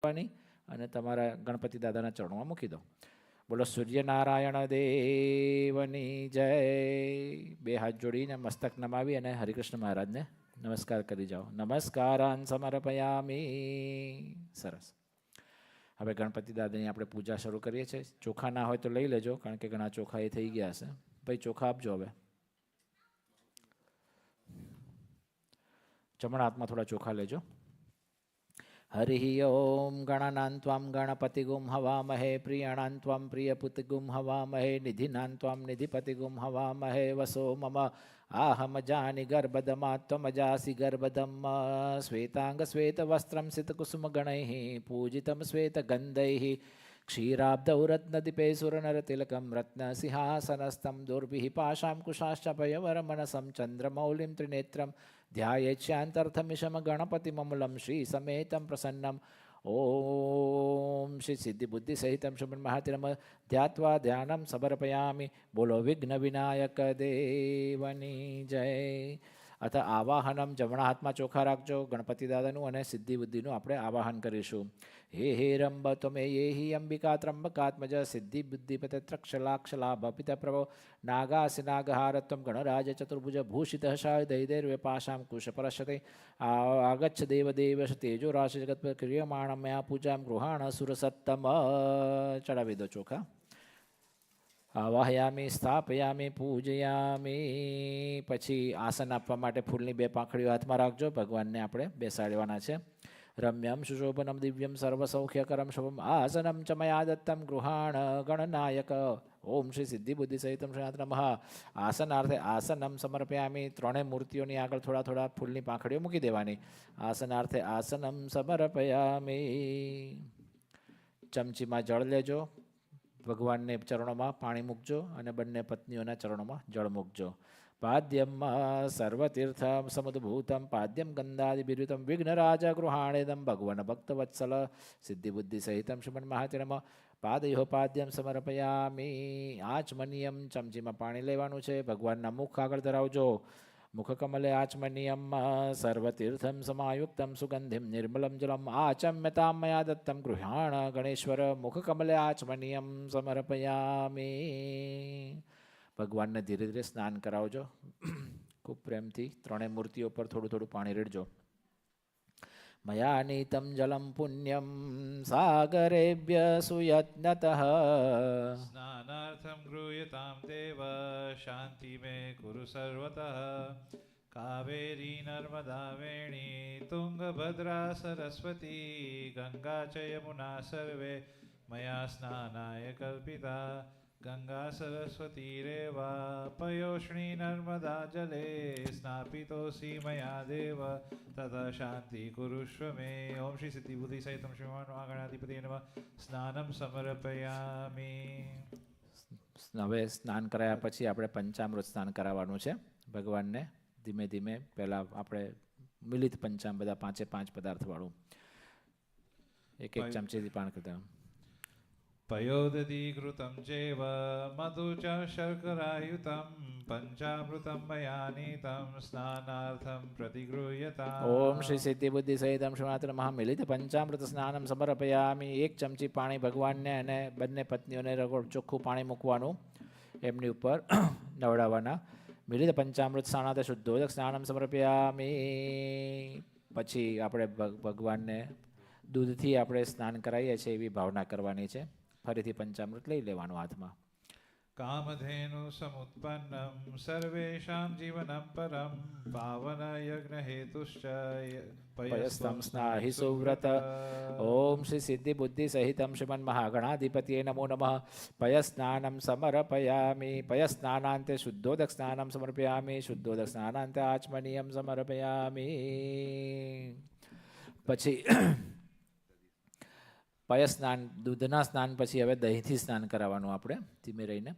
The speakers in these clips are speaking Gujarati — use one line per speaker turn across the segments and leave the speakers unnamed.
અને તમારા ગણપતિ દાદાના ચરણોમાં મૂકી દો. બોલો સૂર્યનારાયણ દેવની જય. બે હાથ જોડીને મસ્તક નમાવી અને હરિકૃષ્ણ મહારાજને નમસ્કાર કરી જાઓ. નમસ્કારાન સમર્પયામી. સરસ. હવે ગણપતિ દાદાની આપણે પૂજા શરૂ કરીએ છીએ. ચોખા ના હોય તો લઈ લેજો, કારણ કે ઘણા ચોખા એ થઈ ગયા હશે. ભાઈ ચોખા આપજો. હવે જમણા હાથમાં થોડા ચોખા લેજો. હરિ ઓમ ગણનાન્ત્વામ ગણપતિગુમ હવામહે પ્રિયણાન્ત્વામ પ્રિયપુતિગુમ હવામહે નિધિનાન્ત્વામ નિધિપતિગુમ હવામહે વસો મમ આહમ જાની ગર્ભદમા ત્વમજાસી ગર્ભદમ શ્વેતાંગ શ્વેતવસ્ત્રમ સિતકુસુમગણૈઃ પૂજિતમ શ્વેતગંધૈઃ ક્ષીરાબ્ધૌ રત્નદીપે સુરનરતિલકમ રત્નસિંહાસનસ્તમ દુર્ભિઃ પાશાં કુશાશ્ચપયવરમનસં ચંદ્રમૌલિં ત્રિનેત્રમ ધ્યાયેચ્યાંતર્થમિશમ ગણપતિમમૂલમ શ્રી સમેતમ પ્રસન્નમ ઓમ શ્રી સિદ્ધિબુદ્ધિસહિતમ શુભન્મહાતિરમ ધ્યાત્વા ધ્યાનમ સમર્પયામિ. બોલો વિઘ્ન વિનાયક દેવની જય. અથ આવાહનમ. જમણા હાથમાં ચોખા રાખજો ગણપતિ દાદાનું, અને સિદ્ધિ બુદ્ધિનું આપણે આવાહન કરીશું. હે હે રંબ ત્વમે યેહિ અંબિકા ત્રંબકાત્મજ સિદ્ધિ બુદ્ધિપતે ત્રક્ષલાક્ષલાભપિત પ્રભો નાગાસि નાગહારત્વમ ગણરાજ ચતુર્ભુજ ભૂષિત શાયુધૈર્વ્યપાશાં કુશપરશતે આગચ્છ દેવદેવશ તેજો રાશિ જગત ક્રિયમાણ મયા પૂજામ ગૃહાણ સુરસત્તમ. ચડાવી દો ચોખા. આવાહયામી સ્થાપયામી પૂજયામી. પછી આસન આપવા માટે ફૂલની બે પાંખડીઓ હાથમાં રાખજો. ભગવાનને આપણે બેસાડવાના છે. રમ્યમ સુશોભનમ દિવ્યમ સર્વસૌખ્યકરમ શુભમ આસનમ ચ મયા દત્તમ ગૃહાણ ગણનાયક. ઓમ શ્રી સિદ્ધિબુદ્ધિસહિતમ શ્રીનાથ નમઃ. આસનાર્થે આસનમ સમર્પયામી. ત્રણેય મૂર્તિઓની આગળ થોડા થોડા ફૂલની પાંખડીઓ મૂકી દેવાની. આસનાર્થે આસનમ સમર્પયામી. ચમચીમાં જળ લેજો. ભગવાનને ચરણોમાં પાણી મૂકજો અને બંને પત્નીઓના ચરણોમાં જળ મૂકજો. પાદ્યમ સર્વતીર્થ સમુદ્ભૂતમ પાદ્યમ ગંધાદિબિરુતમ વિઘ્નરાજ ગૃહાણેદમ ભગવન ભક્તવત્સલ સિદ્ધિબુદ્ધિ સહિતમ શ્રીમન મહાતિરમ પાદયો પાદ્યમ સમર્પયામી. આચમનિયમ. ચમચીમાં પાણી લેવાનું છે. ભગવાનના મુખ આગળ ધરાવજો. મુખકમલે આચમનિયમ સર્વતીર્થમ સમાયુક્તમ સુગંધિમ નિર્મલમ જલમ આચમ્યતામ મયા દત્તમ ગૃહાણ ગણેશ્વર. મુખકમલે આચમનિયમ સમર્પયામી. ભગવાનને ધીરે ધીરે સ્નાન કરાવજો. ખૂબ પ્રેમથી ત્રણેય મૂર્તિઓ પર થોડું થોડું પાણી રેડજો. મયા નીતમ જલમ પુણ્યમ સાગરેભ્ય સુયત્નતઃ
સ્નાનાર્થમ ગૃહ્યતામ દેવ શાંતિ મે કુરુ સર્વતઃ. કાવેરી નર્મદા વેણી તુંગભદ્રા સરસ્વતી ગંગા ચ યમુના સર્વે મયા સ્નાનાય કલ્પિતા. ગંગા સરસ્વતીરેવા પયોષ્ણી નર્મદા જલે સ્નાપિતોસી મયા દેવ તથા શાંતિ કુરુષ્વ મે. ઓમ શ્રી સિદ્ધિબુદ્ધિ સહિતમ શ્રીમાન ગણાધિપતિ નમઃ. સ્નાનમ સમર્પયામી.
હવે સ્નાન કરાયા પછી આપણે પંચામૃત સ્નાન કરાવવાનું છે ભગવાનને. ધીમે ધીમે પહેલાં આપણે મિલિત પંચામૃત, બધા 5 પદાર્થવાળું એક ચમચીથી પાન કરતા.
પયોદધીકૃતમ ચેવ મધુ ચ શર્કરાયુતમ પંચામૃતમ મયા નીતમ સ્નાનાર્થમ પ્રતિગૃહ્યતામ.
ઓમ શ્રી સિદ્ધિબુદ્ધિ સહિતમ શ્રીનાથ નમઃ. મિલિત પંચામૃત સ્નાનમ સમર્પયામિ. એક ચમચી પાણી ભગવાનને અને બંને પત્નીઓને ચોખ્ખું પાણી મૂકવાનું, એમની ઉપર નવડાવવાના. મિલિત પંચામૃત સ્નાનાર્થે શુદ્ધોદક સ્નાનમ સમર્પયામિ. પછી આપણે ભગવાનને દૂધથી આપણે સ્નાન કરાવીએ છીએ એવી ભાવના કરવાની છે. ફરીથી પંચામૃત લઈ લેવાનું હાથમાં.
કામધેનુ સમુત્પન્નમ સર્વેષાં જીવનમ પરમ પાવન યજ્ઞ હેતુશ્ચ
પયસ્તમ સ્નાહિ સુવ્રત. ઓમ શ્રી સિદ્ધિબુદ્ધિ સહિતમ શ્રીમન મહાગણાધિપતિએ નમો નમઃ. પયસ્નાનમ સમર્પયામિ. પયસ્નાનાંતે શુદ્ધોદક સ્નાનમ સમર્પયામિ. શુદ્ધોદક સ્નાનાંતે આચમનીયમ સમર્પયામિ. પછી પયસ્નાન, દૂધના સ્નાન પછી હવે દહીંથી સ્નાન કરાવવાનું આપણે ધીમે રહીને.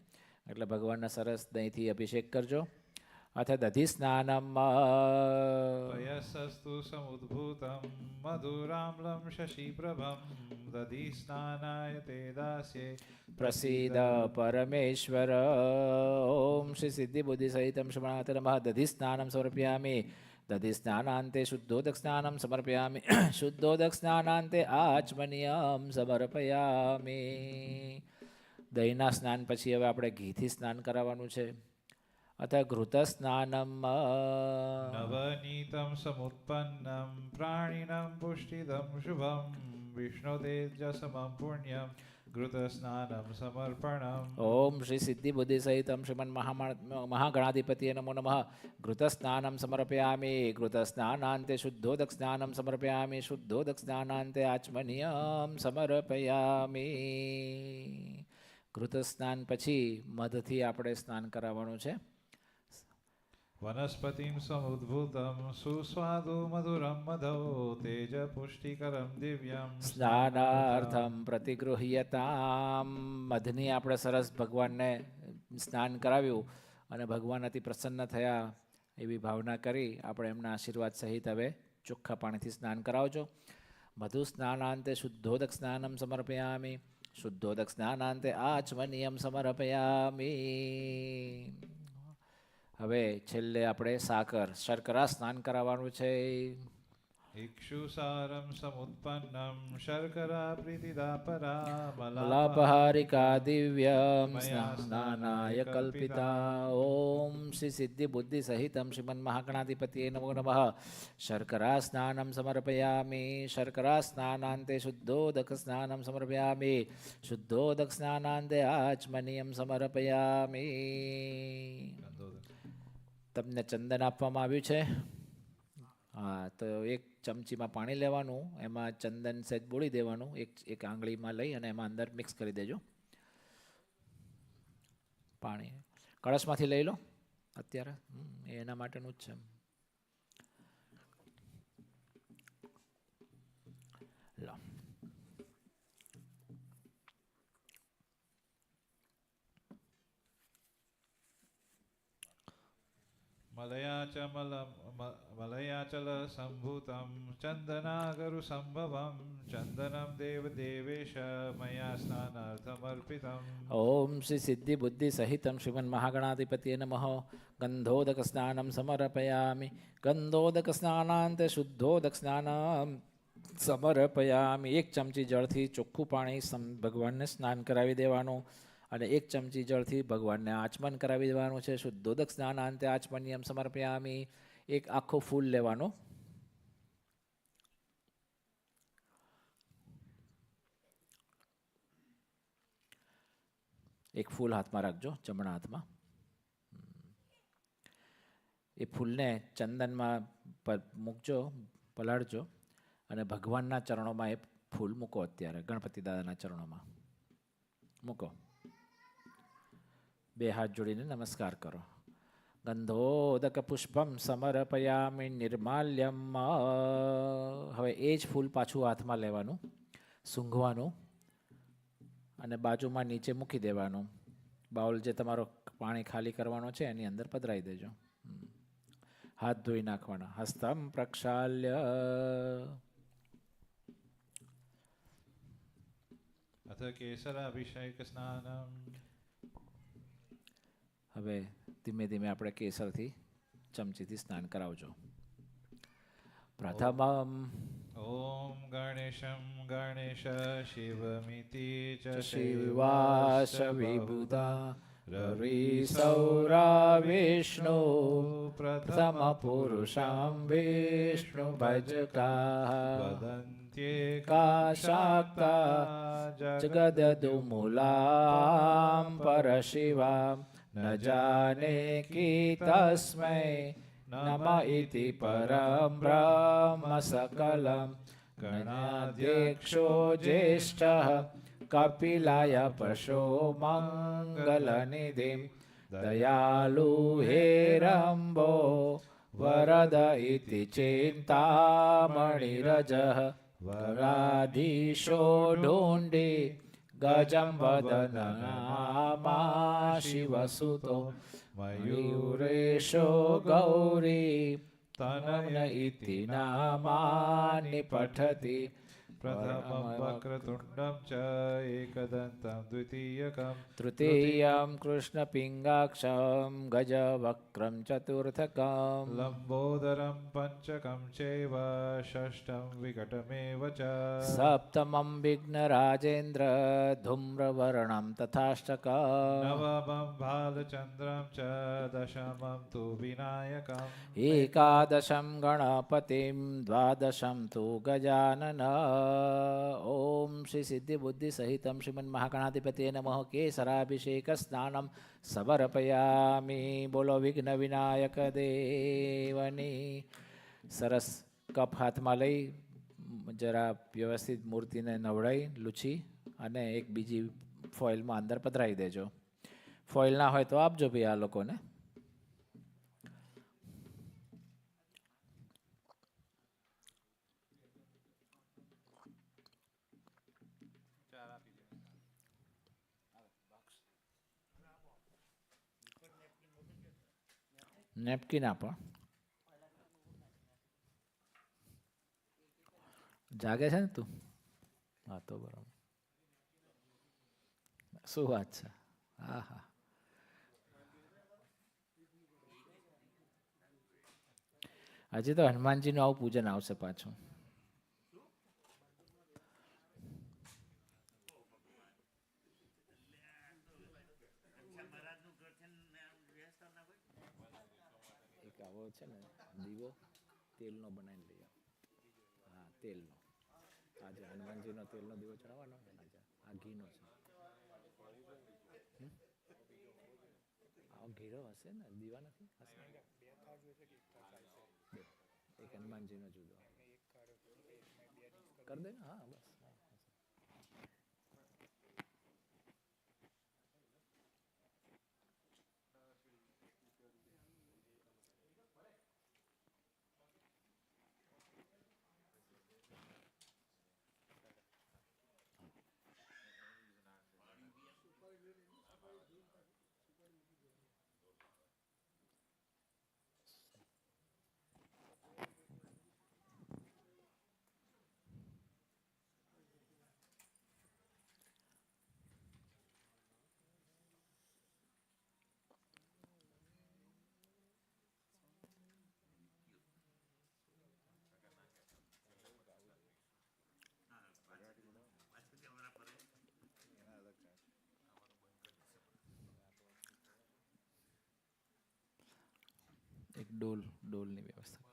એટલે ભગવાનના સરસ દહીંથી અભિષેક કરજો. અથ દધિ સ્નાનમ
પયસસ્તુ સમુદ્ભૂતમ મધુરામ્લમ શશિપ્રભમ દધિ સ્નાનાય તે દાસ્યે
પ્રસીદ પરમેશ્વર. ઓમ શ્રી સિદ્ધિબુદ્ધિ સહિતમ શ્રીમાત નમઃ. દધિ સ્નાનમ સમર્પયામિ. દધિ સ્નાનાંતે શુદ્ધોદક સ્નાનમ સમર્પયામિ શુદ્ધોદક સ્નાનાંતે આચમનીયમ સમર્પયામિ. દહીંના સ્નાન પછી હવે આપણે ઘીથી સ્નાન કરાવવાનું છે. અથ ઘૃત સ્નાનમ
નવનીતમ સમુત્પન્નમ પ્રાણિનમ પુષ્ટિદમ શુભમ વિષ્ણુતેજસમં પુણ્યમ ઘૃતસ્નાનમ સમર્પણમ.
ઓમ શ્રી સિદ્ધિ બુદ્ધિ સહિતમ શ્રીમન મહાગણાધિપતિએ નમો નમઃ. ઘૃત સ્નાનમ સમર્પયામિ ઘૃત સ્નાનાંતે શુદ્ધોદક સ્નાનમ સમર્પયામિ શુદ્ધોદક સ્નાનાંતે આચમનીયમ સમર્પયામિ. ઘૃત સ્નાન પછી મધથી આપણે સ્નાન કરાવવાનું છે.
વનસ્પતિમ સમુદ્ભૂતમ સુસ્વાદુ મધુરમ મધો તેજ પુષ્ટિકરમ દિવ્યમ
સ્નાનાર્થમ પ્રતિગૃહ્યતામ. મધની આપણે સરસ ભગવાનને સ્નાન કરાવ્યું અને ભગવાન અતિ પ્રસન્ન થયા એવી ભાવના કરી આપણે એમના આશીર્વાદ સહિત હવે ચોખ્ખા પાણીથી સ્નાન કરાવજો. મધુ સ્નાનાંતે શુદ્ધોદક સ્નાનમ સમર્પયામિ શુદ્ધોદક સ્નાનાંતે આચમનીયમ સમર્પયામિ. હવે છેલ્લે આપણે શર્કરા સ્નાન કરાવવાનું છે.
ઇક્ષુસારમ સમુત્પન્નમ શર્કરા પ્રીતિદા પરા
મલાપહારિકા દિવ્યમ સ્નાનાય કલ્પિતા. ઓમ શ્રી સિદ્ધિ બુદ્ધિ સહિતમ શ્રીમન મહાગણાધિપતિએ નમો નમઃ. શર્કરા સ્નાનમ સમર્પયામિ શર્કરા સ્નાનાંતે શુદ્ધોદક સ્નાનમ સમર્પયામિ શુદ્ધોદક સ્નાનાંતે આચમનીયમ સમર્પયામિ. તમને ચંદન આપવામાં આવ્યું છે. હા, તો એક ચમચીમાં પાણી લેવાનું, એમાં ચંદન સહેજ બોળી દેવાનું, એક આંગળીમાં લઈ અને એમાં અંદર મિક્સ કરી દેજો. પાણી કળશમાંથી લઈ લો અત્યારે, એના માટેનું જ છે. લો.
મલયાચલ સંભૂતમ ચંદનાગરુ સંભવમ ચંદનમ દેવદેવેશ મયા સ્નાનાર્થમર્પિતમ.
ઓમ શ્રી સિદ્ધિ બુદ્ધિ સહિતમ શ્રીમન મહાગણાધિપતિએ નમઃ. ગંધોદક સ્નાનમ સમર્પયામિ ગંધોદક સ્નાનાંતે શુદ્ધોદક સ્નાનમ સમર્પયામિ. એક ચમચી જળથી ચોખ્ખું પાણી ભગવાનને સ્નાન કરાવી દેવાનું અને એક ચમચી જળથી ભગવાનને આચમન કરાવી દેવાનું છે. શુદ્ધોદક સ્નાનાંતે આચમનીયમ સમર્પયામિ. એક આખું ફૂલ લેવાનું, એક ફૂલ હાથમાં રાખજો, જમણા હાથમાં. એ ફૂલને ચંદનમાં મૂકજો, પલાળજો અને ભગવાનના ચરણોમાં એ ફૂલ મૂકો. અત્યારે ગણપતિ દાદાના ચરણોમાં મૂકો. બે હાથ જોડીને નમસ્કાર કરો. ગંધોદક પુષ્પમ સમર્પયામિ નિર્માલ્યમ. હવે એ જ ફૂલ પાછું હાથમાં લેવાનું, સૂંઘવાનું અને બાજુમાં નીચે મૂકી દેવાનું. બાઉલ જે તમારો પાણી ખાલી કરવાનો છે એની અંદર પધરાવી દેજો. હાથ ધોઈ નાખવાના. હસ્તમ પ્રક્ષાલ્ય.
અથ કેસરાભિષેક સ્નાનમ.
હવે ધીમે ધીમે આપણે કેસરથી ચમચીથી સ્નાન કરાવજો. પ્રથમમ
ઓમ ગણેશમ ગણેશ શિવમિતિ ચ
શિવાશ વિભુતા રવિ સૌરા વિષ્ણુ પ્રથમ પુરુષામ વિષ્ણુ ભજકા
વદન્ત્યેકા
શાક્તા જગદદુમૂલામ પરશિવામ ન જાને કી તસ્મૈ નમ ઇતિ પરમ બ્રહ્મ સકલમ. ગણાધ્યક્ષો જ્યેષ્ઠઃ કપિલાય પશો મંગલનિધિમ દયાલુ હેરંબો વરદ ઇતિ ચિંતામણિરજઃ. વરાધીશો ઢુંડી ગજમ વદનનામા શિવસુતો મયુરેશો ગૌરી તનય ઇતિ નામાનિ પઠતિ.
પ્રથમમ વક્ર वक्रतुण्डं च एकदन्तं द्वितीयकं
तृतीयं कृष्णपिङ्गाक्षं गजवक्त्रं चतुर्थकम्
लम्बोदरं पञ्चकं चैव षष्ठं विकटमेव च
सप्तमं विघ्नराजेन्द्र धूम्रवर्णं तथाष्टकम्
नवमं बालचन्द्रं च दशमं तु विनायकम्
एकादशं गणपतिं द्वादशं तु गजानन ॐ श्री सिद्धिबुद्धिसहितं श्रीमन्महागणाधिपतये नमः केसराभिषेकस्नानं समर्पयामि बोलो विघ्नविनायक देवनी સરસ કપ હાથમાં લઈ જરા વ્યવસ્થિત મૂર્તિને નવડાવી લૂછી અને એક બીજી ફોઇલમાં અંદર પધરાવી દેજો. ફોઇલ ના હોય તો આપજો ભાઈ આ લોકોને. નેપકિન આપો. જાગે છે ને તું? હા તો બરાબર. શું વાત છે? હા હા. હજી તો હનુમાનજીનું આવું પૂજન આવશે પાછું. એક આવો છે ને દીવો તેલનો બનાવી લઈએ. હા તેલનો. આજે હનુમાનજીનો તેલનો દીવો ચડાવવાનો આ ઘીનો છે. આ ઘીરો હશે ને દીવા નથી હશે. એક હનુમાનજીનો જુદો કરી દે. હા બસ. એક ડોલની વ્યવસ્થા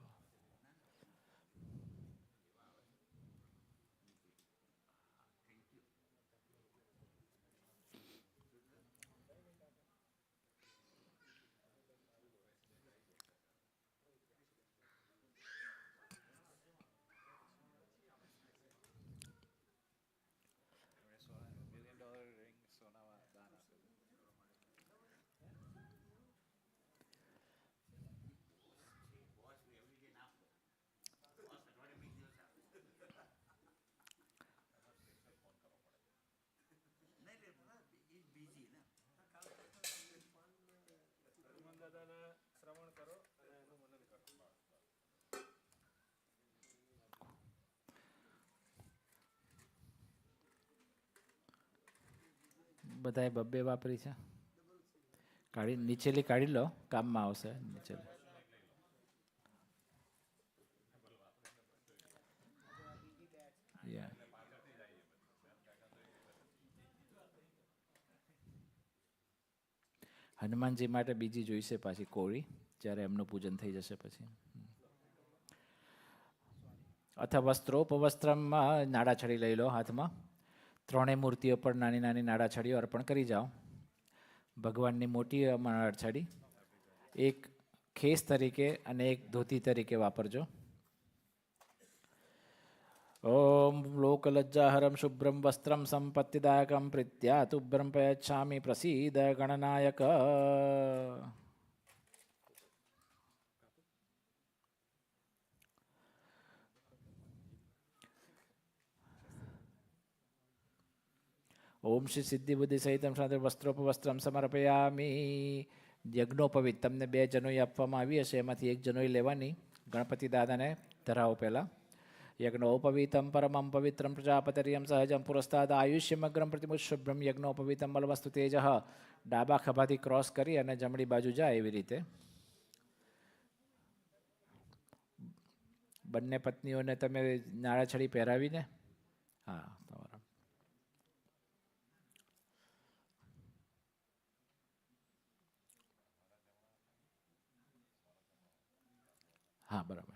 કરો. બધાએ બબ્બે વાપરી છે. કાઢી નીચેલી કાઢી લો, કામમાં આવશે નીચેલી. હનુમાનજી માટે બીજી જોઈશે પાછી કોળી, જ્યારે એમનું પૂજન થઈ જશે પછી. અથવા વસ્ત્રોપવસ્ત્રમાં નાડાછડી લઈ લો હાથમાં. ત્રણેય મૂર્તિઓ પર નાની નાની નાડાછડીઓ અર્પણ કરી જાઓ. ભગવાનની મોટી નાડાછડી એક ખેસ તરીકે અને એક ધોતી તરીકે વાપરજો. ઓમ લોકલજ્જાહરમ શુભ્રમ વસ્ત્રમ સંપત્તિદાયકમ પ્રીત્યા તુભ્રમ પ્રયચ્છામિ પ્રસીદ ગણનાયક. ઓમ શ્રી સિદ્ધિબુદ્ધિ સહિતમ સાથે વસ્ત્રોપવસ્ત્રમ સમર્પયામિ. યજ્ઞોપવિત તમને 2 જનોઈ આપવામાં આવી હશે, એમાંથી 1 જનોઈ લેવાની. ગણપતિ દાદાને ધરાવો પહેલાં. યજ્ઞોપવીતમ પરમં પવિત્રમ પ્રજાપતિર્યમ સહજમ પુરસ્તાદ આયુષ્યમગ્રમ પ્રતિમુશુભ્રમ યજ્ઞોપવીતમ બલવસ્તુ તેજ. ડાબા ખભાથી ક્રોસ કરી અને જમણી બાજુ જાય એવી રીતે. બંને પત્નીઓને તમે નાળાછડી પહેરાવીને, હા તમારા, હા બરાબર.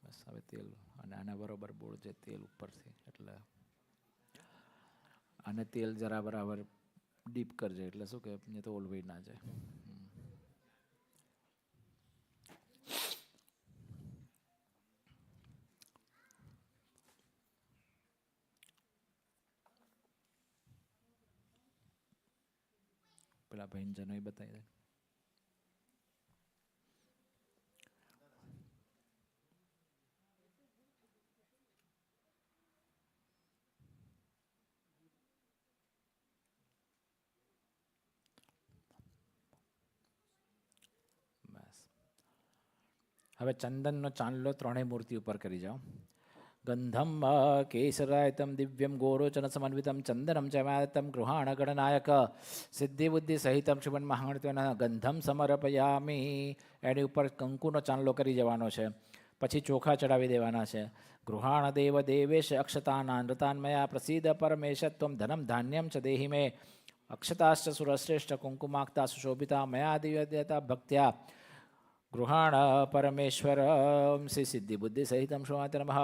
બસ હવે તેલ અને આના બરોબર બોળ છે તેલ ઉપરથી, એટલે અને તેલ જરા બરાબર ડીપ કરજે, એટલે શું કે નહીં તો ઓલવાઈ ના જાય. પેલા ભંજનો એ બતાવી દે. બસ હવે ચંદનનો ચાંદલો ત્રણેય મૂર્તિ ઉપર કરી જાઓ. ગંધમ કેસરાયતમ દિવ્યમ ગોરોચન સમન્વિતમ ચંદનમ ચમાયતમ ગૃહાણ ગણનાયક સિદ્ધિ બુદ્ધિ સહિતમ શ્રીમન મહાગણપતિના ગંધમ સમર્પયામી. એની ઉપર કંકુનો ચાંદલો કરી જવાનો છે. પછી ચોખા ચડાવી દેવાના છે. ગૃહાણ દેવ દેવેશ અક્ષતાના નૃતાન્મયા પ્રસિદ્ધ પરમેશત્વમ ધનમ ધાન્યમ ચ દેહિ મે અક્ષતાશ્ચ સુરશ્રેષ્ઠ કુંકુમાક્તા સુશોભિતા મયા દિવ્યતા ભક્ત્યા ગૃહાણ પરમેશ્વર શ્રી સિદ્ધિ બુદ્ધિ સહિતમ શ્રીમાતે નમઃ.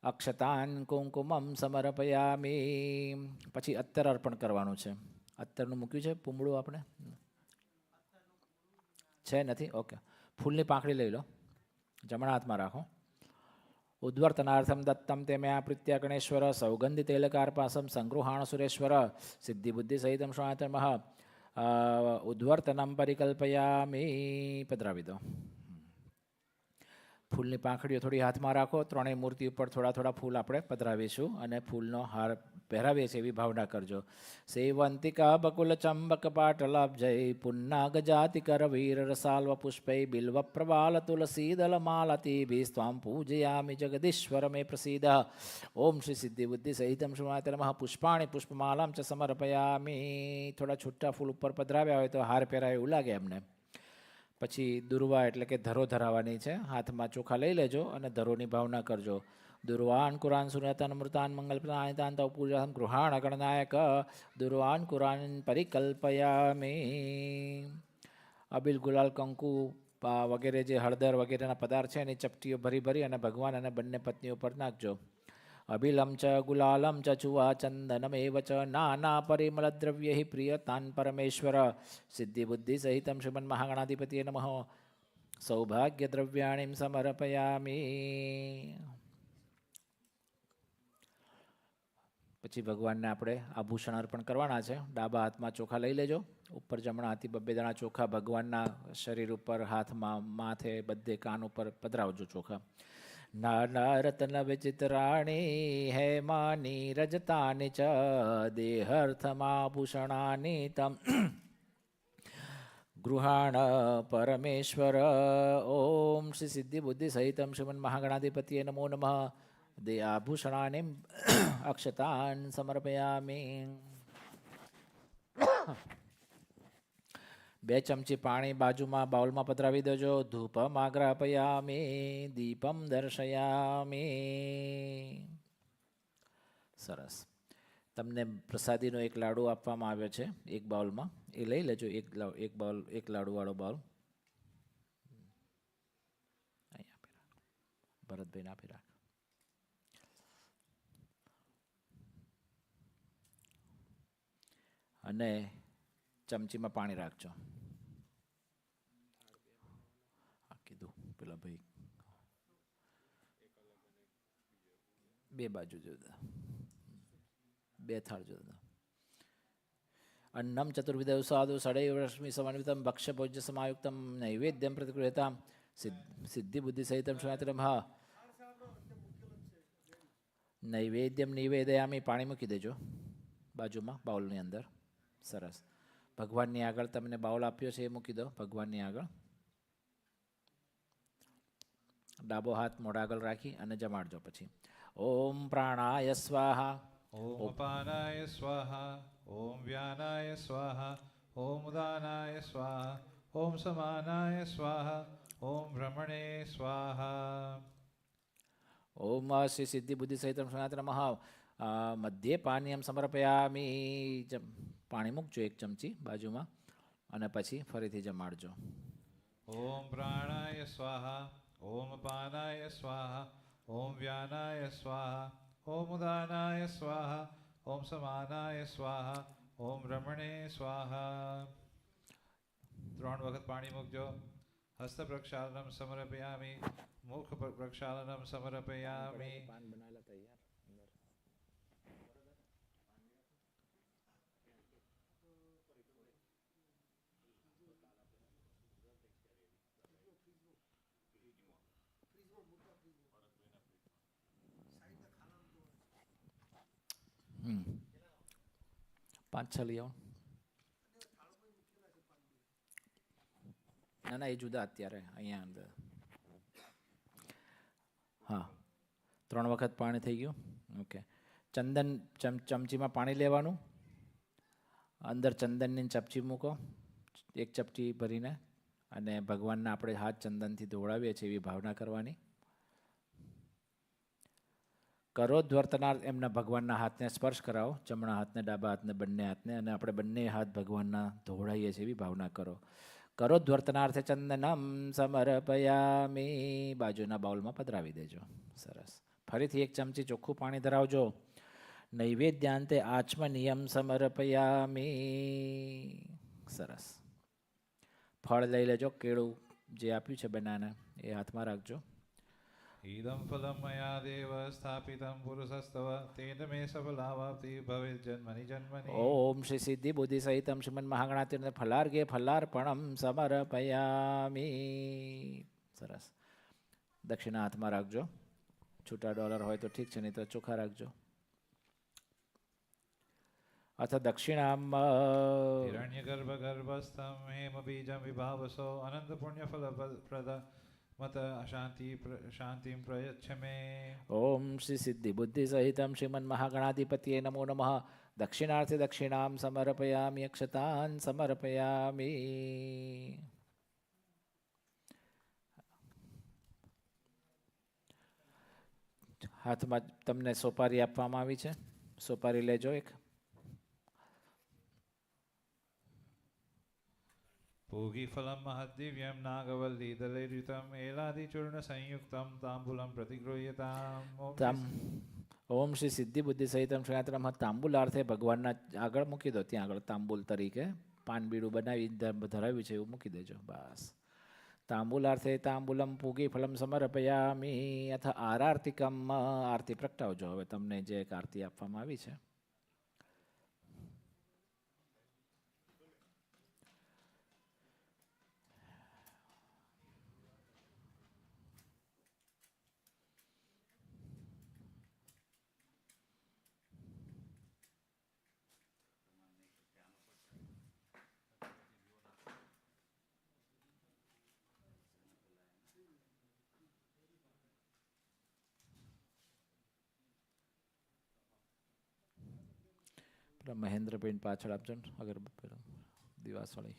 અક્ષતાન કુંકુમમ સમર્પયામી. પછી અત્તર અર્પણ કરવાનું છે. અત્તરનું મૂક્યું છે પૂમડું આપણે છે નથી? ઓકે, ફૂલની પાંખડી લઈ લો, જમણા હાથમાં રાખો. ઉદ્વર્તનાર્થમ દત્તમ તે મેં પ્રીત્ય ગણેશ્વર સૌગંધિ તૈલકાર્પાસમ સંગૃહાણ સુરેશ્વર સિદ્ધિ બુદ્ધિ સહિતમ શ્રીમાતે નમઃ. ઉદ્વર્તનમ પરિકલ્પયામી. પધરાવી દો. ફૂલની પાંખડીઓ થોડી હાથમાં રાખો. ત્રણેય મૂર્તિ ઉપર થોડા થોડા ફૂલ આપણે પધરાવીશું અને ફૂલનો હાર પહેરાવીએ છીએ એવી ભાવના કરજો. સેવંતિકા બકુલ ચંબક પાટલાબ્જય પુન્નાગ જાતિ કર વીર રસાલ્વ પુષ્પૈ બિલ્વ પ્રબાલ તુલસી દલ માલતી સ્વામ પૂજયામિ જગદીશ્વર મે પ્રસિદ્ધ. ઓમ શ્રી સિદ્ધિ બુદ્ધિ સહિતમ શ્રીમાતે નમઃ. પુષ્પાણી પુષ્પમાલામ ચ સમર્પયામી. થોડા છૂટા ફૂલ ઉપર પધરાવ્યા હોય તો હાર પહેરાય એવું લાગે એમને. પછી દુર્વા એટલે કે ધરો ધરાવવાની છે. હાથમાં ચોખા લઈ લેજો અને ધરોની ભાવના કરજો. દુર્વાન કુરાન સુરતન મૃતાન મંગલપ્રદાન તવ પૂજા ગૃહાણ ગણનાયક દુર્વાન કુરાન પરિકલ્પયામી. અબિલ ગુલાલ કંકુ વગેરે જે હળદર વગેરેના પદાર્થ છે એની ચપટીઓ ભરી ભરી અને ભગવાન અને બંને પત્નીઓ પર નાખજો. અભિલમ ચ ગુલાલમ ચ ચુવા ચંદનમેવ ચ નાના પરિમલ દ્રવ્ય પ્રિયતાન પરમેશ્વર સિદ્ધિ બુદ્ધિ સહિતમ શ્રીમન મહાગણાધિપતિએ નમઃ. સૌભાગ્ય દ્રવ્યાણીમ સમર્પયામી. પછી ભગવાનને આપણે આભૂષણ અર્પણ કરવાના છે. ડાબા હાથમાં ચોખા લઈ લેજો. ઉપર જમણા હાથી બબ્બે દાણા ચોખા ભગવાનના શરીર ઉપર, હાથમાં, માથે, બધે કાન ઉપર પધરાવજો ચોખા. નાના રત્ન વિચિત્રાણી હેમાની રજતાની ચ દેહર્થમાભૂષણાની તમ ગૃહાણ પરમેશ્વર. ઓમ શ્રી સિદ્ધિ બુદ્ધિ સહિતમ શ્રીમન મહાગણાધિપતિએ નમો નમઃ. દે આભૂષણાની અક્ષતાન સમર્પયામી. 2 ચમચી પાણી બાજુમાં બાઉલમાં પધરાવી દેજો. ધૂપમ આગ્રાપયામી દીપમ દર્શયામી. સરસ. તમને પ્રસાદીનો એક લાડુ આપવામાં આવ્યો છે એક બાઉલમાં, એ લઈ લેજો. એક લાડુવાળો બાઉલ અહીંયા આપી રાખ, ભરતભાઈને આપી રાખ. અને ચમચીમાં પાણી રાખજો. કીધું પેલા ભાઈ 2 બાજુ જોતા, 2 થાળ જોતા. અન્નમ ચતુર્વિધ સાધુ ષડૈવ રશ્મિ સમન્વિતમ ભક્ષ્ય ભોજ્ય સમાયુક્તમ નૈવેદ્યમ પ્રતિગૃહ્યતામ સિદ્ધિ બુદ્ધિ સહિતમ શ્રીમાતે નમઃ. નૈવેદ્યમ નિવેદયામી. પાણી મૂકી દેજો બાજુમાં બાઉલની અંદર. સરસ. ભગવાનની આગળ તમને બાઉલ આપ્યો છે એ મૂકી દો ભગવાનની આગળ. ડાબો હાથ મોઢા આગળ રાખી અને જમાડજો. પછી ઓમ પ્રાણાય સ્વાહા,
ઓમ અપાનાય સ્વાહા, ઓમ વ્યાનાય સ્વાહા, ઓમ ઉદાનાય સ્વાહા, ઓમ સમાનાય સ્વાહા, ઓમ ભ્રમણે સ્વાહા.
ઓમ શ્રી સિદ્ધિ બુદ્ધિ સહિત સનાતન મહા મધ્યે પાનીયમ સમર્પયામી. પાણી મૂકજો 1 ચમચી બાજુમાં અને પછી ફરીથી જમાડજો.
ઓમ પ્રાણાય સ્વાહા, ઓમ અપાનાય સ્વાહા, ઓમ વ્યાનાય સ્વાહા, ઓમ ઉદાનાય સ્વાહા, ઓમ સમાનાય સ્વાહા, ઓમ ભ્રમણે સ્વાહા. 3 વખત પાણી મૂકજો. હસ્ત પ્રક્ષાલનમ સમર્પયામિ, મુખ પ્રક્ષાલનમ સમર્પયામિ.
હમ 5-6 લઈ આવો. ના ના, એ જુદા અત્યારે અહીંયા અંદર. હા, 3 વખત પાણી થઈ ગયું. ઓકે. ચંદન ચમચીમાં પાણી લેવાનું, અંદર ચંદનની ચપચી મૂકો 1 ચપટી ભરીને, અને ભગવાનના આપણે હાથ ચંદનથી ધોળાવીએ છીએ એવી ભાવના કરવાની. કરોદ્વર્તનાર્થ એમના ભગવાનના હાથને સ્પર્શ કરાવો, જમણા હાથને, ડાબા હાથને, બંને હાથને, અને આપણે બંને હાથ ભગવાનના ધોળાઈએ છીએ એવી ભાવના કરો. કરોદ્વર્તનાર્થે ચંદનમ સમર્પયામી. બાજુના બાઉલમાં પધરાવી દેજો. સરસ. ફરીથી 1 ચમચી ચોખ્ખું પાણી ધરાવજો. નૈવેદ્યાંતે આચમનિયમ સમર્પયામી. સરસ. ફળ લઈ લેજો. કેળું જે આપ્યું છે બનાના એ હાથમાં રાખજો.
ઈદમ ફલમ મયા દેવ સ્થાપિતમ પુરુષસ્તવ તેન મે સફલાવાપ્તિ ભવેત જન્મનિ જન્મનિ.
ઓમ શ્રી સિદ્ધિ બુદ્ધિ સહિતમ શ્રીમન મહાગણાતીર્થ ફલાર્ગે ફલાર્પણમ સમર્પયામી. સરસ. દક્ષિણા હાથમાં રાખજો. છૂટા ડોલર હોય તો ઠીક છે, નહીં તો ચોખા રાખજો. અથ દક્ષિણામ
હિરણ્યગર્ભ ગર્ભસ્થમ હેમ બીજમ વિભાવસો અનંત પુણ્ય ફલ પ્રદ મત શાંતિમ પ્રયચ્છ મે.
ઓમ શ્રી સિદ્ધિ બુદ્ધિ સહિતમ શ્રીમન મહાગણાધિપતિએ નમો નમઃ. દક્ષિણાર્થે દક્ષિણામ સમર્પયામિ. અક્ષતાન સમર્પયામિ. હાથમાં તમને સોપારી આપવામાં આવી છે. સોપારી લેજો 1.
પૂગીફલમ મહદ્દિવ્યમ નાગવલ્લી દલૈર્યુતમ એલાદિચૂર્ણ સંયુક્તમ તાંબૂલમ પ્રતિગૃહ્યતામ.
ઓમ શ્રી સિદ્ધિ બુદ્ધિ સહિતમ શ્રીનાથનમ. તાંબુલાર્થે ભગવાનના આગળ મૂકી દો. ત્યાં આગળ તાંબુલ તરીકે પાન બીડું બનાવી ધરાવ્યું છે એવું મૂકી દેજો. બસ. તાંબુલાર્થે તાંબુલમ પૂગી ફલમ સમર્પયામી. અથ આરાર્તિકમ. આરતી પ્રગટાવજો. હવે તમને જે એક આરતી આપવામાં આવી છે. મહેન્દ્રભાઈ પાછળ આપજો ને અગરબત્તી દિવાસળી.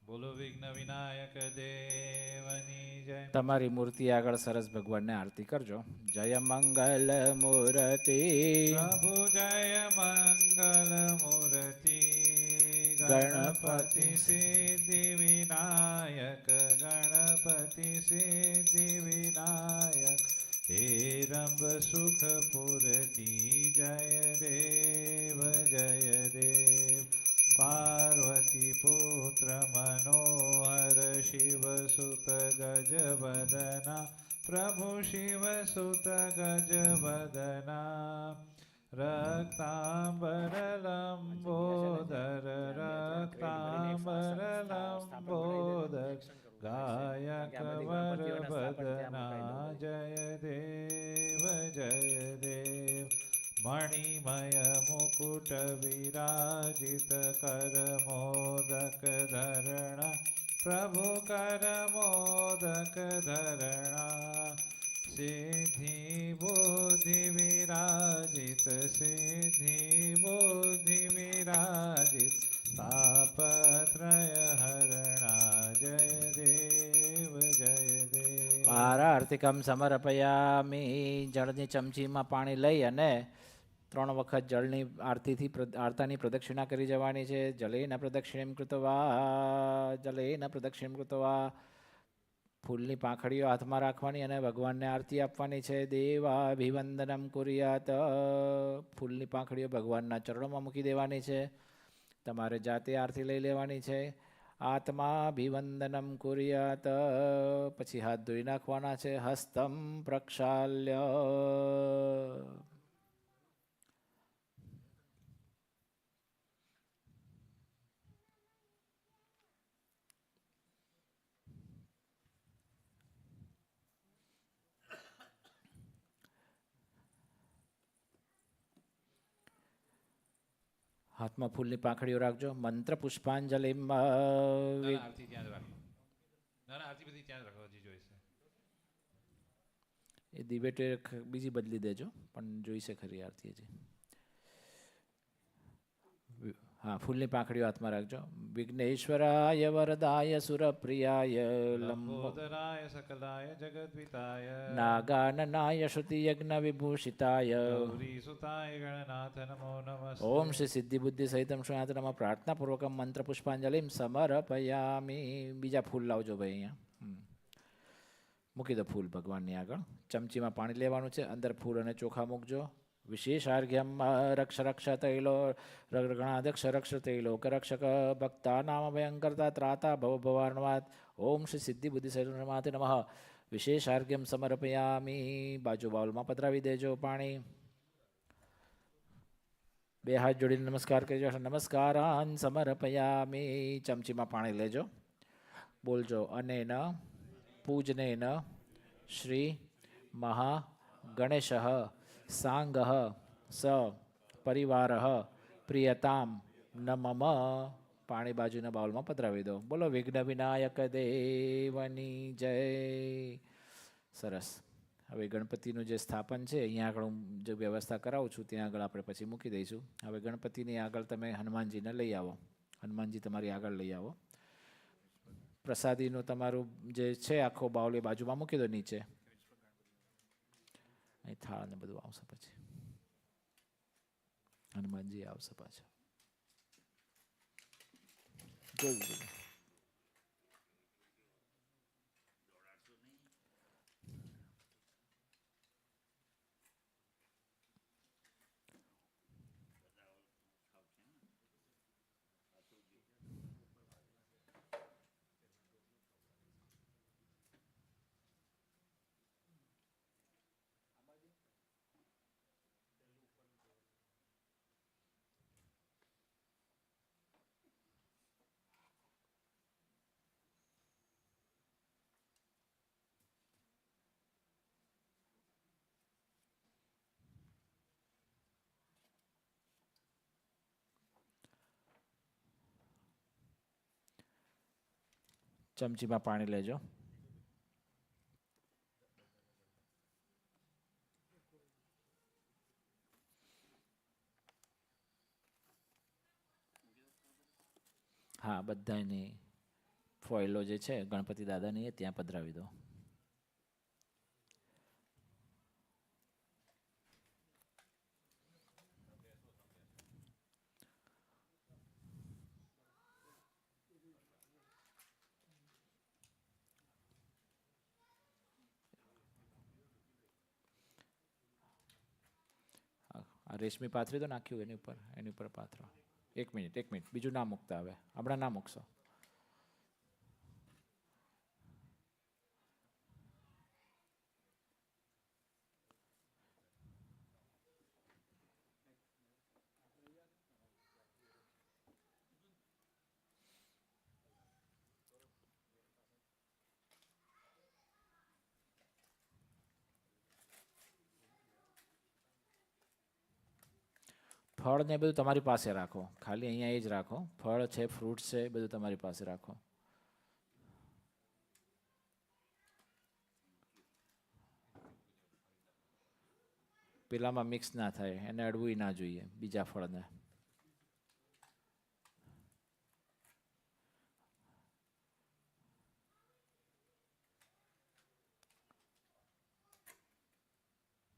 બોલો વિઘ્ન વિનાયક દેવની જય.
તમારી મૂર્તિ આગળ સરસ ભગવાનને આરતી કરજો. જય મંગલ મૂર્તિ
પ્રભુ જય મંગલ મૂર્તિ ગણપતિ સિદ્ધિ વિનાયક ગણપતિ સિદ્ધિ વિનાયક હે રંબ સુખ પૂરતી જય દેવ પાર્વતી પુત્ર મનોહર શિવ સુત ગજવદના પ્રભુ શિવ સુત ગજવદના રક્તાંબર લંબોદર રક્તાંબર લંબોદર ગાયક વરવદના જય દેવ મણિમય મુકુટ વિરાજિત કર મોદક ધરણા પ્રભુ કર મોદક ધરણા સિદ્ધિ બુદ્ધિ વિરાજિત સિદ્ધિ બુદ્ધિ વિરાજિત તાપત્રય હરણા જય દેવ જય દેવ.
આરતિકમ સમર્પયામિ. જળની ચમચીમાં પાણી લઈ અને 3 વખત જળની આરતાની પ્રદક્ષિણા કરી જવાની છે. જલેન પ્રદક્ષિણમ કૃતવા જલેન પ્રદક્ષિણમ કૃતવા. ફૂલની પાંખડીઓ હાથમાં રાખવાની અને ભગવાનને આરતી આપવાની છે. દેવાભિવંદનમ કુર્યાત. ફૂલની પાંખડીઓ ભગવાનના ચરણોમાં મૂકી દેવાની છે. તમારે જાતે આરતી લઈ લેવાની છે. આત્માભિવંદનમ કુર્યાત. પછી હાથ ધોઈ નાખવાના છે. હસ્તમ પ્રક્ષાલ્ય. હાથમાં ફૂલની પાંખડીઓ રાખજો. મંત્ર પુષ્પાંજલિ.
આરતી ત્યાં જ રાખો. ના આરતી બધી ત્યાં જ રાખો. હજી જોઈશે
એ દિવેટે બીજી બદલી દેજો, પણ જોઈશે ખરી આરતી હજી. હા, ફૂલની પાંખડીઓ હાથમાં રાખજો. વિઘ્નેશ્વરાય વરદાય સુરપ્રિયાય
લંબોદરાય સકલાય જગદ્વિતાય
નાગાનનાય શ્રુતિ યજ્ઞ વિભૂષિતાય
ગૌરી સુતાય ગણનાથ નમો નમસ્તે.
ઓમ શ્રી સિદ્ધિ બુદ્ધિ સહિતમ શ્રીનાથ નમઃ. પ્રાર્થનાપૂર્વક મંત્ર પુષ્પાંજલિ સમર્પયામિ. બીજા ફૂલ લાવજો ભાઈ અહીંયા. મૂકી દો ફૂલ ભગવાનની આગળ. ચમચીમાં પાણી લેવાનું છે. અંદર ફૂલ અને ચોખા મૂકજો. વિશેષાર્ઘ્યમ રક્ષ રક્ષ તૈલો ગણાધ્યક્ષ રક્ષ તૈલોક રક્ષક ભક્તા નામ ભયંકરતા ત્રાતા ભવ ભવાર્ણવાત. ઓમ શ્રી સિદ્ધિ બુદ્ધિ સહિતમાતે નમઃ. વિશેષાર્ઘ્યમ સમર્પયામિ. બાજુ બાઉલમાં પધરાવી દેજો પાણી. 2 હાથ જોડીને નમસ્કાર કરજો. નમસ્કારાન સમર્પયામિ. ચમચીમાં પાણી લેજો. બોલજો અનેન પૂજનેન શ્રી મહા ગણેશ સાંગ સ પરિવાર પ્રિયતામ ન મમ. પાણી બાજુના બાઉલમાં પધરાવી દો. બોલો વિઘ્ન વિનાયક દેવની જય. સરસ. હવે ગણપતિનું જે સ્થાપન છે અહીંયા આગળ હું જે વ્યવસ્થા કરાવું છું ત્યાં આગળ આપણે પછી મૂકી દઈશું. હવે ગણપતિની આગળ તમે હનુમાનજીને લઈ આવો. હનુમાનજી તમારી આગળ લઈ આવો. પ્રસાદીનું તમારું જે છે આખો બાઉલ એ બાજુમાં મૂકી દો નીચે. અહીં થાળ ને બધું આવશે પછી. હનુમાનજી આવશે પાછા. જોયું. ચમચીમાં પાણી લેજો. હા, બધાની ફોઇલો જે છે ગણપતિ દાદાની એ ત્યાં પધરાવી દો. આ રેશમી પાથરી દો. નાખ્યું એની ઉપર પાથરો. એક મિનિટ બીજું ના મૂકતા. હવે હમણાં ના મૂકશો. ફળ ને બધું તમારી પાસે રાખો, ખાલી અહીંયા એ જ રાખો. ફળ છે, ફ્રૂટ્સ છે, એ બધું તમારી પાસે રાખો. પેલામાં મિક્સ ના થાય, એને અડવું ના જોઈએ બીજા ફળને.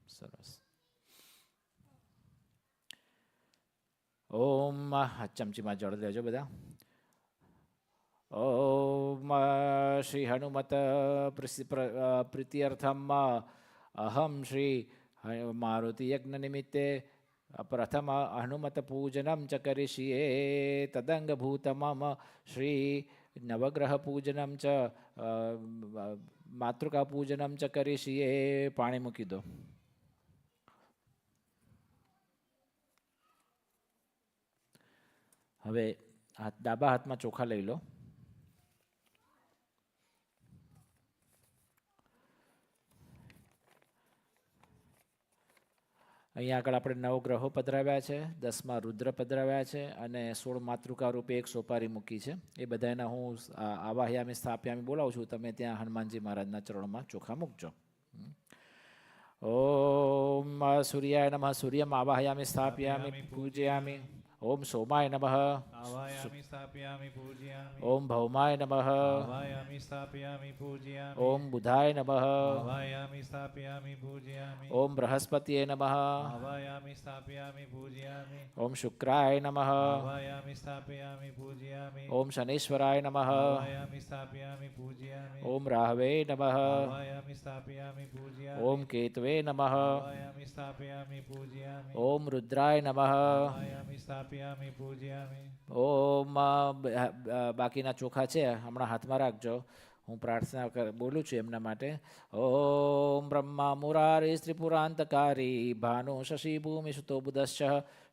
સરસ. ઓમ, ચમચીમાં જળ લેજો બધા. ઓમ શ્રી હનુમત પ્રીત્યર્થમ અહમ શ્રી મારુતિ યજ્ઞ નિમિત્તે પ્રથમ હનુમત પૂજનમ ચ કરિષ્યે તદંગભૂત મમ શ્રી નવગ્રહ પૂજનમ ચ માતૃકા પૂજનમ ચ કરિષ્યે. પાણી મૂકી દો. હવે ડાબા હાથમાં ચોખા લઈ લો. અહીંયા આગળ આપણે 9 ગ્રહો પધરાવ્યા છે, 10માં રુદ્ર પધરાવ્યા છે અને 16 માતૃકા રૂપે એક સોપારી મૂકી છે. એ બધાના હું આવાહયામી સ્થાપ્યામી બોલાવું છું. તમે ત્યાં હનુમાનજી મહારાજના ચરણોમાં ચોખા મૂકજો. ઓમ સૂર્યાય નમઃ. સૂર્યમ આવાહયામી સ્થાપ્યામી પૂજયામી. ઓમ સોમાય નમઃ.
આવાયામિ સ્થાપયામિ પૂજયામિ.
ઓમ ભૌમાય નમઃ.
આવાયામિ સ્થાપયામિ પૂજયામિ.
ઓમ બુધાય નમઃ.
આવાયામિ સ્થાપયામિ પૂજયામિ.
ઓમ બૃહસ્પતિએ નમઃ.
આવાયામિ સ્થાપયામિ પૂજયામિ.
ઓમ શુક્રાય નમઃ.
આવાયામિ સ્થાપયામિ પૂજયામિ.
ઓમ શનીશ્વરાય નમઃ.
આવાયામિ સ્થાપયામિ પૂજયામિ.
ઓમ રાહવે નમઃ.
આવાયામિ સ્થાપયામિ પૂજયામિ.
ઓમ કેતવે નમઃ.
આવાયામિ સ્થાપયામિ પૂજયામિ.
ઓમ રુદ્રાય નમઃ.
આવાયામિ સ્થાપયામિ પૂજયામિ.
ઓમ બાકીના ચોખા છે હમણાં હાથમાં રાખજો. હું પ્રાર્થના બોલું છું એમના માટે. ઓમ બ્રહ્મા મુરારી ત્રિપુરાંતકારી ભાનુ શશી ભૂમિ સુતો બુધશ્ચ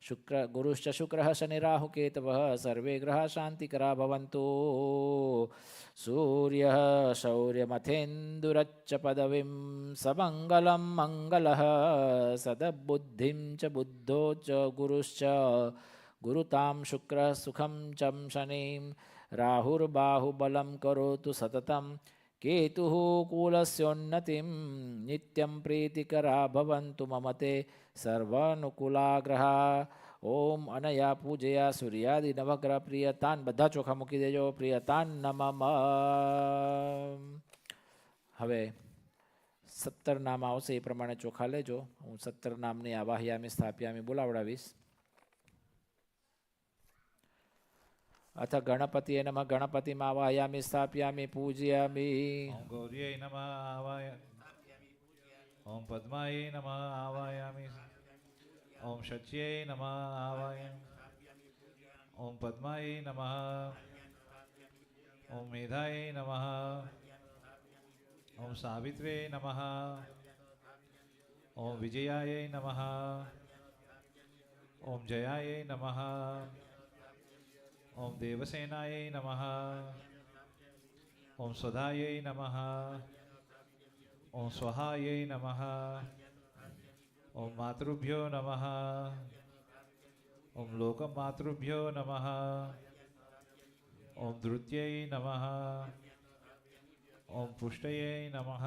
શુક્ર ગુરુશ્ચ શુક્ર શનિ રાહુ કેતવ સર્વે ગ્રહ શાંતિકરા ભવંતુ. સૂર્ય શૌર્યમથેન્દુરચ્ચ પદવીમ સમંગલમ મંગલ સદબુદ્ધિમ ચ બુદ્ધો ચ ગુરુશ્ચ ગુરુતામ શુક્ર સુખમ ચમ શનિમ. રાહુર્બાહુબલમ કરોતુ સતતમ કેતુ કુલસ્યોન્નતિમ. નિત્યમ પ્રીતિકરા ભવન્તુ મમ તે સર્વાનુકૂલાગ્રહા. ઓમ અનયા પૂજયા સૂર્યાદિ નવગ્રહ પ્રિયતાન. બધા ચોખા મૂકી દેજો. પ્રિયતાન નમઃ. હવે 17 નામ આવશે એ પ્રમાણે ચોખા લેજો. હું 17 નામની આવાહયામી સ્થાપ્યામી બોલાવડાવીશ. अथ गणपतिये नमः. गणपतिम् आवाहयामि स्थापयामि पूजयामि.
ओम गौर्यै नमः आवाहयामि. ओम पद्मायै नमः आवाहयामि. ओम शच्यै नमः आवाहयामि. ओम पद्मायै नमः. ओम मेधायै नमः. ओम सावित्र्यै नमः. ओम विजयायै नमः. ओम जयायै नमः. ओम देवसेनायै नमः. ओम स्वधायै नमः. ओम स्वाहायै नमः. ओम मातृभ्यो नमः. ओम लोकमातृभ्यो नमः. ओम धृत्यै नमः. ओम पुष्टयै नमः.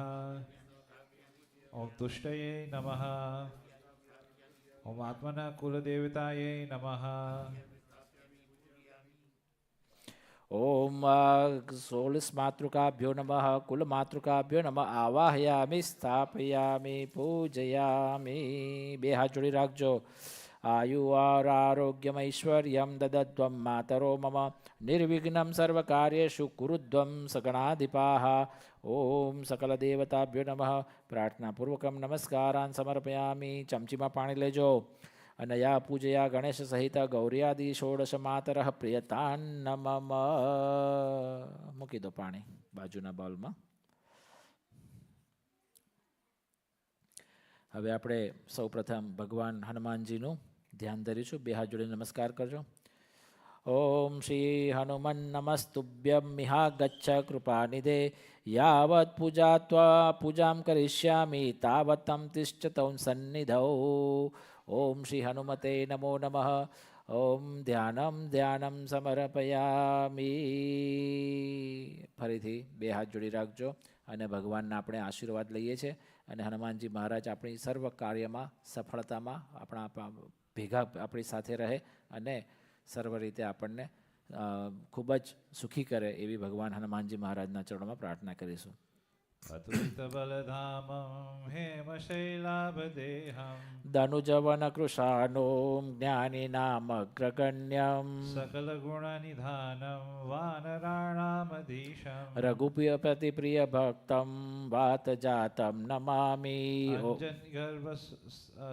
ओम तुष्टयै नमः. ओम आत्मना कुलदेवतायै नमः.
ओम 16 मातृकाभ्यो नमः. कुल मातृकाभ्यो नमः. आवाहयामि स्थापयामि पूजयामि. બે હાથ જોડી રાખજો. आयु आरोग्यमैश्वर्यं ददध्वं मातरो मम. निर्विघ्नं सर्वकार्येषु कुरुध्वं सगणाधिपाः. ओम सकलदेवताभ्यो नमः. प्रार्थनापूर्वकं नमस्कारान् समर्पयामि. चमचीમાં પાણી લેજો. अनया पूजया गणेश सहित गौर्यादि 16 मातरः प्रियतान् नमः. મૂકી દો પાણી બાજુના બાઉલમાં. હવે આપણે સૌપ્રથમ ભગવાન હનુમાનજીનું ધ્યાન ધરીશું. બે હાથ જોડીને નમસ્કાર કરજો. ઓમ શ્રી હનુમન નમસ્તુભ્યં મિહા ગચ્છ કૃપાનિધે. યાવત પૂજા ત્વા પૂજાં કરિષ્યામિ તાવતં તિષ્ઠ તૌ સન્નિધૌ. ઓમ શ્રી હનુમતે નમો નમઃ. ઓમ ધ્યાનમ ધ્યાનમ સમર્પયામી. ફરીથી બે હાથ જોડી રાખજો અને ભગવાનના આપણે આશીર્વાદ લઈએ છીએ અને હનુમાનજી મહારાજ આપણી સર્વ કાર્યમાં સફળતામાં આપણા ભેગા આપણી સાથે રહે અને સર્વ રીતે આપણને ખૂબ જ સુખી કરે એવી ભગવાન હનુમાનજી મહારાજના ચરણોમાં પ્રાર્થના કરીશું.
અતુલિત બલધામં હેમશૈલાભદેહં
ધનુજવન કૃષાનું જ્ઞાનિનામગ્રગણ્યમ
સકલ ગુણનિધાनं વાનરાણામધીશં
રઘુપતિ પ્રિય ભક્તમ વાત જાતમ નમામી.
અંજનગર્ભ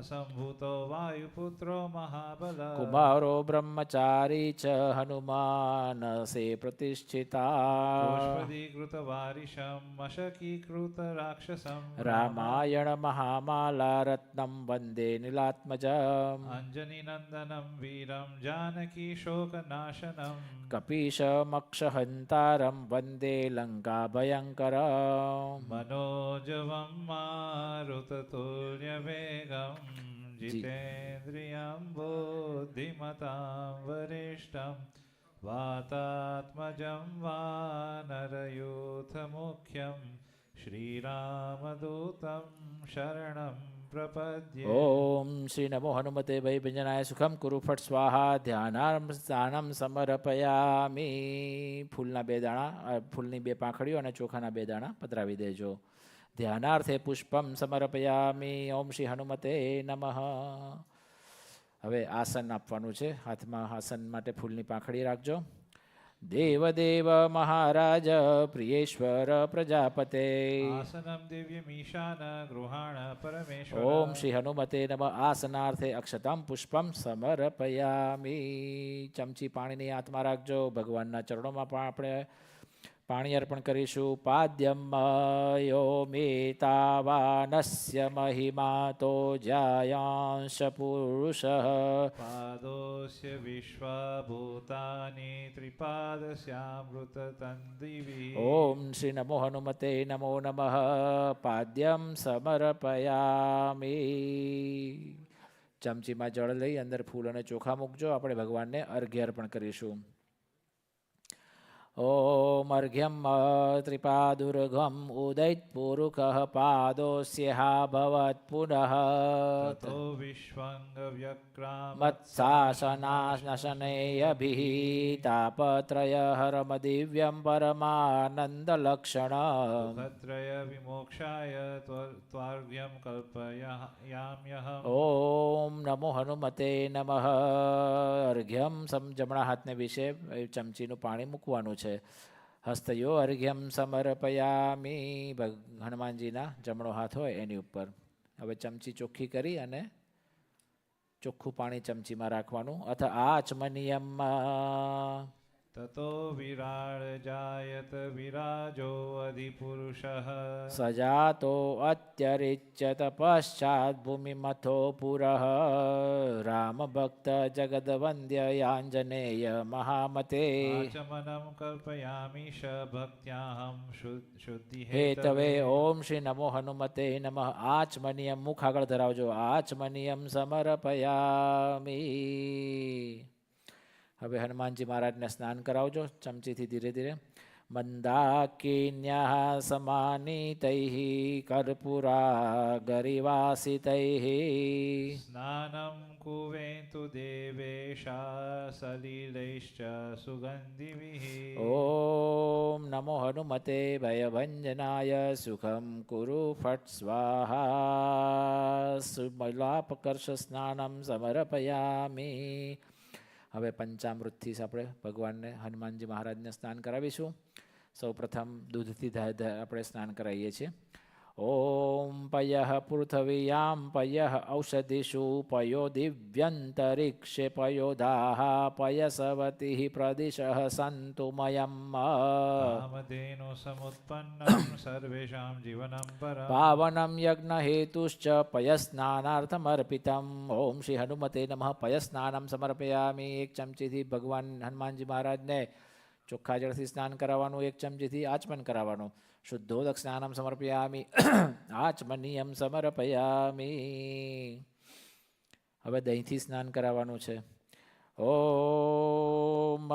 સંભૂતો વાયુપુત્રો મહાબલ
કુમારો બ્રહ્મચારી ચ હનુમાન સે પ્રતિષ્ઠિતા.
પુષ્પદીકૃત વારિશમ મશકીકૃત રાક્ષસમ
રામાયણ મહામાલા રત્નમ વંદે નીલાત્મજમ.
અંજની નંદનમ વીરમ જાનકી શોકનાશનમ
કપીશમક્ષહંતારમ વંદે લંકા ભયંકરમ.
मनोजवं मारुततुल्यवेगं जितेन्द्रियं बुद्धिमतां वरिष्ठं वातात्मजं वानरयूथमुख्यं श्रीरामदूतं शरणं प्रपद्ये.
ઓમ શ્રી નમો હનુમતે ભયભંજનાય સુખમ કુરુ ફટ સ્વાહા. ધ્યાનાર્મ સ્નાનમ સમર્પયામી. ફૂલના બે દાણા, ફૂલની બે પાંખડીઓ અને ચોખાના બે દાણા પધરાવી દેજો. ધ્યાનાર્થે પુષ્પમ સમર્પયામી. ઓમ શ્રી હનુમતે નમઃ. હવે આસન આપવાનું છે. હાથમાં આસન માટે ફૂલની પાંખડી રાખજો. દેવદેવ મહારાજ પ્રિયેશ્વર પ્રજાપતે.
आसनं दिव्यमीशान गृहाण परमेश्वर.
ઓમ શ્રી હનુમતે નમઃ. આસનાર્થે અક્ષતમ પુષ્પમ સમર્પયામી. ચમચી પાણીની હાથમાં રાખજો. ભગવાનના ચરણોમાં પણ આપણે પાણી અર્પણ કરીશું. પાદ્યમયો મેતાવાનસ્ય મહિમા તો જાયાંશ પુરુષ.
पादोस्य विश्वभूतानि त्रिपादस्यामृततन्दिभिः.
ઓમ શ્રી નમો હનુમતે નમો નમઃ. પાદ્યમ સમર્પયામી. ચમચીમાં જળ લઈ અંદર ફૂલ અને ચોખા મૂકજો. આપણે ભગવાનને અર્ઘ્ય અર્પણ કરીશું. ઓમ અર્ઘ્યમ ત્રિપાદુર્ઘમ ઉદૈત્પુરુષ પાદોસ્યહા ભવત પુનઃ.
ततो विश्वङ्गव्यक्राम
મત્સાસનાશનેયભિः તાપત્રયહરમ દિવ્યમ પરમાનંદલક્ષણ.
दुःखत्रय विमोक्षाय त्वार्घ्यं कल्पयाम्यहम्.
ઓમ નમો હનુમતે નમઃ. અર્ઘ્યમ જમણા હાથને વિશે ચમચીનું પાણી મૂકવાનું છે. હસ્તયો અર્ઘ્યમ સમર્પયામી. હનુમાનજીના જમણો હાથ હોય એની ઉપર. હવે ચમચી ચોખ્ખી કરી અને ચોખ્ખું પાણી ચમચીમાં રાખવાનું. અથ આચમનિયમ.
ततो विराड जायत विराजो अधिपुरुषः.
સજાતો અત્યરિચ્યત પશ્ચાત ભૂમિમથો પુરઃ. રામ ભક્ત જગદવંદ્ય આંજનેય મહામતે.
आचमनं कल्पयामीश भक्त्याहं शुद्धि
હેતવે. ઓમ શ્રી નમો હનુમતે નમઃ. આચમનિયમ મુખ આગળ ધરાવજો. આચમનિયમ સમર્પયામી. હવે હનુમાનજી મહારાજને સ્નાન કરાવજો ચમચીથી ધીરે ધીરે. મંદાકિન્યા સમાનિતૈઃ કર્પુરા ગરિવાસિતૈઃ.
स्नानं कुर्वन्तु देवेशा सलिलैश्च सुगन्धिभिः.
ઓમ નમો હનુમતે ભયભંજનાય સુખમ કુરુ ફટ સ્વાહા. સુમલાપકર્ષ સ્નાનમ સમર્પયામી. હવે પંચામૃતથી આપણે ભગવાનને હનુમાનજી મહારાજને સ્નાન કરાવીશું. સૌ પ્રથમ દૂધથી આપણે સ્નાન કરાવીએ છીએ. ઓમ પયઃ પૃથ્વીયામ પયઃ ઔષધિષુ પયો દિવ્યંતરિક્ષે પયોધાઃ પયસવતિઃ પ્રદિશઃ સંતુ મયમ.
कामधेनु समुत्पन्नं सर्वेषां जीवनं परम्.
પાવનમ યજ્ઞ હેતુશ્ચ પયસ્નાનાર્થમર્પિતમ. ઓમ શ્રી હનુમતે નમઃ. પયસ્નાનમ સમર્પયામી. એક ચમચીથી ભગવાન હનુમાનજી મહારાજને ચોખ્ખા જળથી સ્નાન કરાવવાનું. એક ચમચીથી આચમન કરાવવાનું. શુદ્ધોદક સ્નાનમ સમર્પયામી. આચમનીયમ સમર્પયામી. હવે દહીંથી સ્નાન કરાવવાનું છે. ઓમ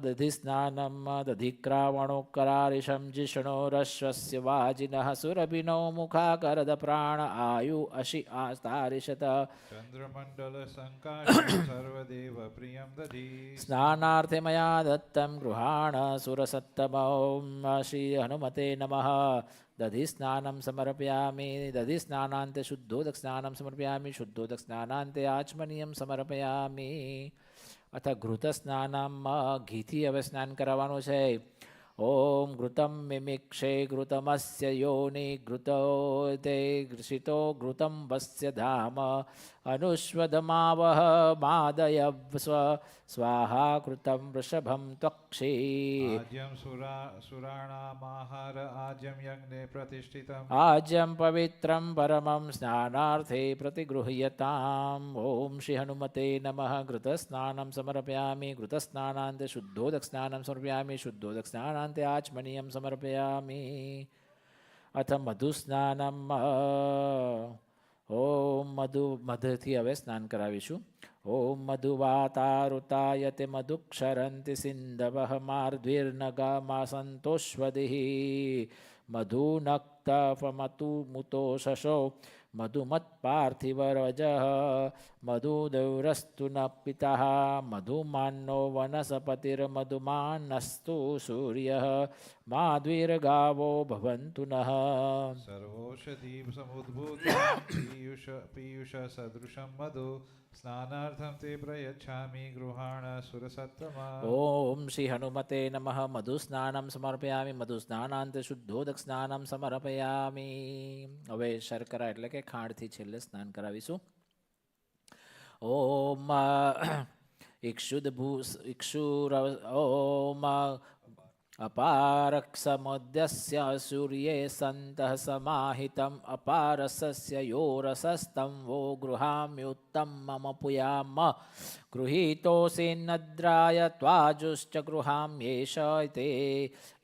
દધિ સ્નાનમ દધિક્રાવણોકરારિષમ જિષ્ણો રશ્વસ્ય વાજિનઃ સુરભિનો મુખાકરદ પ્રાણ આયુ અશિ આસ્તારિષત
ચંદ્રમંડલ સંકાશમ સર્વદેવ પ્રિયમ દધી
સ્નાનાર્થે મયા દત્તમ ગૃહાણ સુરસત્તમૌ શ્રી હનુમતે નમઃ. દધિ સ્નાનમ સમર્પયામિ. દધિ સ્નાનાંતે શુદ્ધોદક સ્નાનમ સમર્પયામિ. શુદ્ધોદક સ્નાનાંતે આચમનીયમ સમર્પયામિ. અથ ઘૃત સ્નાનમ ઘીથી હવે સ્નાન કરાવવાનું છે. ઓમ ઘૃતમ મિમિક્ષે ઘૃતમસ્ય યોનિ ઘૃતો તે ઘૃષિતો ઘૃતમ વસ્ય ધામ અનુષ્વધમાવહ માદયવ સ્વાહા કૃતમ વૃષભમ ત્વક્ષી.
આજ્યમ સુરાણામાહાર આજ્યમ યજ્ઞે પ્રતિષ્ઠિતમ
આજ્યમ પવિત્રમ પરમં સ્નાનાર્થે પ્રતિગૃહ્યતામ. ઓમ શ્રી હનુમતે નમઃ. ઘૃત સ્નાનમ સમર્પયામિ. ઘૃત સ્નાનાંતે શુદ્ધોદક સ્નાનમ સમર્પયામિ. શુદ્ધોદક સ્નાનાંતે આચમનીયમ સમર્પયામિ. અથ મધુ સ્નાનમ. ઓમ મધથી હવે સ્નાન કરાવીશું. ઓમ મધુવાતારુતાયતે મધુક્ષરંતિ સિંધવઃ માર્દ્વિર્નગમાસંતોષ્વદિઃ મધુનક્તફમતુ મુતોષશો મધુમત્પાર્થિવરજઃ મધુદૌરસ્તુ ન પિતઃ મધુમાન્નો વનસ્પતિર્મધુમાનસ્તુ સૂર્યઃ માદ્વિર્ગાવો ભવન્તુ નઃ.
સર્વૌષધિ સમુદ્ભૂત પીયુષ સદૃશમ મધુ સ્નાનાર્થમ તે પ્રયચ્છામિ ગૃહાણ સુરસત્તમા.
ઓમ શ્રી હનુમતે નમઃ. મધુ સ્નાનમ સમર્પયામિ. મધુ સ્નાનાંતે શુદ્ધોદક સ્નાનમ સમર્પયામિ. હવે શર્કરા એટલે કે ખાંડથી છેલ્લે સ્નાન કરાવીશું. ઓમ ઓમ અપારક્ષમોદ્યસ્ય સૂર્યે સંતઃ સમાહિતમ અપારસસ્ય યોરસસ્તં વો ગૃહામ્યુત્તમ મમ પુયામ ગૃહીતોऽસીન્નદ્રાય ત્વાજુશ્ચ ગૃહામ્યેષ તે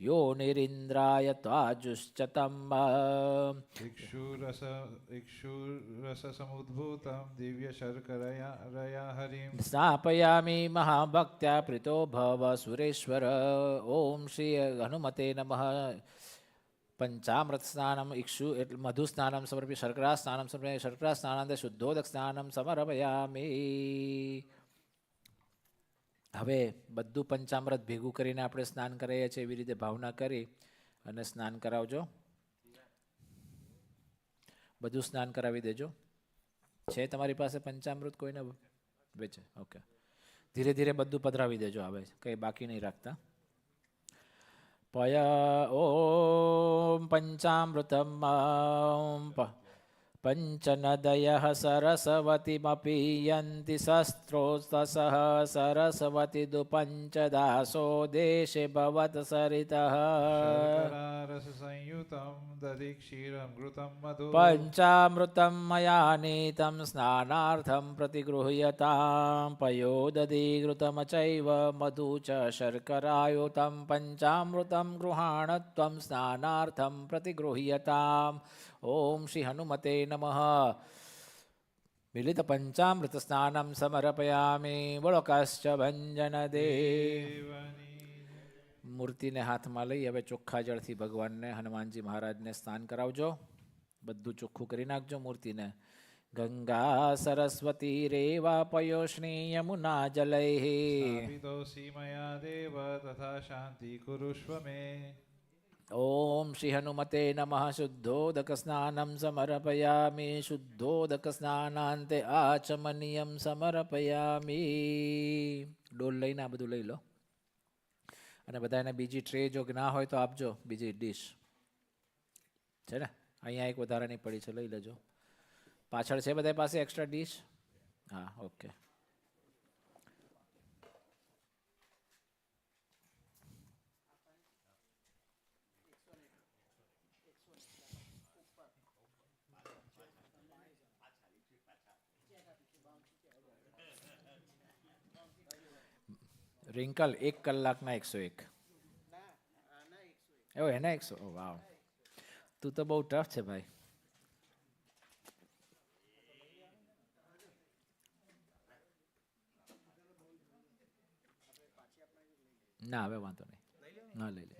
યોનિરિન્દ્રાય ત્વાજુશ્ચ તમ.
ઇક્ષુરસ સમુદ્ભૂતમ દિવ્ય શર્કરયા હરિમ
સ્થાપયામિ મહાભક્ત્યા પ્રીતો ભવ સુરેશ્વર. ઓમ શ્રી હનુમતે નમઃ. પંચામૃત સ્નાનમ ઇક્ષુ એટલે મધુ સ્નાનમ સમર્પી. શર્કરા સ્નાનમ સમર્પયામિ. શર્કરા સ્નાનાંતે શુદ્ધોદક સ્નાનમ સમર્પયામિ. હવે બધું પંચામૃત ભેગું કરીને આપણે સ્નાન કરીએ છીએ એવી રીતે ભાવના કરી અને સ્નાન કરાવજો. બધું સ્નાન કરાવી દેજો. છે તમારી પાસે પંચામૃત કોઈને વેચે? ઓકે. ધીરે ધીરે બધું પધરાવી દેજો. હવે કંઈ બાકી નહીં રાખતા. ઓમ પંચામૃતમ પંચનદયઃ સરસ્વતીમપીયન્તિ શસ્ત્રોસ્તસઃ સરસ્વતી દુપંચદાસો દેશે ભવત સરિતઃ.
શર્કરારસ સંયુતમ દધિ ક્ષીરમ ઘૃતમ મધુ
પંચામૃતમ મયા નીતમ સ્નાનાર્થમ પ્રતિગૃહ્યતામ. પયોદધિઘૃતમ ચૈવ મધુ ચ શર્કરાયુતમ પંચામૃતમ ગૃહાણત્વમ સ્નાનાર્થમ પ્રતિગૃહ્યતામ. ઓમ શ્રી હનુમતે નમઃ. મિલિત પંચામૃત સ્નાનમ સમર્પયામિ. બોલો કાશ્ચ ભંજન દેવ. મૂર્તિને હાથમાં લઈ હવે ચોખ્ખા જળથી ભગવાનને હનુમાનજી મહારાજને સ્નાન કરાવજો. બધું ચોખ્ખું કરી નાખજો મૂર્તિને. ગંગા સરસ્વતી રેવા પયોષ્ણી યમુના જલૈઃ
સ્થાપિતોऽસि મયા દેવ તથા શાંતિ કુરુષ્વ મે.
ઓમ શ્રી હનુમતે નમઃ. શુદ્ધોદક સ્નાનમ સમર્પયામિ. શુદ્ધોદક સ્નાનાંતે આચમનીયમ સમર્પયામિ. ડોલ લઈને આ બધું લઈ લો અને બધાને બીજી ટ્રે જો ના હોય તો આપજો. બીજી ડીશ છે ને અહીંયા એક વધારાની પડી છે, લઈ લેજો. પાછળ છે બધા પાસે એક્સ્ટ્રા ડીશ? હા, ઓકે. રિંકલ 1 કલાકના 101. એવું એના 100? વાવ, તું તો બહુ ટફ છે ભાઈ. ના હવે વાંધો નહીં, ના લઈ લે.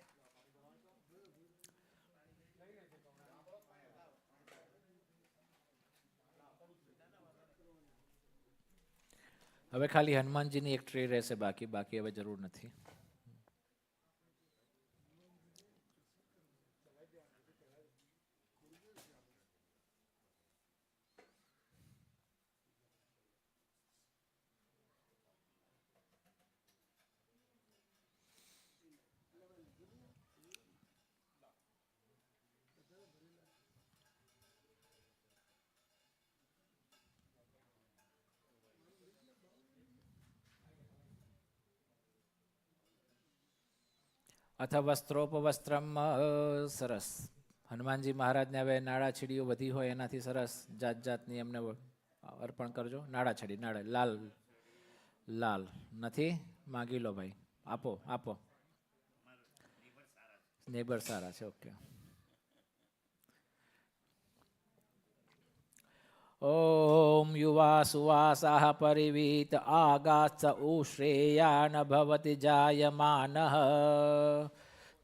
હવે ખાલી હનુમાનજીની એક ટ્રે રહેશે બાકી, બાકી હવે જરૂર નથી. અથ વસ્ત્રોપવસ્ત્રમ, સરસ. હનુમાનજી મહારાજને હવે નાળા છીડીઓ વધી હોય એનાથી સરસ જાત જાતની એમને અર્પણ કરજો. નાળા છડી, નાળા લાલ લાલ નથી, માગી લો ભાઈ, આપો આપો. નેબર સારા છે, ઓકે. ઓમ યુવા સુવાસાહ પરિવીત આગાસ્ત ઉશ્રેયાન ભવતિ જાયમાનઃ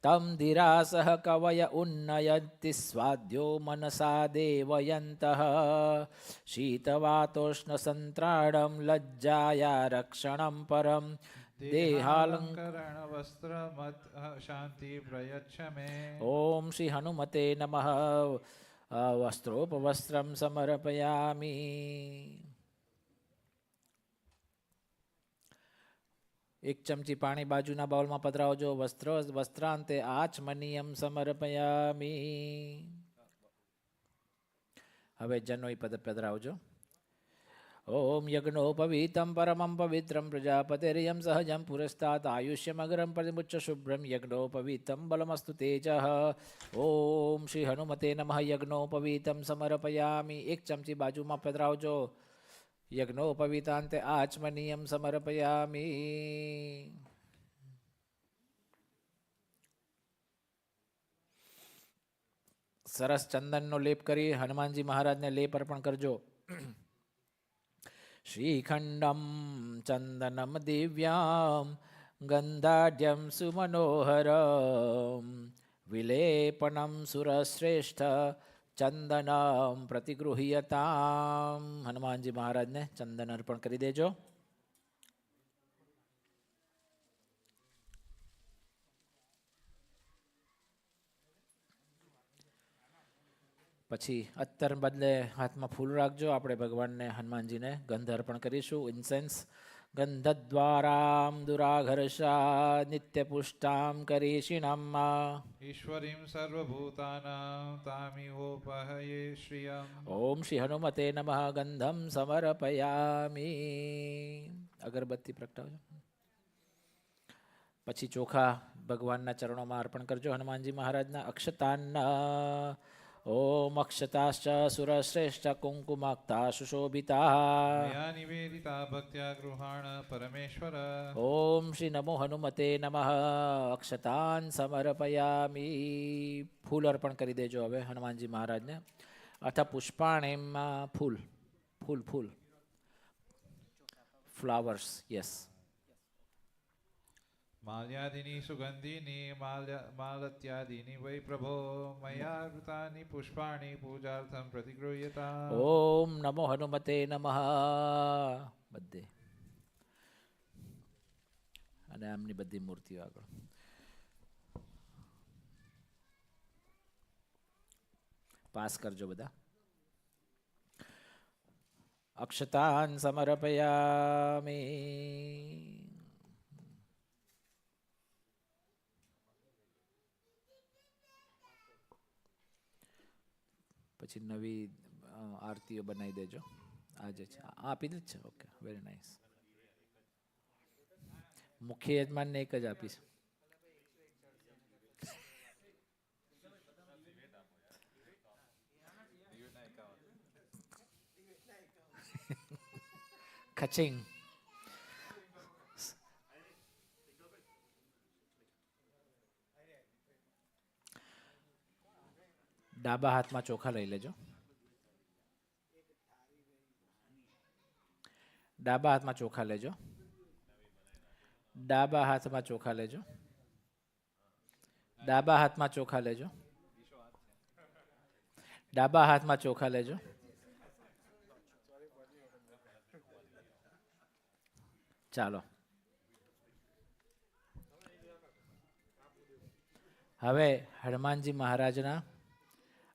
તમ ધીરાસહ કવય ઉન્નયન્તિ સ્વાદ્યો મનસા દેવયંતઃ શીતવાતોષ્ણ સંત્રાણમ લજ્જાયા રક્ષણમ પરમ
દેહાલંકરણ વસ્ત્ર મત શાંતિ પ્રયચ્છ મે.
ઓમ શ્રી હનુમતે નમઃ. વસ્ત્રોપવસ્ત્રમ સમર્પયામી. એક ચમચી પાણી બાજુના બાઉલમાં પધરાવજો. વસ્ત્રાંતે આચમનીયમ સમર્પયામી. હવે જનોઈ પદ પધરાવજો. ઓમ યજ્ઞોપવીતમ પરમં પવિત્રમ પ્રજાપતિર્યમ સહજમ પુરસ્તાત આયુષ્યમગ્રમ પરિમુચ્ચ શુભ્રમ યજ્ઞોપવીતમ બલમસ્તુ તેજઃ. ઓમ શ્રી હનુમતે નમઃ. યજ્ઞોપવીતમ સમર્પયામિ. એક ચમચી બાજુમાં પધરાવજો. યજ્ઞોપવીતાંતે આચમનીયમ સમર્પયામિ. સરસ ચંદનનો લેપ કરી હનુમાનજી મહારાજને લેપ અર્પણ કરજો. શ્રીખંડમ ચંદનમ દિવ્યામ ગંધાઢ્યમ સુમનોહરમ વિલેપનમ સુરશ્રેષ્ઠ ચંદનમ પ્રતિગૃહ્યતામ. હનુમાનજી મહારાજને ચંદન અર્પણ કરી દેજો. પછી અત્તર બદલે હાથમાં ફૂલ રાખજો. આપણે ભગવાનને હનુમાનજીને ગંધ અર્પણ કરીશું. ઇન્સેન્સ ગંધદ્વારામ દુરાઘર્ષા નિત્યપુષ્ટામ કરીષિણમ.
ઈશ્વરીમ સર્વભૂતાનાં તામિહોપહયે શ્રિયમ.
ઓમ શ્રી હનુમતે નમઃ. ગંધમ સમર્પયામિ. અગરબત્તી પ્રગટાવજો. પછી ચોખા ભગવાનના ચરણોમાં અર્પણ કરજો. હનુમાનજી મહારાજના અક્ષતાન્ના. ઓમ અક્ષતાશ્ચ સુરશ્રેષ્ઠ કુંકુમાક્તા સુશોભિતા.
મયા નિવેદિતા ભક્ત્યા ગૃહાણ પરમેશ્વર.
ઓમ શ્રી નમો હનુમતે નમઃ. અક્ષતાન સમર્પયામિ. ફૂલ અર્પણ કરી દેજો હવે હનુમાનજી મહારાજને. અથ પુષ્પાણિમાં ફૂલ ફૂલ ફૂલ ફ્લાવર્સ. યસ.
માલ્યાદિની સુગંધિની માલત્યાદિની વૈ પ્રભો મયા વૃતાની પુષ્પાણિ પૂજાર્થમ પ્રતિગૃહ્યતા.
ઓમ નમો હનુમતે નમઃ. બધે અને આમની બધી મૂર્તિઓ આગળ. પાસ કરજો બધા. અક્ષતાન સમર્પયામિ. પછી નવી આરતીઓ બનાવી દેજો. આજે છે આપી જ છે. Okay, very nice. મુખ્ય યજમાનને એક જ આપીશ. ખચિંગ. ડાબા હાથમાં ચોખા લઈ લેજો. ડાબા હાથમાં ચોખા લેજો. ડાબા હાથમાં ચોખા લેજો. ડાબા હાથમાં ચોખા લેજો. ડાબા હાથમાં ચોખા લેજો. ચાલો હવે હનુમાનજી મહારાજના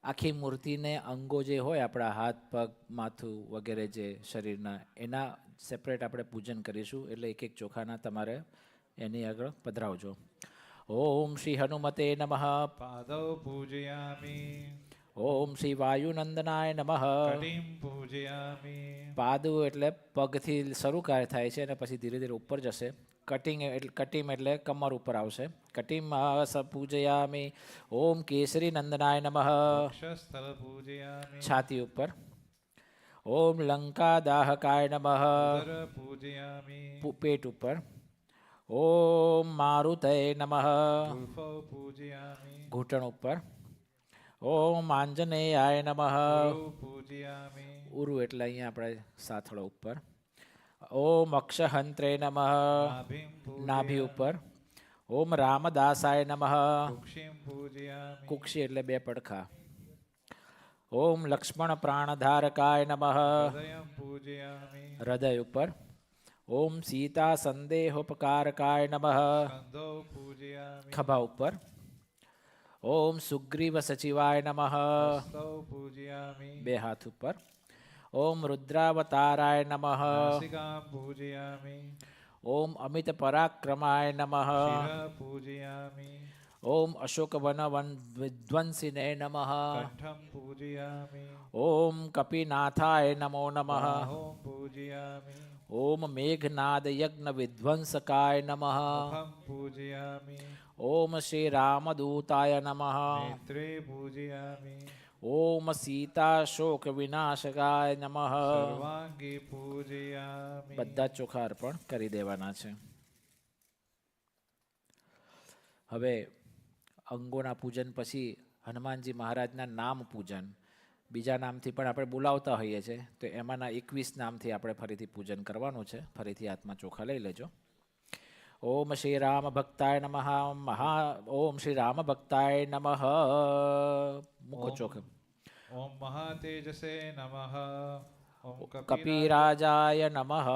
આખી મૂર્તિને અંગો જે હોય આપણા હાથ પગ માથું વગેરે જે શરીરના એના સેપરેટ આપણે પૂજન કરીશું એટલે એક એક ચોખાના તમારે એની આગળ પધરાવજો. ઓમ શ્રી હનુમતે નમઃ.
પાદૌ પૂજયામિ.
ઓમ શ્રી વાયુનંદનાય નમઃ.
કટિં પૂજયામિ.
પાદુ એટલે પગથી શરૂ થાય છે અને પછી ધીરે ધીરે ઉપર જશે. કટિમ એટલે કમર ઉપર આવશે. કટિમ પૂજયામિ. ઓમ કેસરી નંદનાય નમઃ.
વક્ષસ્થળ પૂજયામિ.
છાતી ઉપર. ઓમ લંકા દાહકાય નમઃ.
ઉદર પૂજયામિ.
પેટ ઉપર. ઓમ મારુતય નમઃ.
ઉલ્ફૌ પૂજયામિ.
ઘૂંટણ ઉપર. ઓમ આંજનેયાય નમઃ.
ઉરુ પૂજયામિ.
ઉરુ એટલે અહીંયા આપણે સાથળો ઉપર. ઓમ અક્ષહંત્રે નમઃ.
નાભિં
નાભી ઉપર. ઓમ રામદાસાય નમઃ.
કુક્ષિં પૂજયામિ.
કુક્ષી એટલે બે પડખા. ઓમ લક્ષ્મણ પ્રાણધારકાય નમઃ.
હૃદયં પૂજયામિ.
હૃદય ઉપર. ઓમ સીતા સંદેહોપકારકાય નમઃ.
કંધૌ પૂજયામિ.
ખભા ઉપર. ઓમ સુગ્રીવ સચિવાય નમઃ.
હસ્તૌ પૂજયામિ.
બે હાથ ઉપર. ઓમ રુદ્રાવતારાય નમઃ.
નાસિકાં પૂજયામિ.
ઓમ અમિત પરાક્રમાય નમઃ.
શિરઃ પૂજયામિ.
ઓમ અશોકવન વિધ્વંસિને નમઃ.
કંઠં પૂજયામિ.
ઓમ કપિનાથાય નમો નમઃ.
બાહોં પૂજયામિ.
ઓમ મેઘનાદ યજ્ઞ વિધ્વંસકાય નમઃ.
મુખં પૂજયામિ.
ઓમ શ્રી રામદૂતાય નમઃ.
નેત્રે પૂજયામિ.
ઓમ સીતા શોક વિનાશકાય નમઃ.
સર્વાંગી પૂજયામિ.
બધા જ ચોખા અર્પણ કરી દેવાના છે. હવે અંગોના પૂજન પછી હનુમાનજી મહારાજના નામ પૂજન બીજા નામથી પણ આપણે બોલાવતા હોઈએ છીએ તો એમાંના 21 નામથી આપણે ફરીથી પૂજન કરવાનું છે. ફરીથી હાથમાં ચોખા લઈ લેજો. ઓમ શ્રી રામ ભક્તાય નમઃ. ઓમ શ્રી રામ ભક્તાય નમઃ. મૂકો ચોખ.
ઓમ મહાતેજસે નમઃ. ઓમ
કપિરાજાય નમઃ.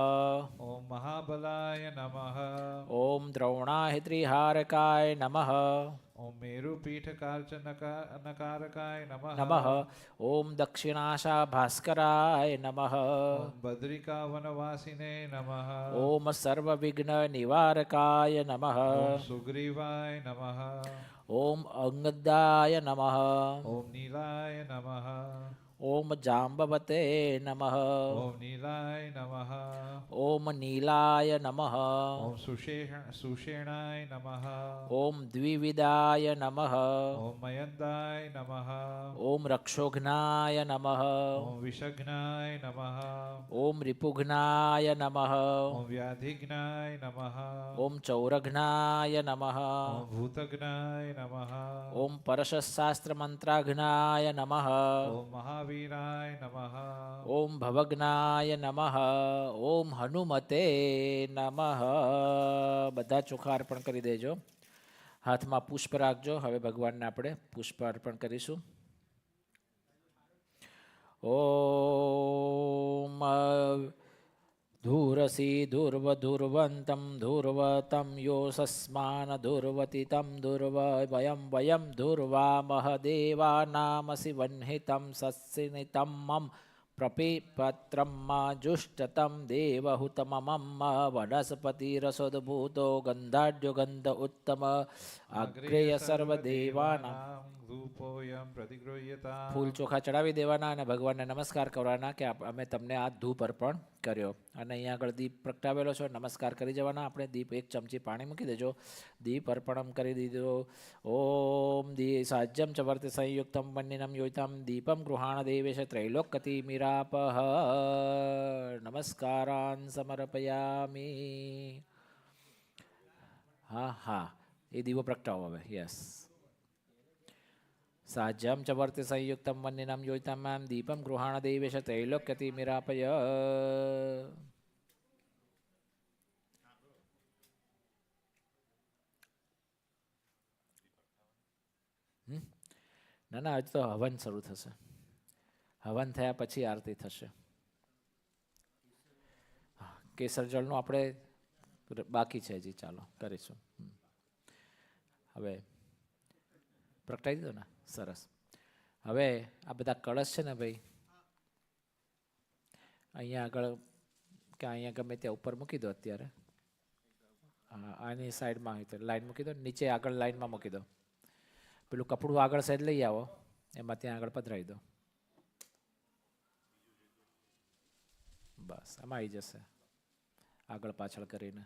ઓમ મહાબલાય નમઃ.
ઓમ દ્રૌણાહિત્રિહારકાય નમઃ.
ઓમ મેરુપીઠકાર્ચનકારકાય નમઃ.
નમઃ. ઓમ દક્ષિણાશા ભાસ્કરાય નમઃ.
ઓમ બદ્રિકા વનવાસિને નમઃ.
ઓમ સર્વવિઘ્ન નિવારકાય નમઃ.
ઓમ સુગ્રીવાય નમઃ.
ઓમ અંગદાય નમઃ.
ઓમ નીલાય નમઃ.
ઓમ જાંબવતે નમઃ.
ઓમ નીલાય નમઃ.
ઓમ નીલાય નમઃ.
ઓમ સુષેણાય નમઃ.
ઓમ દ્વિવિદાય નમઃ.
ઓમ મયંદાય નમઃ.
ઓમ રક્ષોઘ્નાય નમઃ.
ઓમ વિષઘ્નાય નમઃ.
ઓમ રિપુઘ્નાય નમઃ.
ઓમ વ્યાધિઘ્નાય નમઃ.
ઓમ ચૌરઘ્નાય નમઃ.
ઓમ ભૂતઘ્નાય નમઃ.
ઓમ પરશશાસ્ત્રમંત્રાઘ્નાય નમઃ.
ઓમ મહાવીરાય નમઃ.
ઓમ ભવઘ્નાય નમઃ. ઓમ હનુમતે નમઃ. બધા ચોખા અર્પણ કરી દેજો. હાથમાં પુષ્પ રાખજો. હવે ભગવાનને આપણે પુષ્પ અર્પણ કરીશું. ઓમ ધૂરસી ધુર્વધુર્વંતમ ધુર્વતમ યોસસ્માન ધુર્વતિતમ ધુર્વ વયમ ધુર્વામહ દેવાનામસી વહ્નિતમ સસ્સિનિતમ મમ પ્રપિપત્રમ જુષ્ટતમ દેવહુતમમ વનસ્પતિરસોદ્ભૂતો ગંધાઢ્યો ગંધ ઉત્તમ અગ્રેય સર્વદેવાનાં.
ધૂપોયમ પ્રતિગૃહ્યતા.
ફૂલ ચોખા ચડાવી દેવાના અને ભગવાનને નમસ્કાર કરવાના કે અમે તમને આ ધૂપ અર્પણ કર્યો. અને અહીંયા આગળ દીપ પ્રગટાવેલો છે. નમસ્કાર કરી જવાના. આપણે દીપ 1 ચમચી પાણી મૂકી દેજો. દીપ અર્પણમ કરી દીધો. ઓમ સાજ્યમ ચ વર્ત સંયુક્તમ વન્યનમ યોજિતમ દીપમ ગૃહાણ દેવેશ ત્રૈલોક્યતિ મીરાપહ નમસ્કારાન સમર્પયામી. હા એ દીવો પ્રગટાવો હવે. યસ. સાજ્યમ ચ વર્ત સંયુક્તમ વન્યનમ યોજિતમ દીપમ ગૃહાણ દેવેશ ત્રૈલોક્યતિ મીરાપય. ના ના, હજુ તો હવન શરૂ થશે. હવન થયા પછી આરતી થશે. કેસર જળનું આપણે બાકી છે હજી, ચાલો કરીશું. હવે પ્રગટાવી દીધો ને, સરસ. હવે આ બધા કળશ છે ને ભાઈ, અહીંયા આગળ કે અહીંયા ગમે ત્યાં ઉપર મૂકી દો અત્યારે. હા, આની સાઈડમાં લાઈન મૂકી દો, નીચે આગળ લાઈનમાં મૂકી દો. પેલું કપડું આગળ સાઈડ લઈ આવો, એમાં ત્યાં આગળ પધરાવી દો. બસ આમાં આવી જશે, આગળ પાછળ કરીને.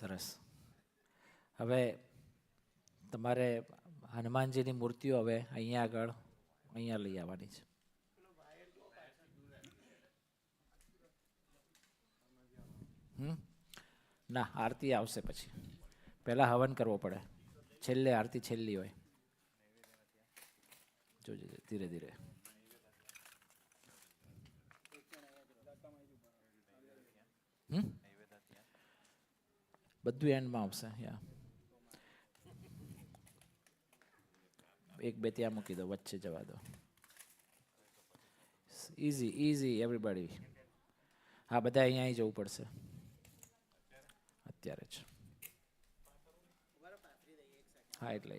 સરસ. હવે તમારે હનુમાનજીની મૂર્તિઓ હવે અહીંયા આગળ અહીંયા લઈ આવવાની છે. ના, આરતી આવશે પછી. પહેલાં હવન કરવો પડે, છેલ્લે આરતી છેલ્લી હોય. જોજે ધીરે ધીરે. બધું એન્ડમાં આવશે. યા એક બે ત્યાં મૂકી દો, વચ્ચે જવા દો. Easy easy everybody. હા, બધા અહીંયા આવી જવું પડશે અત્યારે જ. હા, એટલે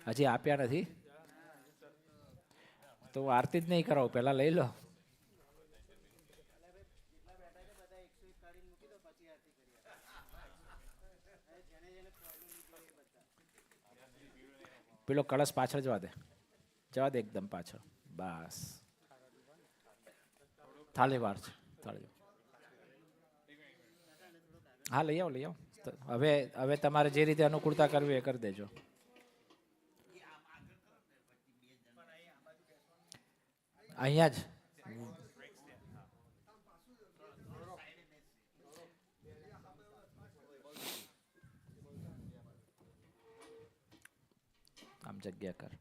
હજી આપ્યા નથી તો આરતી જ નહીં કરાવો, પહેલાં લઈ લો. પેલો કળશ પાછળ જવા દે, જવા દે એકદમ પાછળ. બસ, થાળી વાર છે, થાળી. હા, લઈ આવો લઈ આવો. હવે હવે તમારે જે રીતે અનુકૂળતા કરવી એ કરી દેજો. અહીંયા જ આમ જગ્યા કર.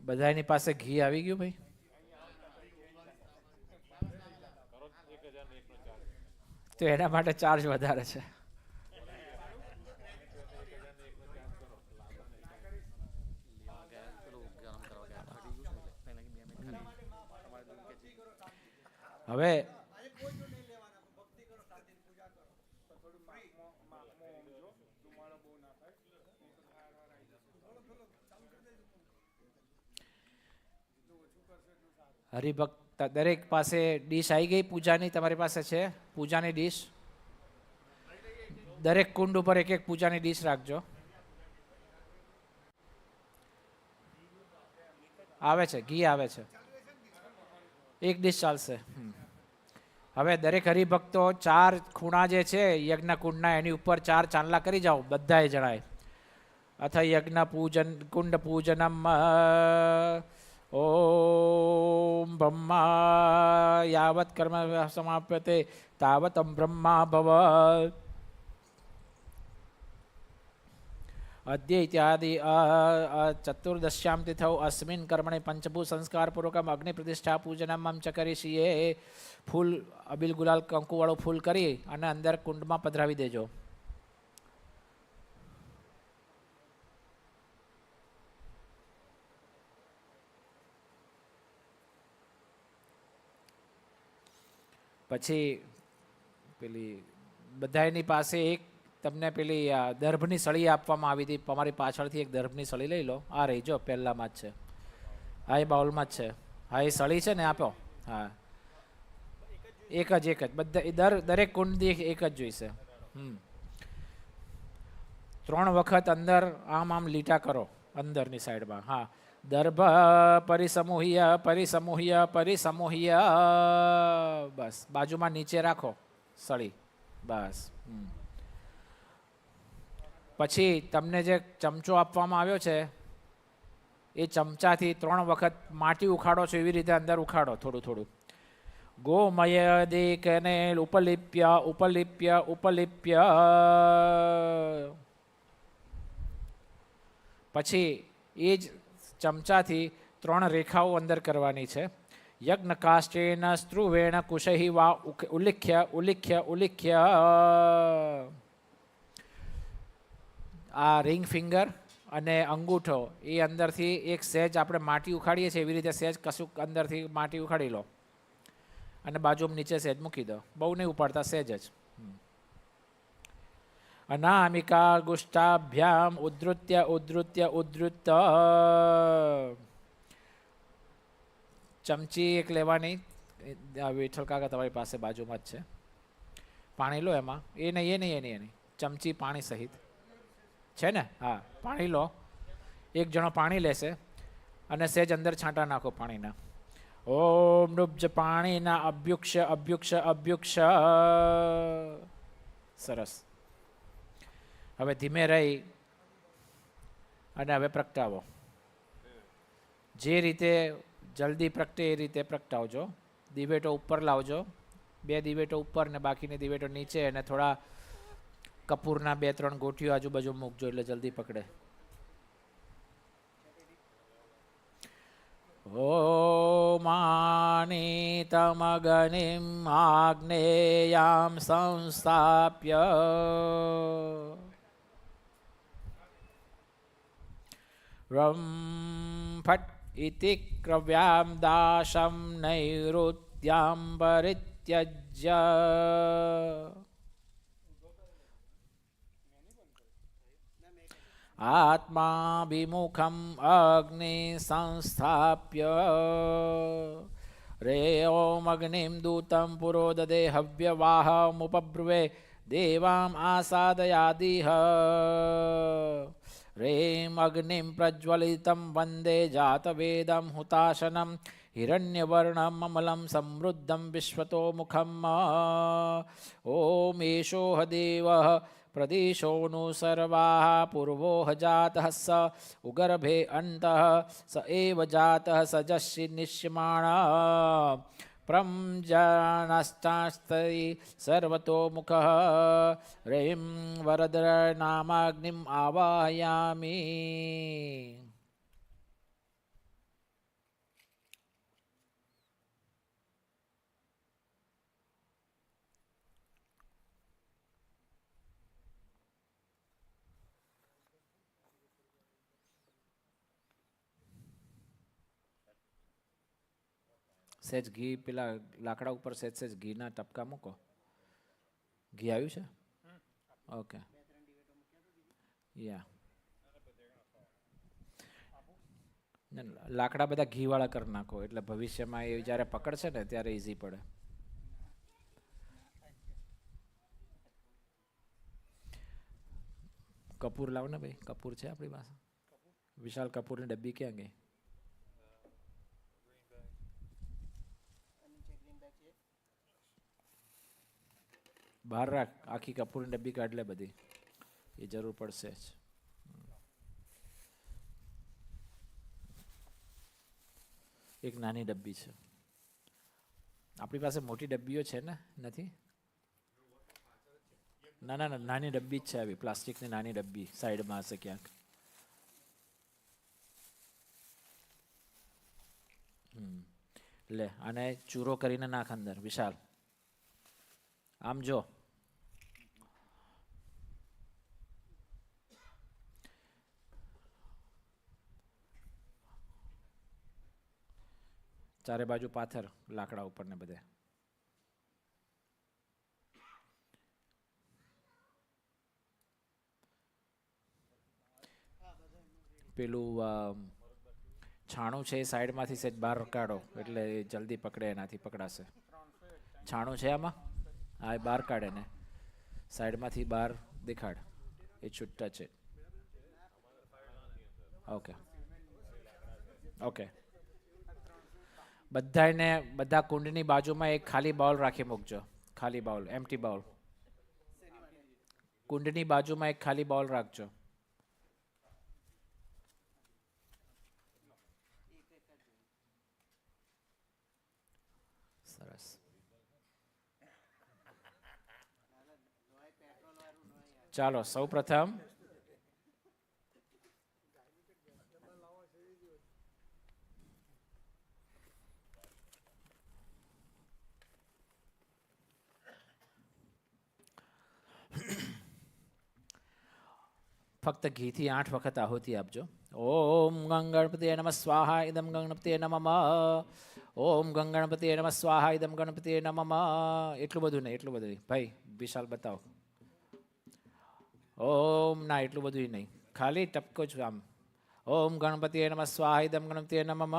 બધાની પાસે ઘી આવી ગયું ભાઈ? તો એના માટે ચાર્જ વધારે છે. હવે હરિભક્ત દરેક પાસે ડીશ આવી ગઈ પૂજાની? તમારી પાસે છે પૂજાની ડીશ? દરેક કુંડ ઉપર એક એક પૂજાની ડીશ રાખજો. આવે છે, ઘી આવે છે, એક ડીશ ચાલશે. હવે દરેક હરિભક્તો 4 ખૂણા જે છે યજ્ઞ કુંડના એની ઉપર 4 ચાંદલા કરી જાઓ બધાએ જણાય. અથ યજ્ઞ પૂજન કુંડ પૂજનમ ઓમ બ્રહ્મા યાવત કર્મ સમાપ્યતે તાવતમ બ્રહ્મા ભવ અદ્ય ઇત્યાદિ ચતુર્દશ્યામ તિથૌ અસ્મિન કર્મણે પંચભૂત સંસ્કાર પૂર્વકમ અગ્નિ પ્રતિષ્ઠા પૂજનમ ચ કરીશીએ. ફૂલ અબીલ ગુલાલ કંકુવાળું ફૂલ કરી અને અંદર કુંડમાં પધરાવી દેજો. પછી પેલી બધાની પાસે એક તમને પેલી દર્ભની સળી આપવામાં આવી હતી. તમારી પાછળથી એક દર્ભની સળી લઈ લો. આ રહી જો પહેલામાં જ છે. હા એ બાઉલમાં જ છે. હા એ સળી છે ને આપો. હા એક જ બધા દરેક કુંડથી એક જ જોઈશે. 3 વખત અંદર આમ લીટા કરો અંદરની સાઈડમાં. હા દર્ભ પરિસમૂહ્ય પરિસમૂહ્ય પરિસમૂહ્ય. બસ બાજુમાં નીચે રાખો સળી. બસ. પછી તમને જે ચમચો આપવામાં આવ્યો છે એ ચમચાથી 3 વખત માટી ઉખાડો છો એવી રીતે અંદર ઉખાડો થોડું થોડું. ગોમય દેકને ઉપલિપ્ય ઉપલિપ્ય ઉપલિપ્ય. પછી એ જ ચમચાથી 3 રેખાઓ અંદર કરવાની છે. યજ્ઞ કાષ્ટેન સ્ત્રુવેણ કુશહી વા ઉલ્લિખ્ય ઉલ્લિખ્ય ઉલ્લિખ્ય. આ રિંગ ફિંગર અને અંગૂઠો એ અંદરથી એક સહેજ આપણે માટી ઉખાડીએ છીએ એવી રીતે સહેજ કશુંક અંદરથી માટી ઉખાડી લો અને બાજુમાં નીચે સહેજ મૂકી દો. બહુ નહીં ઉપાડતા, સહેજ જ. અનામિકા ગુષ્ટાભ્યામ ઉદ્ધૃત્ય ઉદ્ધૃત્ય ઉદ્ધૃત. ચમચી એક લેવાની. વિઠ્ઠલ કાકા તમારી પાસે બાજુમાં જ છે. પાણી લો એમાં. એ નહીં ચમચી પાણી સહિત છે ને? હા પાણી લો. એક જણો પાણી લેશે અને સહેજ અંદર છાંટા નાખો પાણીના. ઓમ નૃબ્જ પાણીના અભ્યુક્ષ અભ્યુક્ષ અભ્યુક્ષ. સરસ. હવે ધીમે રહી અને હવે પ્રગટાવો. જે રીતે જલ્દી પ્રગટે એ રીતે પ્રગટાવજો. દિવેટો ઉપર લાવજો. 2 દિવેટો ઉપર ને બાકીની દિવેટો નીચે અને થોડા કપૂરના 2-3 ગોઠીઓ આજુબાજુ મૂકજો એટલે જલ્દી પકડે. ઓમાનિતમગનિમ આગ્નેયામ સંસ્થાપ્ય રમ ફટ ઇતિ ક્રવ્યામ દાશમ નૈઋત્યામ પરિત્યજ્ય. આત્માભિમુખમ અગ્નિ સંસ્થાપ્ય રે ઓમ અગ્નિમ દૂતમ પુરોદદે હવ્યવાહમુપબ્રુવે દેવામ આસાદયાદિહ. રેમ અગ્નિમ પ્રજ્વલિતમ વંદે જાતવેદમ હુતાશનમ હિરણ્યવર્ણમ અમલમ સમૃદ્ધમ વિશ્વતો મુખમ. ઓમ એષોહ દેવઃ પ્રદેશોનું સર્વાઃ પૂર્વો જાતઃ સ ઉગર્ભે અંતઃ સ એવ જાતઃ સજસ્ય નિશ્યમાણ પ્રમજાનશ્ચાસ્તૈ સર્વતો મુખઃ. રેમ વરદ્ર નામાગ્નિમ આવાહયામિ. સહેજ ઘી પેલા લાકડા ઉપર સહેજ સહેજ ઘીના ટપકા મૂકો. ઘી આવ્યું છે? ઓકે. યા લાકડા બધા ઘીવાળા કરી નાખો એટલે ભવિષ્યમાં એ જ્યારે પકડશે ને ત્યારે ઇઝી પડે. કપૂર લાવ ને ભાઈ, કપૂર છે આપણી પાસે? વિશાલ કપૂરની ડબ્બી ક્યાં ગઈ? બહાર રાખ, આખી કપૂરની ડબ્બી કાઢ લે બધી, એ જરૂર પડશે જ. એક નાની ડબ્બી છે આપણી પાસે, મોટી ડબ્બીઓ છે ને? નથી? ના ના ના, નાની ડબ્બી જ છે આવી, પ્લાસ્ટિકની નાની ડબ્બી સાઈડમાં હશે ક્યાંક. લે અને ચૂરો કરીને નાખ અંદર વિશાલ. આમ જો, ચારે બાજુ પાથર લાકડા ઉપર ને બધે. પેલું છાણું છે એ સાઈડમાંથી સેજ બહાર કાઢો એટલે એ જલ્દી પકડે, એનાથી પકડાશે. છાણું છે આમાં? હા, એ બહાર કાઢે ને સાઈડમાંથી બહાર દેખાડ, એ છૂટા છે. Okay okay. બધાને બધા કુંડની બાજુમાં એક ખાલી બાઉલ રાખી મૂકજો. ખાલી બાઉલ, એમ્પ્ટી બાઉલ. કુંડની બાજુમાં એક ખાલી બાઉલ રાખજો. સરસ. ચાલો સૌ પ્રથમ ફક્ત ઘીથી 8 વખત આહુતિ આપજો. ઓમ ગંગણપતિએ નમઃ સ્વાહા ઇદમ ગણપતિએ નમઃ. ઓમ ગંગણપતિએ નમઃ સ્વાહા ઇદમ ગણપતિએ નમઃ. એટલું બધું નહીં, એટલું બધું નહીં ભાઈ. વિશાલ બતાવો. ઓમ ના, એટલું બધું નહીં, ખાલી ટપકો જ આમ. ઓમ ગણપતિએ નમઃ સ્વાહા ઇદમ ગણપતિએ નમઃ.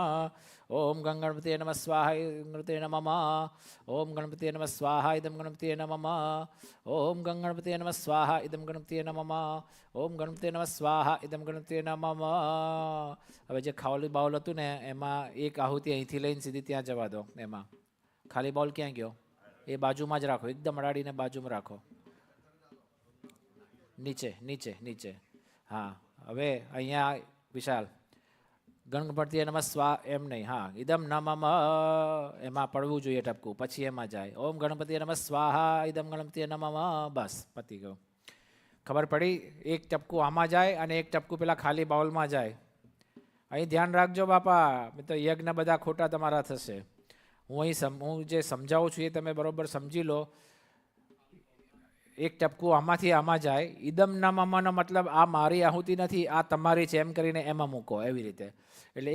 ઓમ ગંગણપતિએ નમઃ સ્વાહા ગણપતિએ નમઃ. ઓમ ગણપતિએ નમઃ સ્વાહા ઇદમ ગણપતિએ નમઃ. ઓમ ગંગણપતિએ નમઃ સ્વાહા ઇદમ ગણપતિએ નમઃ. ઓમ ગણપતિએ નમઃ સ્વાહા ઇદમ ગણપતિએ નમઃ. હવે જે ખાલી બાઉલ હતું ને એમાં એક આહુતિ અહીંથી લઈને સીધી ત્યાં જવા દો. એમાં ખાલી બાઉલ ક્યાં ગયો? એ બાજુમાં જ રાખો, એકદમ અડાડીને બાજુમાં રાખો. નીચે નીચે નીચે. હા, હવે અહીંયા વિશાલ ગણપતિએ નમઃ સ્વા એમ નહીં, હા ઇદમ નમઃ એમાં પડવું જોઈએ ટપકું, પછી એમાં જાય. ઓમ ગણપતિએ નમઃ સ્વાહા ઇદમ ગણપતિએ નમઃ. બસ પતી ગયું. ખબર પડી? એક ટપકું આમાં જાય અને એક ટપકું પેલા ખાલી બાઉલમાં જાય. અહીં ધ્યાન રાખજો બાપા, તો યજ્ઞ બધા ખોટા તમારા થશે. હું જે સમજાવું છું એ તમે બરોબર સમજી લો. એક ટપકું આમાંથી આમાં જાય. ઇદમ નમઃનો મતલબ આ મારી આહુતિ નથી, આ તમારી છે એમ કરીને એમાં મૂકો, એવી રીતે. એટલે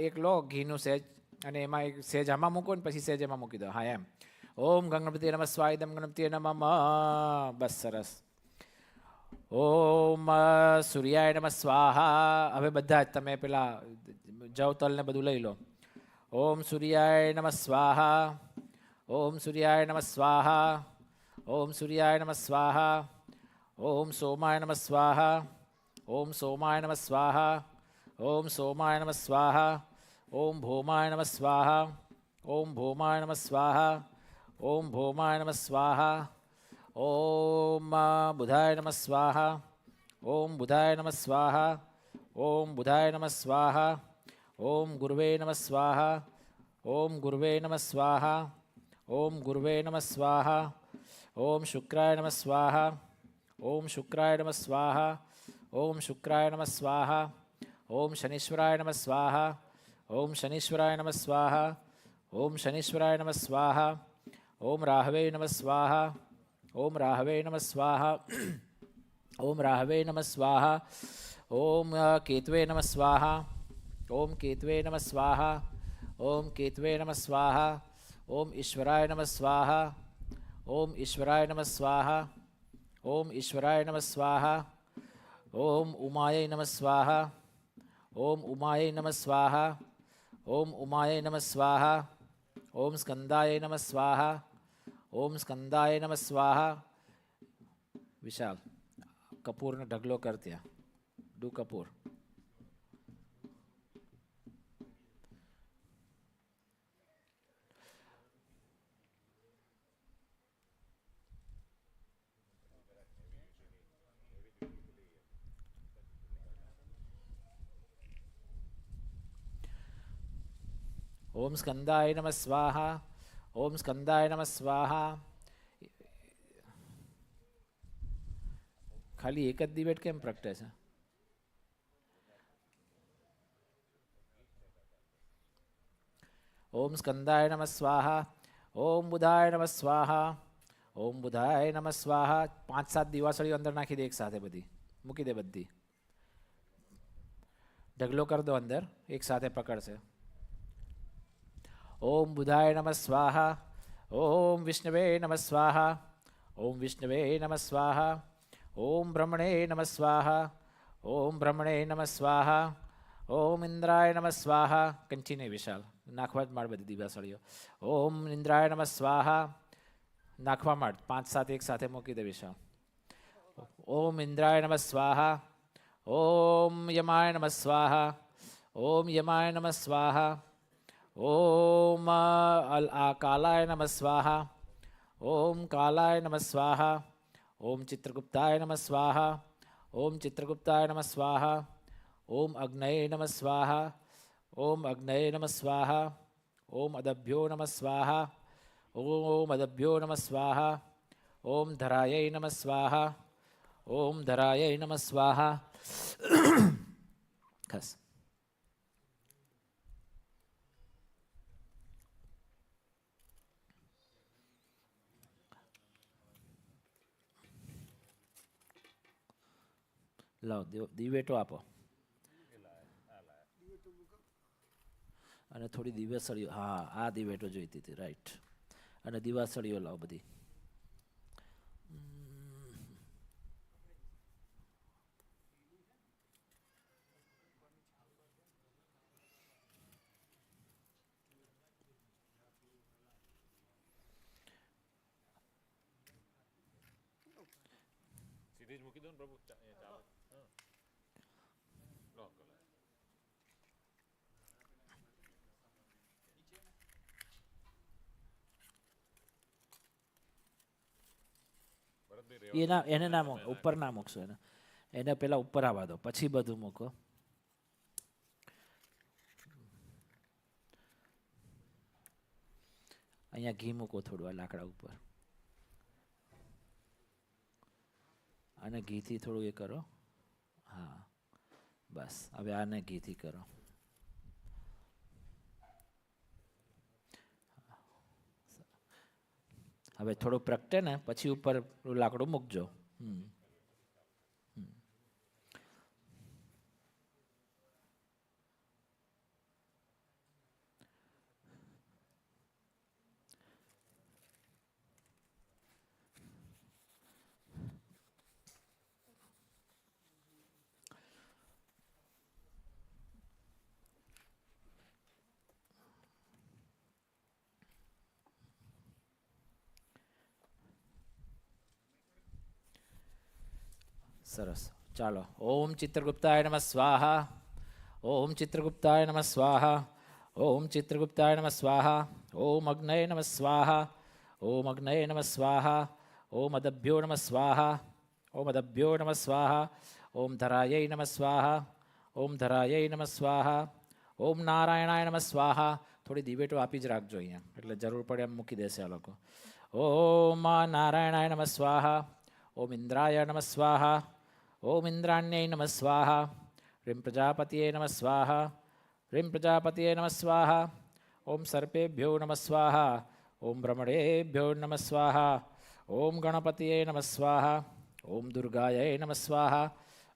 એક લો ઘીનું સેજ અને એમાં એક સેજ આમાં મૂકો ને પછી સેજ એમાં મૂકી દો. હા એમ. ઓમ ગણપતિએ નમઃ સ્વાહા ઇદમ ગણપતિએ નમઃ. બસ સરસ. ઓમ સૂર્યાય નમઃ સ્વાહા. હવે બધા જ તમે પેલા જવ તલ ને બધું લઈ લો. ઓમ સૂર્યાય નમઃ સ્વાહા. ઓમ સૂર્યાય નમઃ સ્વાહા. ઓમ સૂર્યાય નમઃ સ્વાહા. ઓમ સોમાય નમઃ સ્વાહા. ઓમ સોમાય નમઃ સ્વાહા. ઓમ સોમાય નમઃ સ્વાહા. ઓમ ભૌમાય નમઃ સ્વાહા. ઓમ ભૌમાય નમઃ સ્વાહા. ઓમ ભૌમાય નમઃ સ્વાહા. ઓમ બુધાય નમઃ સ્વાહા. ઓમ બુધાય નમઃ સ્વાહા. ઓમ બુધાય નમઃ સ્વાહા. ઓમ ગુરવે નમઃ સ્વાહા. ઓમ ગુરવે નમઃ સ્વાહા. ઓમ ગુરવે નમઃ સ્વાહા. ઓમ શુક્રાય નમઃ સ્વાહા. ઓમ શુક્રાય નમઃ સ્વાહા. ઓમ શુક્રાય નમઃ સ્વાહા. ઓમ શનીશ્વરાય નમઃ સ્વાહા. ઓમ શનીશ્વરાય નમઃ સ્વાહા. ઓમ શનીશ્વરાય નમઃ સ્વાહા. ઓમ રાહવે નમઃ સ્વાહા. ઓમ રાહવે નમઃ સ્વાહા. ઓમ રાહવે નમઃ સ્વાહા. ઓમ કેતવે નમઃ સ્વાહા. ઓમ કેતવે નમઃ સ્વાહા. ઓમ કેતવે નમઃ સ્વાહા. ઓમ ઈશ્વરાય નમઃ સ્વાહા. ઓમ ઈશ્વરાય નમઃ સ્વાહા. ઓમ ઈશ્વરાય નમઃ સ્વાહા. ઓમ ઉમાય નમઃ સ્વાહા. ઓમ ઉમાય નમઃ સ્વાહા. ઓમ ઉમાય નમઃ સ્વાહા. ઓમ સ્કંદાય નમઃ સ્વાહા. ઓમ સ્કંદાય નમઃ સ્વાહા. વિશાલ કપૂરનો ઢગલો કર ત્યાં. ડુ કપૂર. ઓમ સ્કંદાય નમઃ સ્વાહા. ઓમ સ્કંદાય નમઃ સ્વાહા. ખાલી એક જ દિવેટ કેમ પ્રગટે છે? ઓમ સ્કંદાય નમઃ સ્વાહા. ઓમ બુધાય નમઃ સ્વાહા. ઓમ બુધાય નમઃ સ્વાહા. 5-7 દિવાસળીઓ અંદર નાખી દે એક સાથે બધી. મૂકી દે બધી. ઢગલો કર દો અંદર. એક સાથે પકડશે. ઓમ બુધાય નમઃ સ્વાહા. ઓમ વિષ્ણવે નમઃ સ્વાહા. ઓમ વિષ્ણવે નમઃ સ્વાહા. ઓમ બ્રહ્મણે નમઃ સ્વાહા. ઓમ બ્રહ્મણે નમઃ સ્વાહા. ઓમ ઇન્દ્રાય નમઃ સ્વાહા. કન્ટિન્યુ વિશાલ. નાખવા જ માંડ બધી દિવાસળીઓ. ઓમ ઇન્દ્રાય નમઃ સ્વાહા. નાખવા માંડ. 5-7 એક સાથે મૂકી દે વિશાલ. ઓમ ઇન્દ્રાય નમઃ સ્વાહા. ઓમ યમાય નમઃ સ્વાહા. ઓમ યમાય નમઃ સ્વાહા. ઓમ કાલાય નમઃ સ્વાહા. ઓમ કાલાય નમઃ સ્વાહા. ઓમ ચિત્રગુપ્તાય નમઃ સ્વાહા. ઓમ ચિત્રગુપ્તાય નમઃ સ્વાહા. ઓમ અગ્નયે નમઃ સ્વાહા. ઓમ અગ્નયે નમઃ સ્વાહા. ઓમ અદભ્યો નમઃ સ્વાહા. ઓમ અદભ્યો નમઃ સ્વાહા. ઓમ ધરાયૈ નમઃ સ્વાહા. ઓમ ધરાયૈ નમઃ સ્વાહા. ખસ. લાવ દિવેટો આપો. અને થોડી દિવાસળીઓ. હા, આ દિવેટો જોઈતી હતી. રાઈટ. અને દિવાસળીઓ લાવ બધી.
સીધી જ મૂકી દો ને પ્રભુ. ચાલો.
એને ના મૂકો. ઉપર ના મૂકશો એને. એને પેલા ઉપર આવવા દો, પછી બધું મૂકો. અહીંયા ઘી મૂકો થોડું આ લાકડા ઉપર. અને ઘીથી થોડું એ કરો. હા, બસ. હવે આને ઘીથી કરો. હવે થોડું પ્રગટે ને પછી ઉપર લાકડું મૂકજો. સરસ. ચાલો. ઓમ ચિત્રગુપ્તાય નમઃ સ્વાહા. ઓમ ચિત્રગુપ્તાય નમઃ સ્વાહા. ઓમ ચિત્રગુપ્તાય નમઃ સ્વાહા. ઓમ અગ્નયે નમઃ સ્વાહા. ઓમ અગ્નયે નમઃ સ્વાહા. ઓમ અદભ્યો નમઃ સ્વાહા. ઓમ અદભ્યો નમઃ સ્વાહા. ઓમ ધરાયૈ નમઃ સ્વાહા. ઓમ ધરાયૈ નમઃ સ્વાહા. ઓમ નારાયણાય નમઃ સ્વાહા. થોડી દિવેટો આપી જ રાખજો અહીંયા, એટલે જરૂર પડે એમ મૂકી દેશે આ લોકો. ઓમ નારાયણાય નમઃ સ્વાહા. ઓમ ઇન્દ્રાય નમઃ સ્વાહા. ઓમ ઇન્દ્રાણ્યૈ નમઃ સ્વાહા. રીમ પ્રજાપતિએ નમઃ સ્વાહા. રીમ પ્રજાપતિએ નમઃ સ્વાહા. ઓમ સર્પેભ્યો નમઃ સ્વાહા. ઓમ ભ્રમણેભ્યો નમઃ સ્વાહા. ઓમ ગણપતિએ નમઃ સ્વાહા. ઓમ દુર્ગાય નમઃ સ્વાહા.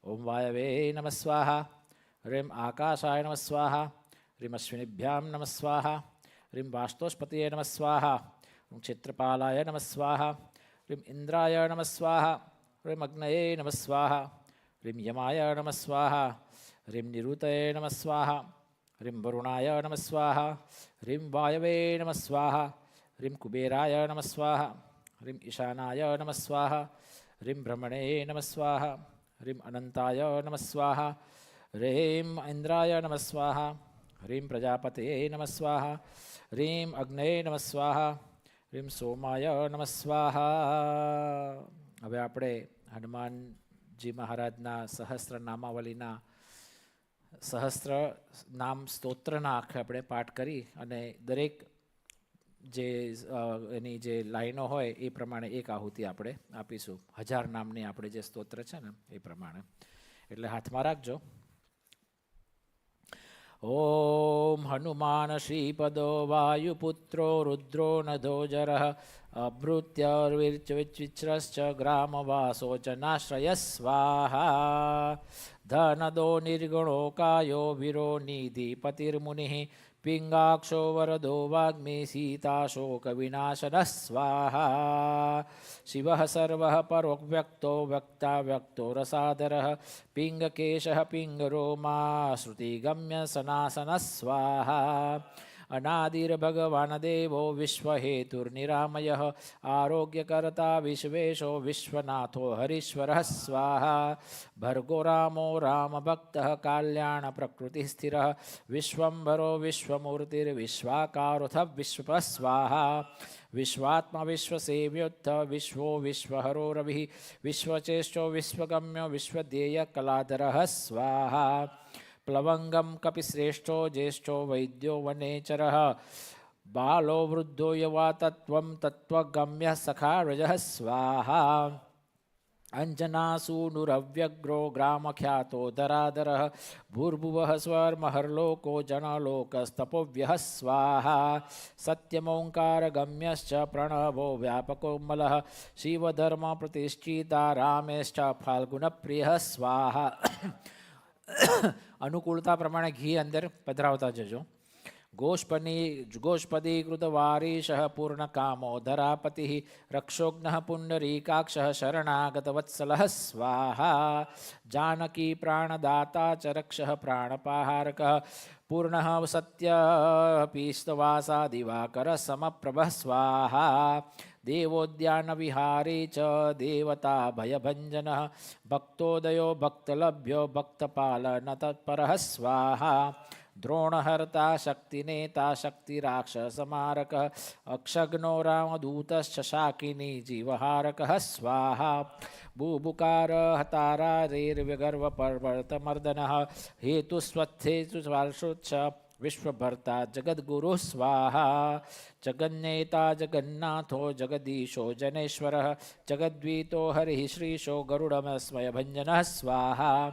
ઓમ વાયવે નમઃ સ્વાહા. રીમ આકાશાય નમઃ સ્વાહા. ह्रीं अश्विनीभ्यां नमः स्वाहा ह्रीं वास्तोष्पतये नमः स्वाहा ह्रीं क्षेत्रपालाय नमः स्वाहा ह्रीं इन्द्राय नमः स्वाहा ह्रीं अग्नये नमः स्वाहा ह्रीं यमाय नमः स्वाहा ह्रीं निरुतये नमः स्वाहा ह्रीं वरुणाय नमः स्वाहा ह्रीं वायवे नमः स्वाहा ह्रीं कुबेराय नमः स्वाहा ह्रीं ईशानाय नमः स्वाहा ह्रीं ब्रह्मणे नमः स्वाहा ह्रीं अनन्ताय नमः स्वाहा ह्रीं इन्द्राय नमः स्वाहा ह्रीं प्रजापतये नमः स्वाहा ह्रीं अग्नये नमः स्वाहा ह्रीं सोमाय नमः स्वाहा। હવે આપણે હનુમાનજી મહારાજના સહસ્ત્ર નામાવલીના સહસ્ત્ર નામ સ્તોત્રના આખે આપણે પાઠ કરી અને દરેક જે એની જે લાઈનો હોય એ પ્રમાણે એક આહુતિ આપણે આપીશું. 1000 નામની આપણે જે સ્તોત્ર છે ને એ પ્રમાણે, એટલે હાથમાં રાખજો. ઓમ હનુમાન શ્રીપદો વાયુપુત્રો રુદ્રો નધોજરઃ અભૃત્યર્વિચ્છ્રશ્ચ ગ્રામવાસો જનાશ્રય સ્વાહા ધનદો નિર્ગુણો કાયો વીરો નિધિપતિર્મુનિઃ પિંગાક્ષો વરદો વાગ્મી સીતાશોકવિનાશનઃ સ્વાહા શિવઃ સર્વઃ પરોવ્યક્તો વ્યક્તાવ્યક્તો રસાદરઃ પિંગકેશઃ પિંગરોમા શ્રુતિગમ્ય સનાસનઃ સ્વાહા અનાદિર્ભગવાન દેવો વિશ્વહેતુર્નિરામયઃ આરોગ્યકર્તા વિશ્વેશો વિશ્વનાથો હરીશ્વરઃ સ્વાહા ભર્ગો રામો રામભક્તઃ કાલ્યાણપ્રકૃતિસ્થિરઃ વિશ્વંભરો વિશ્વમૂર્તિર્વિશ્વાકારોऽથ વિશ્વપઃ સ્વાહા વિશ્વાત્મા વિશ્વસેવ્યોત્થ વિશ્વો વિશ્વહરો રવિઃ વિશ્વચેષ્ટો વિશ્વગમ્યો વિશ્વધ્યેય કલાધરઃ સ્વાહા પ્લવંગમ કપિશ્રેષ્ઠો જ્યેષ્ઠો વૈદ્યો વનેચરઃ બાલો વૃદ્ધો યવા તત્વં તત્વગમ્યઃ સખારજઃ સ્વાહા અંજનાસૂનુરવ્યગ્રો ગ્રામખ્યાતો ધરાધરઃ ભૂર્ભુવઃ સ્વર્મહર્લોકો જનલોકસ્તપોવ્યઃ સ્વાહા સત્યમોંકારગમ્યશ્ચ પ્રણવો વ્યાપકોમલઃ શિવધર્મ પ્રતિષ્ઠિતા રામેશ્ચ ફાલ્ગુનપ્રિયઃ સ્વાહા. અનુકૂળતા પ્રમાણે ઘી અંદર પધરાવતા જજો. ગોષ્પદીકૃત વારીશઃ પૂર્ણકામો ધરાપતિઃ રક્ષોઘ્નઃ પુંડરીકાક્ષઃ શરણાગતવત્સલઃ સ્વાહા જાનકી પ્રાણદાતા ચ રક્ષઃ પ્રાણપાહારકઃ પૂર્ણઃ સત્યપીસ્તવાસા દિવાકર સમપ્રભઃ સ્વાહા દેવોદ્યાનવિહારી ચ દેવતા ભયભંજનઃ ભક્તોદયો ભક્તલભ્યો ભક્તપાલન તત્પરઃ સ્વાહા દ્રોણહર્તા શક્તિનેતા શક્તિરાક્ષસમારકઃ અક્ષગ્નો રામદૂતશ્ચ શાકિની જીવહારકઃ સ્વાહા બુબુકાર હતારારેર્વ્યગર્વપર્વતમર્દનઃ હેતુસ્વત્થેતુસ્વાર્ષુચ્છ વિશ્વભર્તા જગદ્ગુરુઃ સ્વાહા જગન્નેતા જગન્નાથો જગદીશો જનેશ્વરઃ જગદ્વીતો હરિઃ શ્રીશો ગરુડમસ્મયભંજનઃ સ્વાહા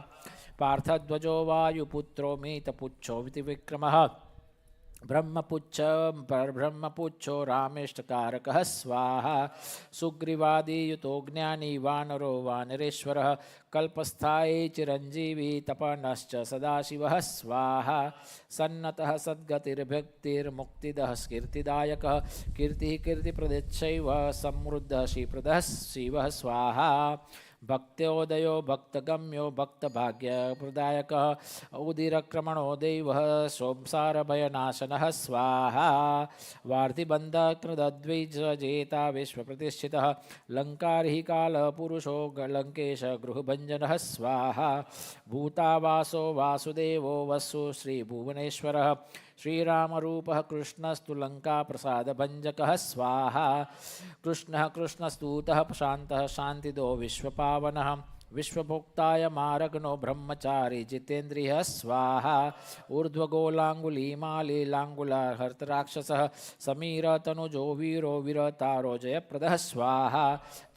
પાર્થધ્વજો વાયુપુત્રો મીતપુચ્છો વિક્રમઃ ब्रह्मपुच्छो रामेष्टकारकः स्वाहा सुग्रीवादियुतो ज्ञानी वानरो वानरेश्वरः कल्पस्थायी चिरञ्जीवी तपनश्च सदाशिवः स्वाहा सन्नतः सद्गतिर्भक्तिर्मुक्तिदः कीर्तिदायकः कीर्तिः कीर्तिप्रदिच्छैव समृद्धः श्रीप्रदः शिवः स्वाहा भक्त्योदयो भक्तगम्यो भक्तभाग्यप्रदायकः उदिरक्रमणो देवः संसारभयनाशनः स्वाहा वार्तिबन्धकृतद्विजजेता विश्वप्रतिष्ठितः लङ्कारिः कालपुरुषो लङ्केश गृहभञ्जनः स्वाहा भूतावासो वासुदेवो वसु श्रीभुवनेश्वरः श्रीरामरूपः कृष्णस्तु लङ्काप्रसादभञ्जकः स्वाहा कृष्णः कृष्णस्तूतः शान्तः शान्तिदो विश्वपावनः विश्वभोक्ताय मारग्नो ब्रह्मचारी जितेन्द्रियः स्वाहा ऊर्ध्वगोलाङ्गुलीमालीलाङ्गुलहर्तराक्षसः समीरतनुजो वीरो वीरतारो जयप्रदः स्वाहा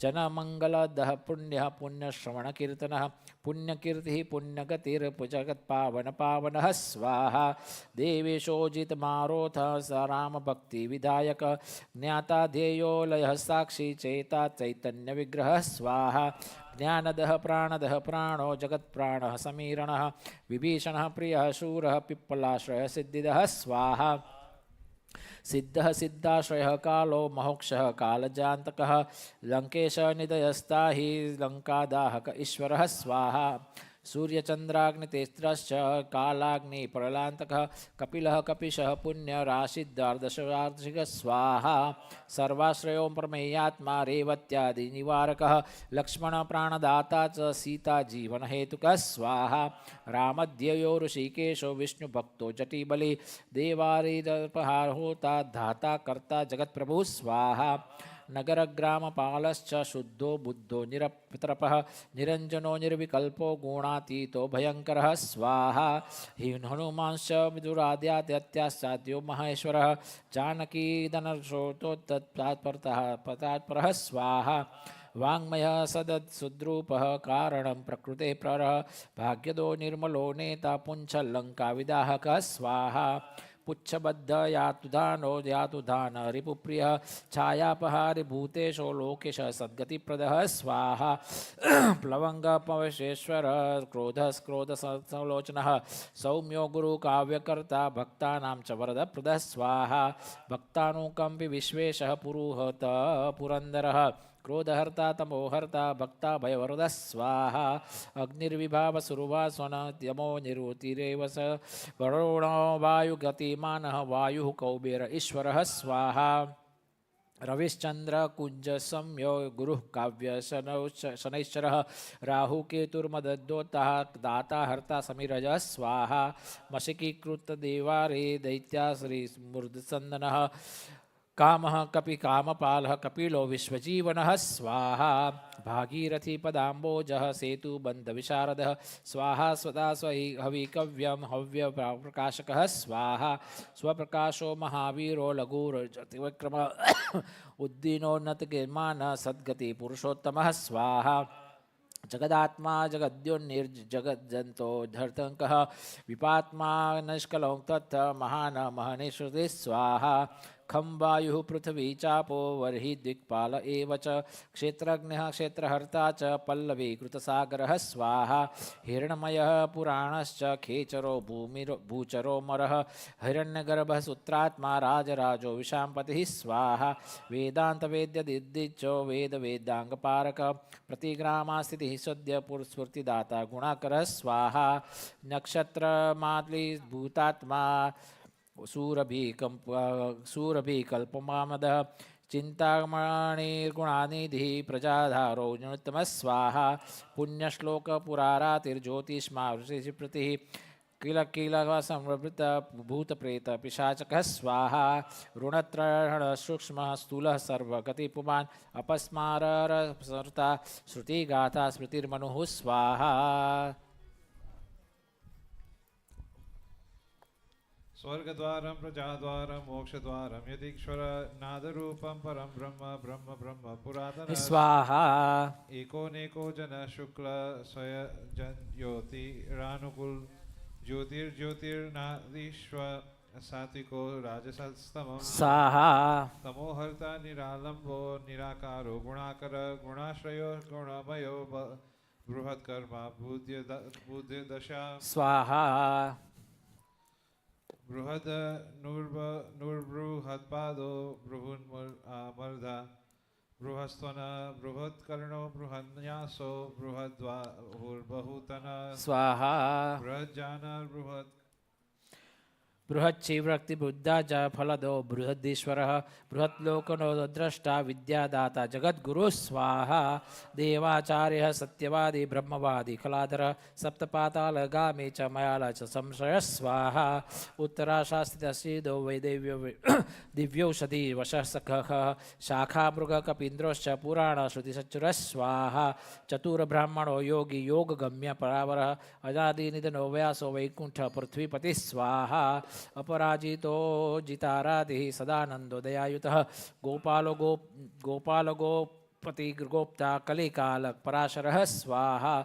जनमङ्गलदः पुण्यः पुण्यश्रवणकीर्तनः पुण्यकीर्तिः पुण्यगतिर्पुजगत्पावनपावनः स्वाहा देवेशोजितमारोथः स रामभक्तिविधायक ज्ञाता ध्येयो लयः साक्षी चेता चैतन्यविग्रहः स्वाहा ज्ञानदः प्राणदः प्राणो जगत्प्राणः समीरणः विभीषणः प्रियः शूरः पिप्पलाश्रयः सिद्धिदः स्वाहा सिद्धः सिद्धाश्रयः कालो मोक्षः कालजान्तकः लङ्केशनिधयस्ताहि लङ्कादाहक ईश्वरः स्वाहा सूर्यचन्द्राग्नितेस्त्रश्च कालाग्निप्रलान्तकः कपिलः कपिशः पुण्यराशिद्वार्दशवार्षिकः स्वाहा सर्वाश्रयो प्रमेयात्मा रेवत्यादिनिवारकः लक्ष्मणप्राणदाता च सीताजीवनहेतुकः स्वाहा रामध्ययो ऋषिकेशो विष्णुभक्तो जटिबली देवारिदपहारोता धाता कर्ता जगत्प्रभुः स्वाहा नगरग्रामपालश्च शुद्धो बुद्धो निरपितरपः निरञ्जनो निर्विकल्पो गुणातीतो भयङ्करः स्वाहा हनुमांश्च विदुराद्याद्यत्याश्चाद्यो महेश्वरः जानकीदनशोतोत्तत्परः स्वाहा वाङ्मयः सदत्सुद्रूपः कारणं प्रकृते प्ररः भाग्यदो निर्मलो नेता पुञ्छल्लङ्काविदाहकः स्वाहा पुच्छबद्ध यातुधानो यातुधान रिपुप्रियः छायापहारि भूतेशो लोकेश सद्गतिप्रदः स्वाहा प्लवङ्गपवशेश्वर क्रोधस्क्रोधसलोचनः सौम्यो गुरुकाव्यकर्ता भक्तानां च वरदप्रदः स्वाहा भक्तानुकम्पि विश्वेशः पुरुहत पुरन्दरः क्रोधहर्ता तमोहर्ता भक्ता भयवरदः स्वाहा अग्निर्विभावसुरुवासवन यमो निरुतिरेव स वरुणो वायुगतिमानः वायुः कौबेर ईश्वरः स्वाहा रविश्चन्द्र कुंज संयो गुरुः काव्य शनैश्चरः राहु केतुर्मदद्योतः दाता हर्ता समीरजः स्वाहा मशिकीकृत देवारे दैत्या श्री स्मृदसन्दनः कामः कपि कामपालः कपिलो विश्वजीवनः स्वाहा भागीरथी पदाम्बोजः सेतुबन्धविशारदः स्वाहा स्वदा हविकव्यं हव्यप्रकाशकः स्वाहा स्वप्रकाशो महावीरो लघुरतिविक्रम उद्दीनोन्नतगिर्मान सद्गति पुरुषोत्तमः स्वाहा जगदात्मा जगद्योन्निर्जगज्जन्तो धर्तङ्कः विपात्मा निष्कलौ तत् महान महनेश्वरे स्वाहा खं वायुः पृथ्वी चापो वर्हि दिक्पाल एव च क्षेत्रज्ञः क्षेत्रहर्ता च पल्लवीकृतसागरः स्वाहा हिरण्मयः पुराणश्च खेचरो भूचरो मरः हिरण्यगर्भः सूत्रात्मा राजराजो विशाम्पतिः स्वाहा वेदान्तवेद्यदिद्दिचो वेदवेदाङ्गपारक प्रतिग्रामास्थितिः सद्य पुरस्फूर्तिदाता गुणाकरः स्वाहा नक्षत्रमाद्लिभूतात्मा सूरभिकल्पमामदः चिन्तामणिर्गुणानिधिः प्रजाधारो न्यूनतमः स्वाहा पुण्यश्लोकपुरारातिर्ज्योतिष्मा ऋषिप्रतिः किल भूतप्रेत पिशाचकः स्वाहा ऋणत्रयः सूक्ष्मः स्थूलः सर्वगतिपुमान् अपस्मारसर्ता श्रुतिगाथा स्मृतिर्मनुः स्वाहा
स्वर्गद्वारं प्रजाद्वारं मोक्षद्वारं यदीश्वर नादरूपं परं ब्रह्म ब्रह्म ब्रह्म पुरातन
स्वाहा
एकोनेको जन शुक्ल स्वयं ज्योतिरानुकूल ज्योतिर्ज्योतिर्नादीश्व सात्विको राजसस्तमं
स्वाहा
तमोहर्ता निरालंबो निराकारो गुणाकर गुणाश्रयो गुणमयो बृहत्कर्मा बुद्धिदशा
स्वाहा
बृहद नूर्बृहत्पादो बृहुन्मर्धा बृहस्त्वन बृहत्कर्णो बृहन्यासो बृहद्बाहुर्बहुतन
स्वाहा
बृहज्जान बृहत्
बृहच्छिवृक्ति बुद्धा च फलदो बृहदीश्वरः बृहत्लोकनो द्रष्टा विद्यादाता जगद्गुरुः स्वाहा देवाचार्यः सत्यवादी ब्रह्मवादी कलाधरः सप्तपातालगामी च मयाल च संशयः स्वाहा उत्तराशास्त्रितसीदो वैदेव्यो दिव्यौषधी वशः सखः शाखामृगकपीन्द्रोश्च पुराणश्रुतिसच्चुरः स्वाहा चतुर्ब्राह्मणो योगी योगगम्य परावरः अजादिनिधनो व्यासो वैकुण्ठ पृथ्वीपतिः स्वाहा अपराजितो जिताराधिः सदानन्दो दयायुतः गोपालो पतिगोप्ता कलिकालक पराशरः स्वाहा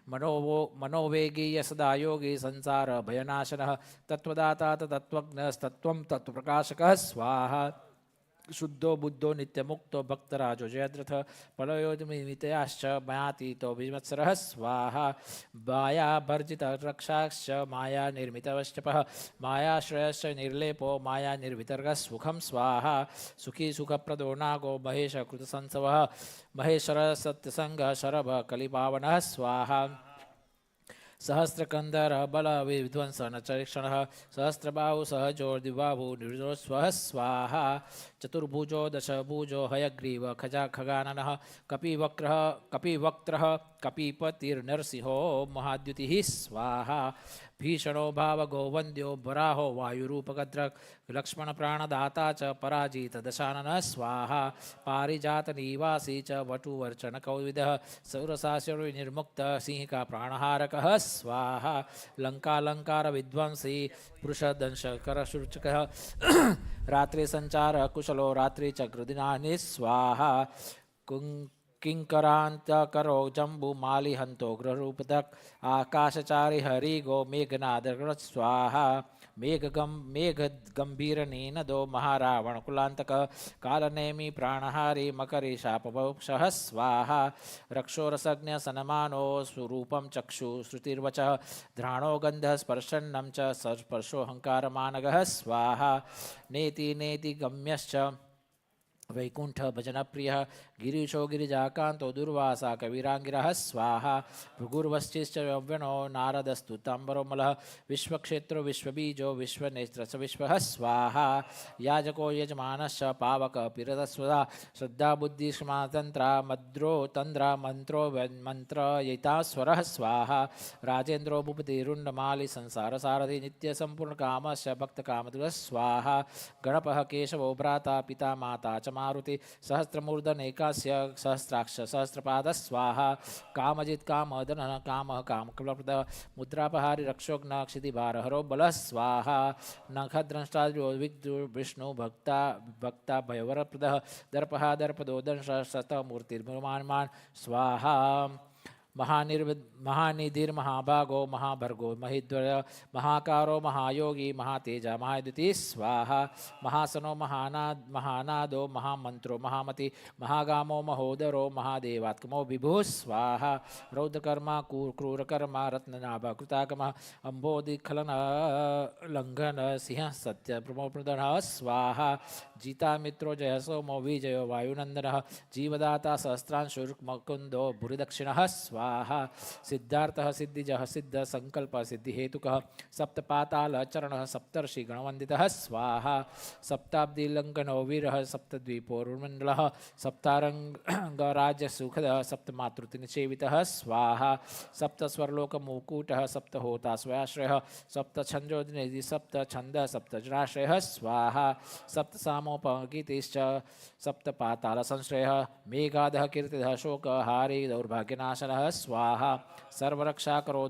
मनोवेगी सदा योगी संसार भयनाशनः तत्वदाता तत्त्वज्ञस्तत्त्वं तत्त्वप्रकाशकः स्वाहा शुद्धो बुद्धो नित्यमुक्तो भक्तराजो जयद्रथ फलयोजमितयाश्च मयातीतो विमत्सरः स्वाहा मायाभर्जितरक्षाश्च माया निर्मितवश्चपः मायाश्रयश्च निर्लेपो माया निर्वितर्गः सुखं स्वाहा सुखी सुखप्रदो नागो महेश कृतसंसवः महेश्वर सत्यसंगः शरभ कलिपावनः स्वाहा सहस्रकंदर बल विध्वंसन चरिक्षण सहस्रबाहु सहजो दिवाभु निर्जोस्वः स्वाहा चतुर्भुजो दशभुजो हयग्रीव खजा खगाननः कपिवक्त्रः कपिपतिर्नरसिंहो महाद्युतिः स्वाहा भीषणो भावगो वन्द्यो वराहो वायुरूपगद्रक् लक्ष्मण प्राणदाता च पराजित दशाननः स्वाहा पारिजात निवासी च वटुवर्चन कौविदः सौरसास्यनिर्मुक्त सिंहिका प्राणहारकः स्वाहा लंकालंकार विध्वंसी पुरुषदंशकर शुचकः रात्रि संचार कुशलो रात्रि चक्रदिनानि स्वाहा किंकरांतकरो जंबू माली हंतो ग्रहरूपदक आकाशचारी हरि गो मेघनाद स्वाहा मेघ गंभीर नीनदो महारावण कुलांतक कालनेमी प्राणहारी मकरी शापवक्षः स्वाहा रक्षोरसज्ञ सनमानो स्वरूपम चक्षु श्रुतिर्वचः घ्राणो गंध स्पर्शन्नं च स्पर्शोऽहंकारमानगः स्वाहा नेति नेति गम्यश्च वैकुंठ भजन प्रिय गिरीशो गिरिजाकांतो दुर्वासा कविरांगिरः स्वाहा भृगुर्वश्चिश्च यौवनो नारदस्तु तांबरोमलः विश्वक्षेत्रो विश्वबीजो विश्वनेत्र च विश्वः स्वाहा याजको यजमानश्च पावक पिरतस्वदा श्रद्धा बुद्धि तंत्रा मद्रो तंद्रा मंत्रो मंत्र यितास्वरः स्वाहा राजेन्द्रो भूपतिरुण्डमाली संसार सारथि नित्य संपूर्ण कामश्च भक्त कामदुः स्वाहा गणपः केशवो भ्राता पिता माता च मारुति सहस्रमूर्धनेकास्य सहस्राक्ष सहस्रपाद स्वाहा कामजित कामदन कामः कामकलप्रद मुद्रापहारी रक्षोघ्न क्षितिभारहरो बलः स्वाहा नखद्रष्टा विष्णु भक्ता भक्ता भयवरप्रदः दर्पहा दर्पदो दंश शतमूर्तिर्मुमान्मान स्वाहा महानिधिर्महाभागो महाभर्गो महिध्वर महाकारो महायोगी महातेजा महाद्युति स्वाहा महासनो महानादो महामंत्रो महामति महागामो महोदरो महादेवात्मो विभुः स्वाहा रौद्रकर्मा क्रूरकर्मा रत्ननाभा कृताकमः अम्बोधिखलन लंघन सिंह सत्य प्रमोप्रदनः स्वाहा जीता मित्रो जयसो मो विजयो वायुनंदनः जीवदाता सहस्रांशुर्मुकुंदो भूरिदक्षिणः स्वाहा सिद्धार्थः सिद्धिजः सिद्ध संकल्प सिद्धि हेतुकः सप्तपाताल चरणः सप्तर्षि गणवंदितः स्वाहा सप्ताब्दी लंघनो वीरः सप्तद्वीपोर्मंडलः सप्तारंगराज्य सुखदः सप्तमातृति निषेवितः स्वाहा सप्तस्वरलोक मुकुटः सप्तहोता स्वयाश्रयः सप्तछंदोदिनेदि सप्तछंद सप्तजनाश्रयः स्वाहा सप्तसामोपगीतिश्च सप्तपाताल संश्रयः मेघादः कीर्तिदः शोकहारी दौर्भाग्यनाशनः स्वाहा सर्वरक्षाकरो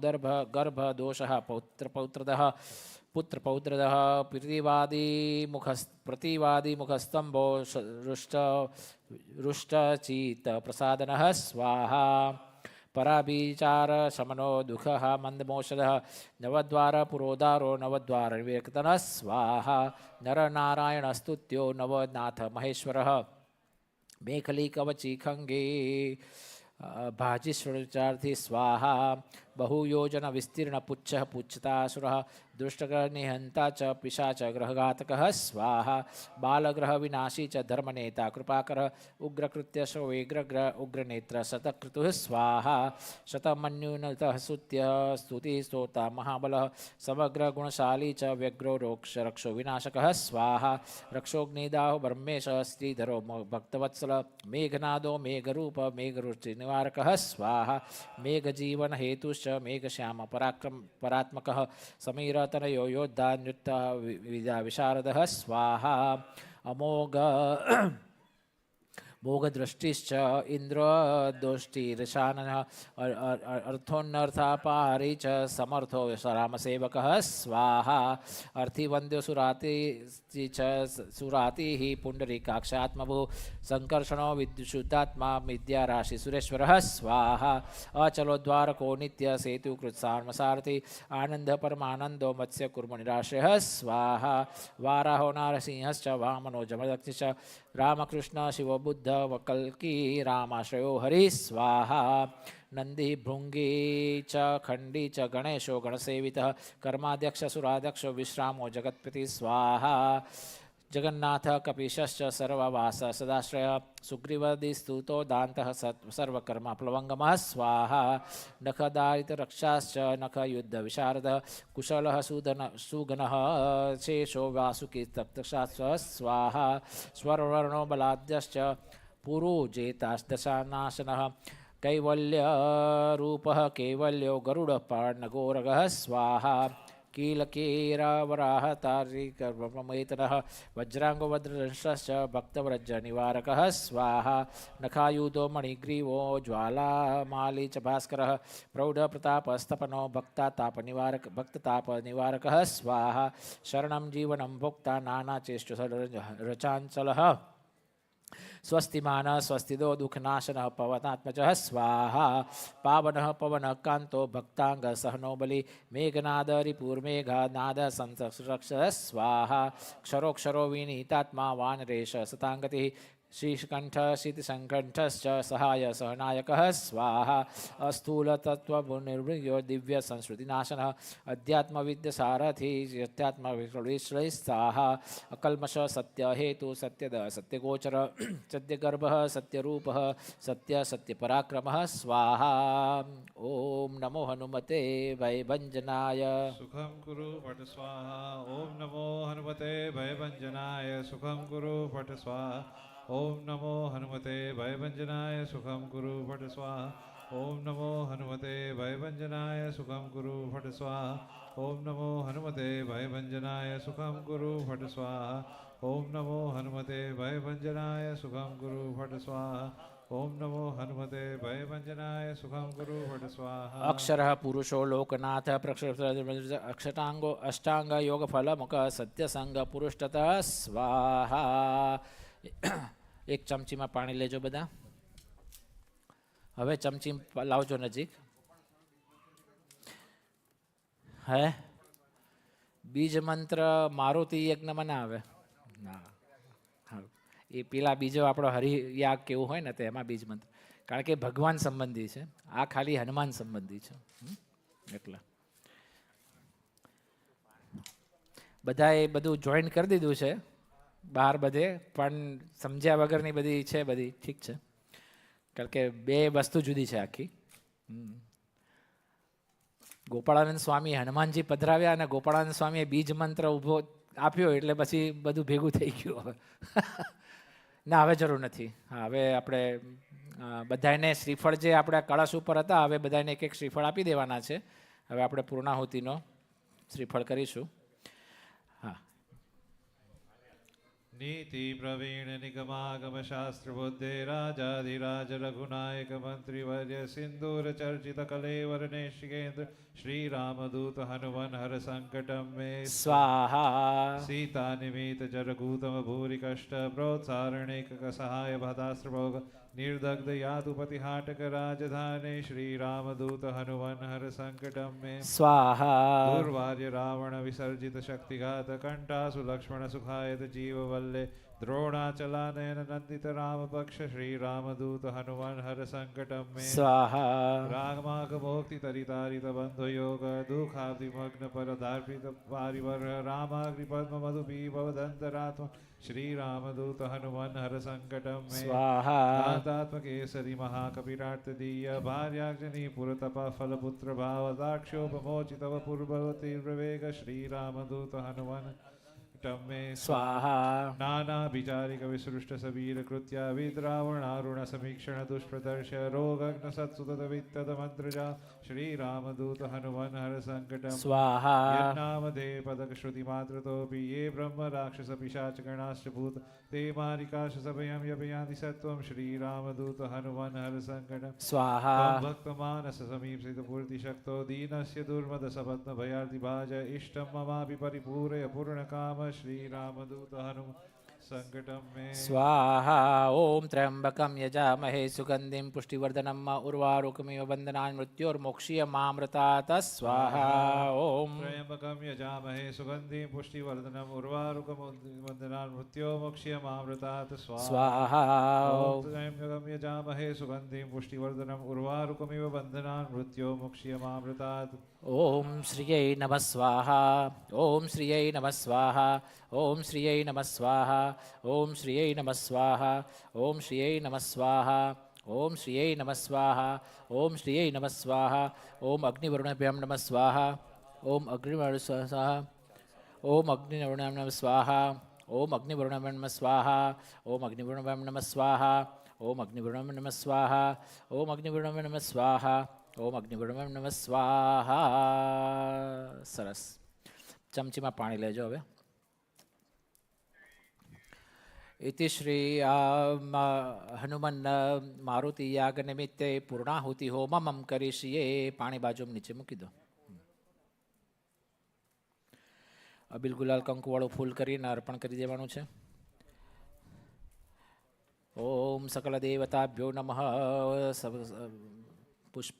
गर्भ दोषः पौत्रदः पुत्रपौत्रदः प्रतिवादिमुखस्तंभो रुष्टचीत प्रसादनः स्वाहा पराभिचार शमनो दुःखः मंदमोषधः नवद्वार पुरोदारो नवद्वार विवेकतनः स्वाहा नरनारायणस्तुत्यो नवनाथ महेश्वरः मेखली कवची खंगे भाजिष्वचार्थी स्वाहा बहुयोजन विस्तीर्ण पुच्छः पुच्छतासुरः दुष्टग्रह निहंता च पिशाच ग्रहघातकः स्वाहा बालग्रह विनाशी च धर्मनेता कृपाकरः उग्रकृत्य शोवेग्रग्रह उग्रनेत्र शतक्रतुः स्वाहा शतमन्युनतः सुत्य स्तुति स्तोता महाबलः समग्र गुणशाली च व्यग्रो रोक्ष रक्षो विनाशकः स्वाहा रक्षोग्निदाहो ब्रह्मेश श्रीधरो भक्तवत्सल मेघनादो मेघरूप मेघरुचि निवारकः स्वाहा मेघजीवन हेतुश्च मेघश्याम परात्मकः समीरतनयो योद्धान्युत्तः विशारदः स्वाहा अमोघ भोगदृष्टिश्च इन्द्रदोष्टिरशाननः अर्थोन्नर्थापारी च समर्थो रामसेवकः स्वाहा अर्थिवन्द्यो सुराति च सुरातिः पुण्डरीकाक्षात्मभू संकर्षणो विद्युषुतात्मा विद्याराशि सुरेश्वरः स्वाहा अचलोद्वारको नित्य सेतुकृत्सार्मसारथि आनंद परमानंदो मत्स्य कुर्मनिराश्रयः स्वाहा वाराहो नारसिंहश्च वामनो जमदग्निश्च रामकृष्ण शिवबुद्ध वकल्की रामाश्रयो हरि स्वाहा नंदी भृंगी च खंडी च गणेशो गणसेवितः कर्माध्यक्ष सुराध्यक्षो विश्रामो जगत्पति स्वाहा जगन्नाथ कपीशश्च सर्ववास सदाश्रय सुग्रीवदिस्तुतो दान्तः सर्वकर्मप्लवङ्गमः स्वाहा नखदारितरक्षाश्च नखयुद्धविशारदः कुशलः सुगनः शेषो वासुकी तप्तशास्त्र स्वाहा स्वरवर्णो बलाद्यश्च पुरुजेतादशानाशनः कैवल्यरूपः कैवल्यो गरुडपार्णगोरगः स्वाहा कीलकेरावराहतारिकर्ममेतनः वज्रांगो वज्रदंश्च भक्तव्रजनिवारकः स्वाहा नखायुधो मणिग्रीवो ज्वालामाली च भास्करः प्रौढप्रतापस्तपनो भक्ततापनिवारकः स्वाहा शरणं जीवनं भोक्ता नानाचेष्टरचाञ्चलः स्वस्तिमान स्वस्तिदो दुःखनाशनः पवनात्मजः स्वाहा पावनः पवनः कान्तो भक्तांग सहनो बलि मेघनादरिपूर्मेघनाद संरक्षः स्वाहा क्षरोक्षरो विनीतात्मा वानरेश सतांगतिः श्रीकंठ शीतसंकंठश्च सहाय सहनायकः स्वाहा अस्थूलतत्त्वनिर्वृयो दिव्य संस्कृतिनाशनः अध्यात्मविद्यसारथि अध्यात्मविश्लेषाः अकल्मष सत्यहेतु सत्यद सत्यगोचर सत्यगर्भः सत्यरूपः सत्यपराक्रमः स्वाहा ओम नमो हनुमते भयभञ्जनाय
सुखं कुरु पट स्वाहा ओम नमो हनुमते भयभञ्जनाय सुखं कुरु पट स्वाहा ओम नमो हनुमते भयभञ्जनाय सुखं कुरु फट स्वाहा ओम नमो हनुमते भयभञ्जनाय सुखं कुरु फट स्वाहा ओम नमो हनुमते भयभञ्जनाय सुखं कुरु फट स्वाहा ओम नमो हनुमते भयभञ्जनाय सुखं कुरु फट स्वाहा ओम नमो हनुमते भयभञ्जनाय सुखं कुरु फट स्वाहा
अक्षरः पुरुषो लोकनाथ अक्षतांगो अष्टांग योगफलमुख सत्यसंग पुरुषतः स्वाहा एक चमची में पानी लेजो बधा हवे चमची लावजो नजीक है बीज मंत्र मारुति यज्ञ मनावे ना ए पीला बीजो आपणो हरियाग केवुं होय ने तेमां बीज मंत्र कारण के भगवान संबंधी है आ खाली हनुमान संबंधी है એટલે બધાએ બધું જોઈન કરી દીધું છે બહાર બધે પણ સમજ્યા વગરની બધી છે બધી ઠીક છે કારણ કે બે વસ્તુ જુદી છે આખી ગોપાળાનંદ સ્વામી હનુમાનજી પધરાવ્યા અને ગોપાળાનંદ સ્વામીએ બીજ મંત્ર ઊભો આપ્યો એટલે પછી બધું ભેગું થઈ ગયું હવે ના હવે જરૂર નથી હા હવે આપણે બધાને શ્રીફળ જે આપણા કળશ ઉપર હતા હવે બધાને એક એક શ્રીફળ આપી દેવાના છે હવે આપણે પૂર્ણાહુતિનો શ્રીફળ કરીશું હા
नीति प्रवीण निगमागम शास्त्र बुद्धे राजाधिराज रघुनायक मंत्रिवर्य सिंदूर चर्चित कलेवर नेशिकेन्द्र श्री रामदूत हनुमन हर संकटम में
स्वाहा
सीता निमित जरगूतम भूरि कष्ट प्रोत्सारणेक सहाय भदास्त्र भोग निर्दग्ध यातुपति हाटक राजधानी श्री रामदूत हनुमन हर संकटम में
स्वाहा
दुर्वार्य रावण विसर्जित शक्तिघात कंठासु लक्ष्मण सुखायत जीव वल्ले द्रोणाचलानयन नंदित राम पक्ष श्री रामदूत हनुमान हर संकटम में
स्वाहा
रागमाग मोक्ति तरितारित बंधु योग दुखादिमग्न पर धार्पित पारिवर रामाग्नि पद्म मधुपी भवदंतरात्म श्री रामदूत हनुमान हर संकटम में
स्वाहा
दातात्म केसरी महाकपिराट दीय भार्याग्नि पुरतप फल पुत्र भाव दाक्षोपमोचितव पूर्ववती विवेक श्री रामदूत हनुमान संकटं मे
સ્વાહા
नानाभिचारिक विसृष्ट सबीर कृत्या विद्रावणारुण समीक्षण दुष्प्रदर्श रोगग्न सत्सुतत वित्तत मंत्रजा श्री रामदूत हनुमन हर संकटम
સ્વાહા
यन्नामधे पदक श्रुति मात्रतोऽपि ये ब्रह्म राक्षस पिशाच गणाश्च भूत ते मारिकाश सभयं यपयान्ति सत्वं श्री रामदूत हनुमन हर संकटम
સ્વાહા
त्वं भक्तमानस समीप्सित पूर्ति शक्तो दीनस्य दुर्मद सपत्न भयार्ति भाज इष्टं ममापि परिपूरय पूर्णकाम श्री रामदूत हनुम संकटं मे
સ્વાહા ઓમ ત્ર્યંબકમ યજામહે સુગંધિમ પુષ્ટિવર્ધનમ ઉર્વારુકમિવ બંધનાન મૃત્યોર્મોક્ષીયમામૃતાત સ્વાહા ઓમ
त्र्यंबकं यजामहे सुगन्धिं पुष्टिवर्धनम् उर्वारुकमवन्दनान् मृत्योर्मोक्ष्यमामृतात् स्वाहा
સ્વાહા
ॐ त्र्यंबकं यजामहे सुगन्धिं पुष्टिवर्धनम् उर्वारुकमिव बन्धनान् मृत्योर्मोक्ष्यमामृतात्
ઓમ શ્રીયૈ નમઃ સ્વાહા ઓમ શ્રીયૈ નમઃ સ્વાહા ઓમ શ્રીયૈ નમઃ સ્વાહા ઓમ શ્રીયૈ નમઃ સ્વાહા ઓમ શ્રીયૈ નમઃ સ્વાહા ઓમ શ્રીયૈ નમઃ સ્વાહા ઓમ શ્રીયૈ નમઃ સ્વાહા ઓમ અગ્નિવરુણભ્યં નમઃ સ્વાહા ઓમ અગ્નિવરુણ સ્વાહા ઓમ અગ્નિવરુણાભ્યં નમઃ સ્વાહા ઓમ અગ્નિવરુણાભ્યં નમઃ સ્વાહા ઓમ અગ્નિવરુણાભ્યં નમઃ સ્વાહા ઓમ અગ્નિવરુણાભ્યં નમઃ સ્વાહા ઓમ અગ્નિવરુણાભ્યં નમઃ સ્વાહા ઓમ અગ્નિવરુણાભ્યં નમઃ સ્વાહા સરસ ચમચીમાં પાણી લેજો હવે इति श्री हनुमन मारुति याग निमित्ते पूर्णाहुति होमम करिष्ये पाणी बाजू नीचे मूकी दो अबील गुलाल कंकुवाळू फूल करीने अर्पण करी देवानुं छे ओम सकल देवताभ्यो नमः पुष्प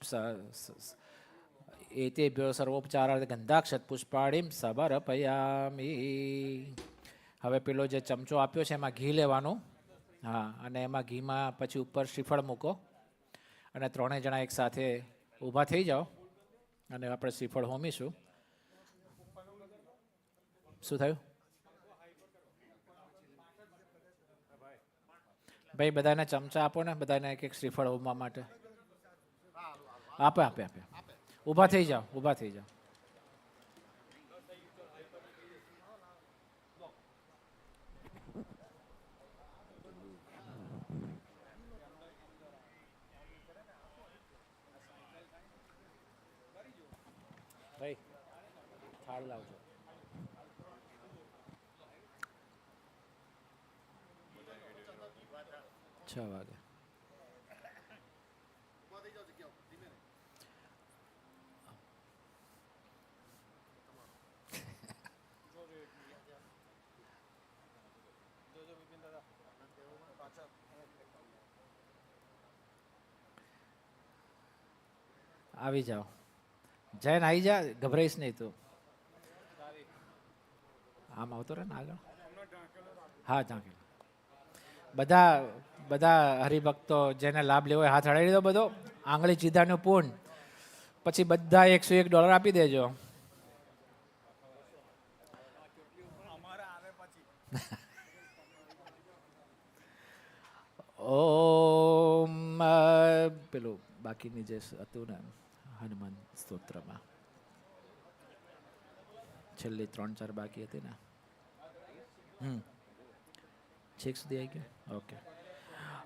एतेभ्यो सर्वोपचारार्थ गंधाक्षत पुष्पाणिं समर्पयामि હવે પેલો જે ચમચો આપ્યો છે એમાં ઘી લેવાનું હા અને એમાં ઘીમાં પછી ઉપર શ્રીફળ મૂકો અને ત્રણેય જણા એક સાથે ઊભા થઈ જાઓ અને આપણે શ્રીફળ હોમીશું શું થયું ભાઈ બધાને ચમચા આપો ને બધાને એક એક શ્રીફળ હોમવા માટે આપે આપે આપે ઊભા થઈ જાઓ ઊભા થઈ જાઓ ભાઈ થાળ લાવજો 6 વાગે આવી જાઓ જૈન આવી જા ગભરાઈશ નહીં તું આમ આવતો રહે ને આગળ હા ઝાંકેલો બધા બધા હરિભક્તો જેને લાભ લેવો હોય હાથ હડાવી દો બધો આંગળી ચીધાનું પૂન પછી બધા $101 આપી દેજો ઓમ પેલું બાકીની જે હતું ને હનુમાન સ્તોત્રમાં છેલ્લી 3-4 બાકી હતી ને છેક સુધી આવી ગયું ઓકે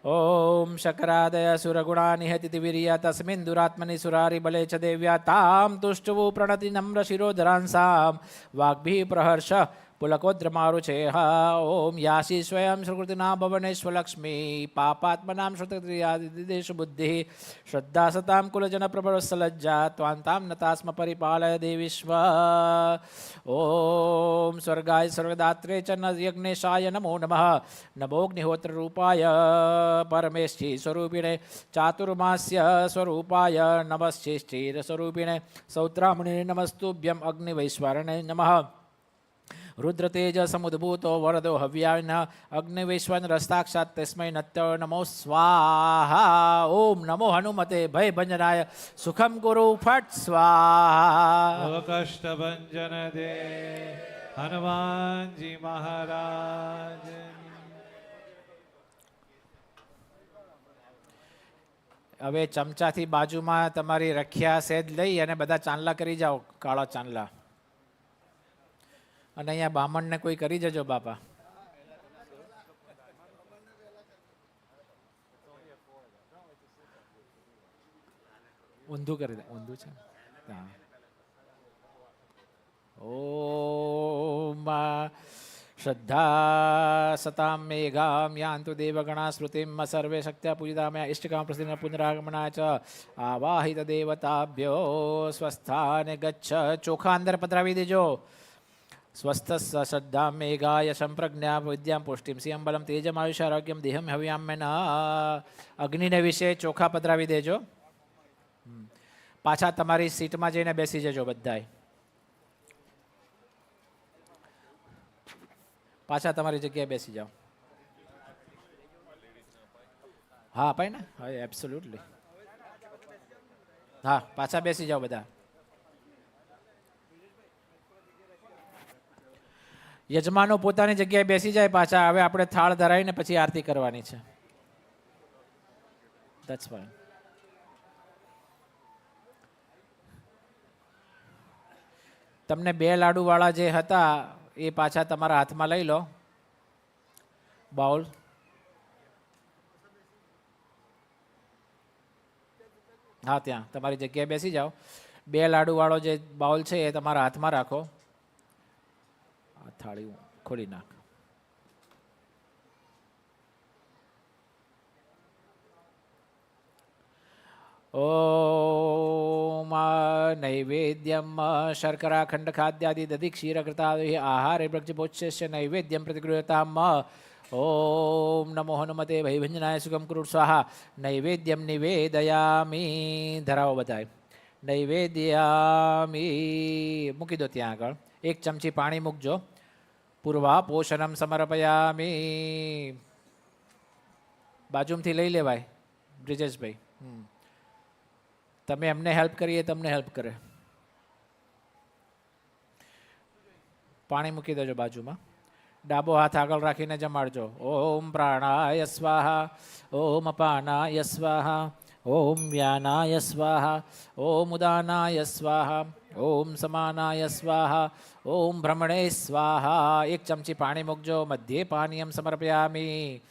ઓમ શકરાદય સુરગુણા નિહતિ વીર્યા તસ્મિન દુરાત્મનિ સુરારી બલે ચ દેવ્યા તામ તુષ્ટવું પ્રણતિ નમ્ર શિરોધરાંસામ વાગ્ભી પ્રહર્ષ પુલકોદ્રમારુચેહ ઓમ યાસી સ્વયં સુકૃતિના ભવનેશ્વલક્ષ્મી પાપાત્મનામ શ્રુતક્રિયાદિદેશ બુદ્ધિ શ્રદ્ધા સતામ કુલજન પ્રબળસલજ્જા ત્વાંતામ નતાસ્મ પરિપાલય દેવીશ્વ ઓમ સ્વર્ગાય સ્વર્ગદાત્રે ચ યજ્ઞેશાય નમો નમઃ નમોગ્નિહોત્ર રૂપાય પરમેષ્ઠી સ્વરૂપિણે ચાતુર્માસ્ય સ્વરૂપાય નમશ્ચેષ્ઠીર સ્વરૂપિણે સૌત્રામણે નમસ્તુભ્યમ અગ્નિવૈશ્વરણે નમઃ रुद्रतेज समुद्भूतो वरदो हव्यान अग्निविश्वन रस्ताक्षात् तस्मै नत्य नमो स्वाहा ओम नमो हनुमते भय भंजनाय सुखम गुरु फट स्वाहा
कष्ट भंजन दे हनुमान जी महाराज
હવે ચમચાથી બાજુમાં તમારી રખ્યા સેજ લઈ અને બધા ચાંદલા કરી જાઓ કાળા ચાંદલા અને અહીંયા બામણને કોઈ કરી જજો બાપા. ઊંધું કરી દે, ઊંધું છે. હા. ઓમ શ્રદ્ધા સતામ મેઘામ યાન્તુ દેવગણા સ્મૃતિમ સર્વે શક્ત્યા પૂજિતામયા ઇષ્ટકામ પ્રસિદ્ધ પુનરાગમના ચ આવાહિત દેવતાભ્યો સ્વસ્થાને ગચ્છ. ચોખા અંદર પધરાવી દેજો. સ્વસ્થ શ્રદ્ધા મેઘાય સંપ્રજ્ઞા વિદ્યામ પુષ્ટિમ સિંહમ બલમ તેજમ આયુષ આરોગ્યમ દેહમ હવ્યામ્યન. અગ્નિને વિશે ચોખા પધરાવી દેજો. પાછા તમારી સીટમાં જઈને બેસી જજો બધાય. પાછા તમારી જગ્યાએ બેસી જાઓ. હા અપાય ને, હા એબ્સોલ્યુટલી. હા પાછા બેસી જાઓ બધા. યજમાનો પોતાની જગ્યાએ બેસી જાય પાછા. હવે આપણે થાળ ધરાવીને પછી આરતી કરવાની છે. That's fine. તમને 2 લાડુવાળા જે હતા એ પાછા તમારા હાથમાં લઈ લો. બાઉલ. હા ત્યાં તમારી જગ્યાએ બેસી જાઓ. 2 લાડુવાળો જે બાઉલ છે એ તમારા હાથમાં રાખો. આ થાળી ખોલી નાખ. ઓમ નૈવેદ્યમ શર્કરા ખંડ ખાદ્યાદિ દધિ ક્ષીરકૃતા આહારે પ્રજ્યભોચ્ય નૈવેદ્યમ પ્રતિગૃહતામ. ઓમ નમો હનુમતે ભૈભંજનાય સુગમ કુરુટ સ્વાહા. નૈવેદ્યમ નિવેદયામી. ધરાવો બધાય. નૈવેદ્યામી મૂકી દો ત્યાં આગળ. 1 ચમચી પાણી મૂકજો. પૂર્વા પોષણમ સમર્પયામી. બાજુમથી લઈ લેવાય બ્રિજેશભાઈ. તમે એમને હેલ્પ કરીએ, તમને હેલ્પ કરે. પાણી મૂકી દેજો બાજુમાં. ડાબો હાથ આગળ રાખીને જમાડજો. ઓમ પ્રાણાય સ્વાહા. ઓમ અપાનાય સ્વાહા. ઓમ વ્યાનાય સ્વાહા. ઓમ ઉદાનાય સ્વાહા. ઓમ સમાનાય સ્વાહા. ઓમ ભ્રમણે સ્વાહા. 1 ચમચી પાણી મૂકજો. મધ્યે પાનીયમ સમર્પયામી.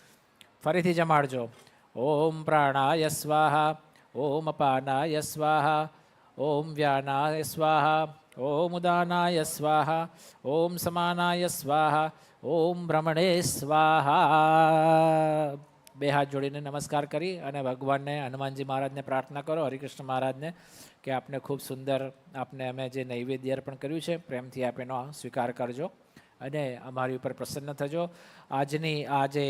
ફરીથી જમાડજો. ઓમ પ્રાણાય સ્વાહા. ઓમ અપાનાય સ્વાહા. ઓમ વ્યાનાય સ્વાહા. ઓમ ઉદાનાય સ્વાહા. ઓમ સમાનાય સ્વાહા. ઓમ ભ્રમણે સ્વાહા. 2 હાથ જોડીને નમસ્કાર કરી અને ભગવાનને હનુમાનજી મહારાજને પ્રાર્થના કરો, હરિકૃષ્ણ મહારાજને, કે આપને ખૂબ સુંદર આપને અમે જે નૈવેદ્ય અર્પણ કર્યું છે પ્રેમથી આપ એનો સ્વીકાર કરજો અને અમારી ઉપર પ્રસન્ન થજો. આજની આ જે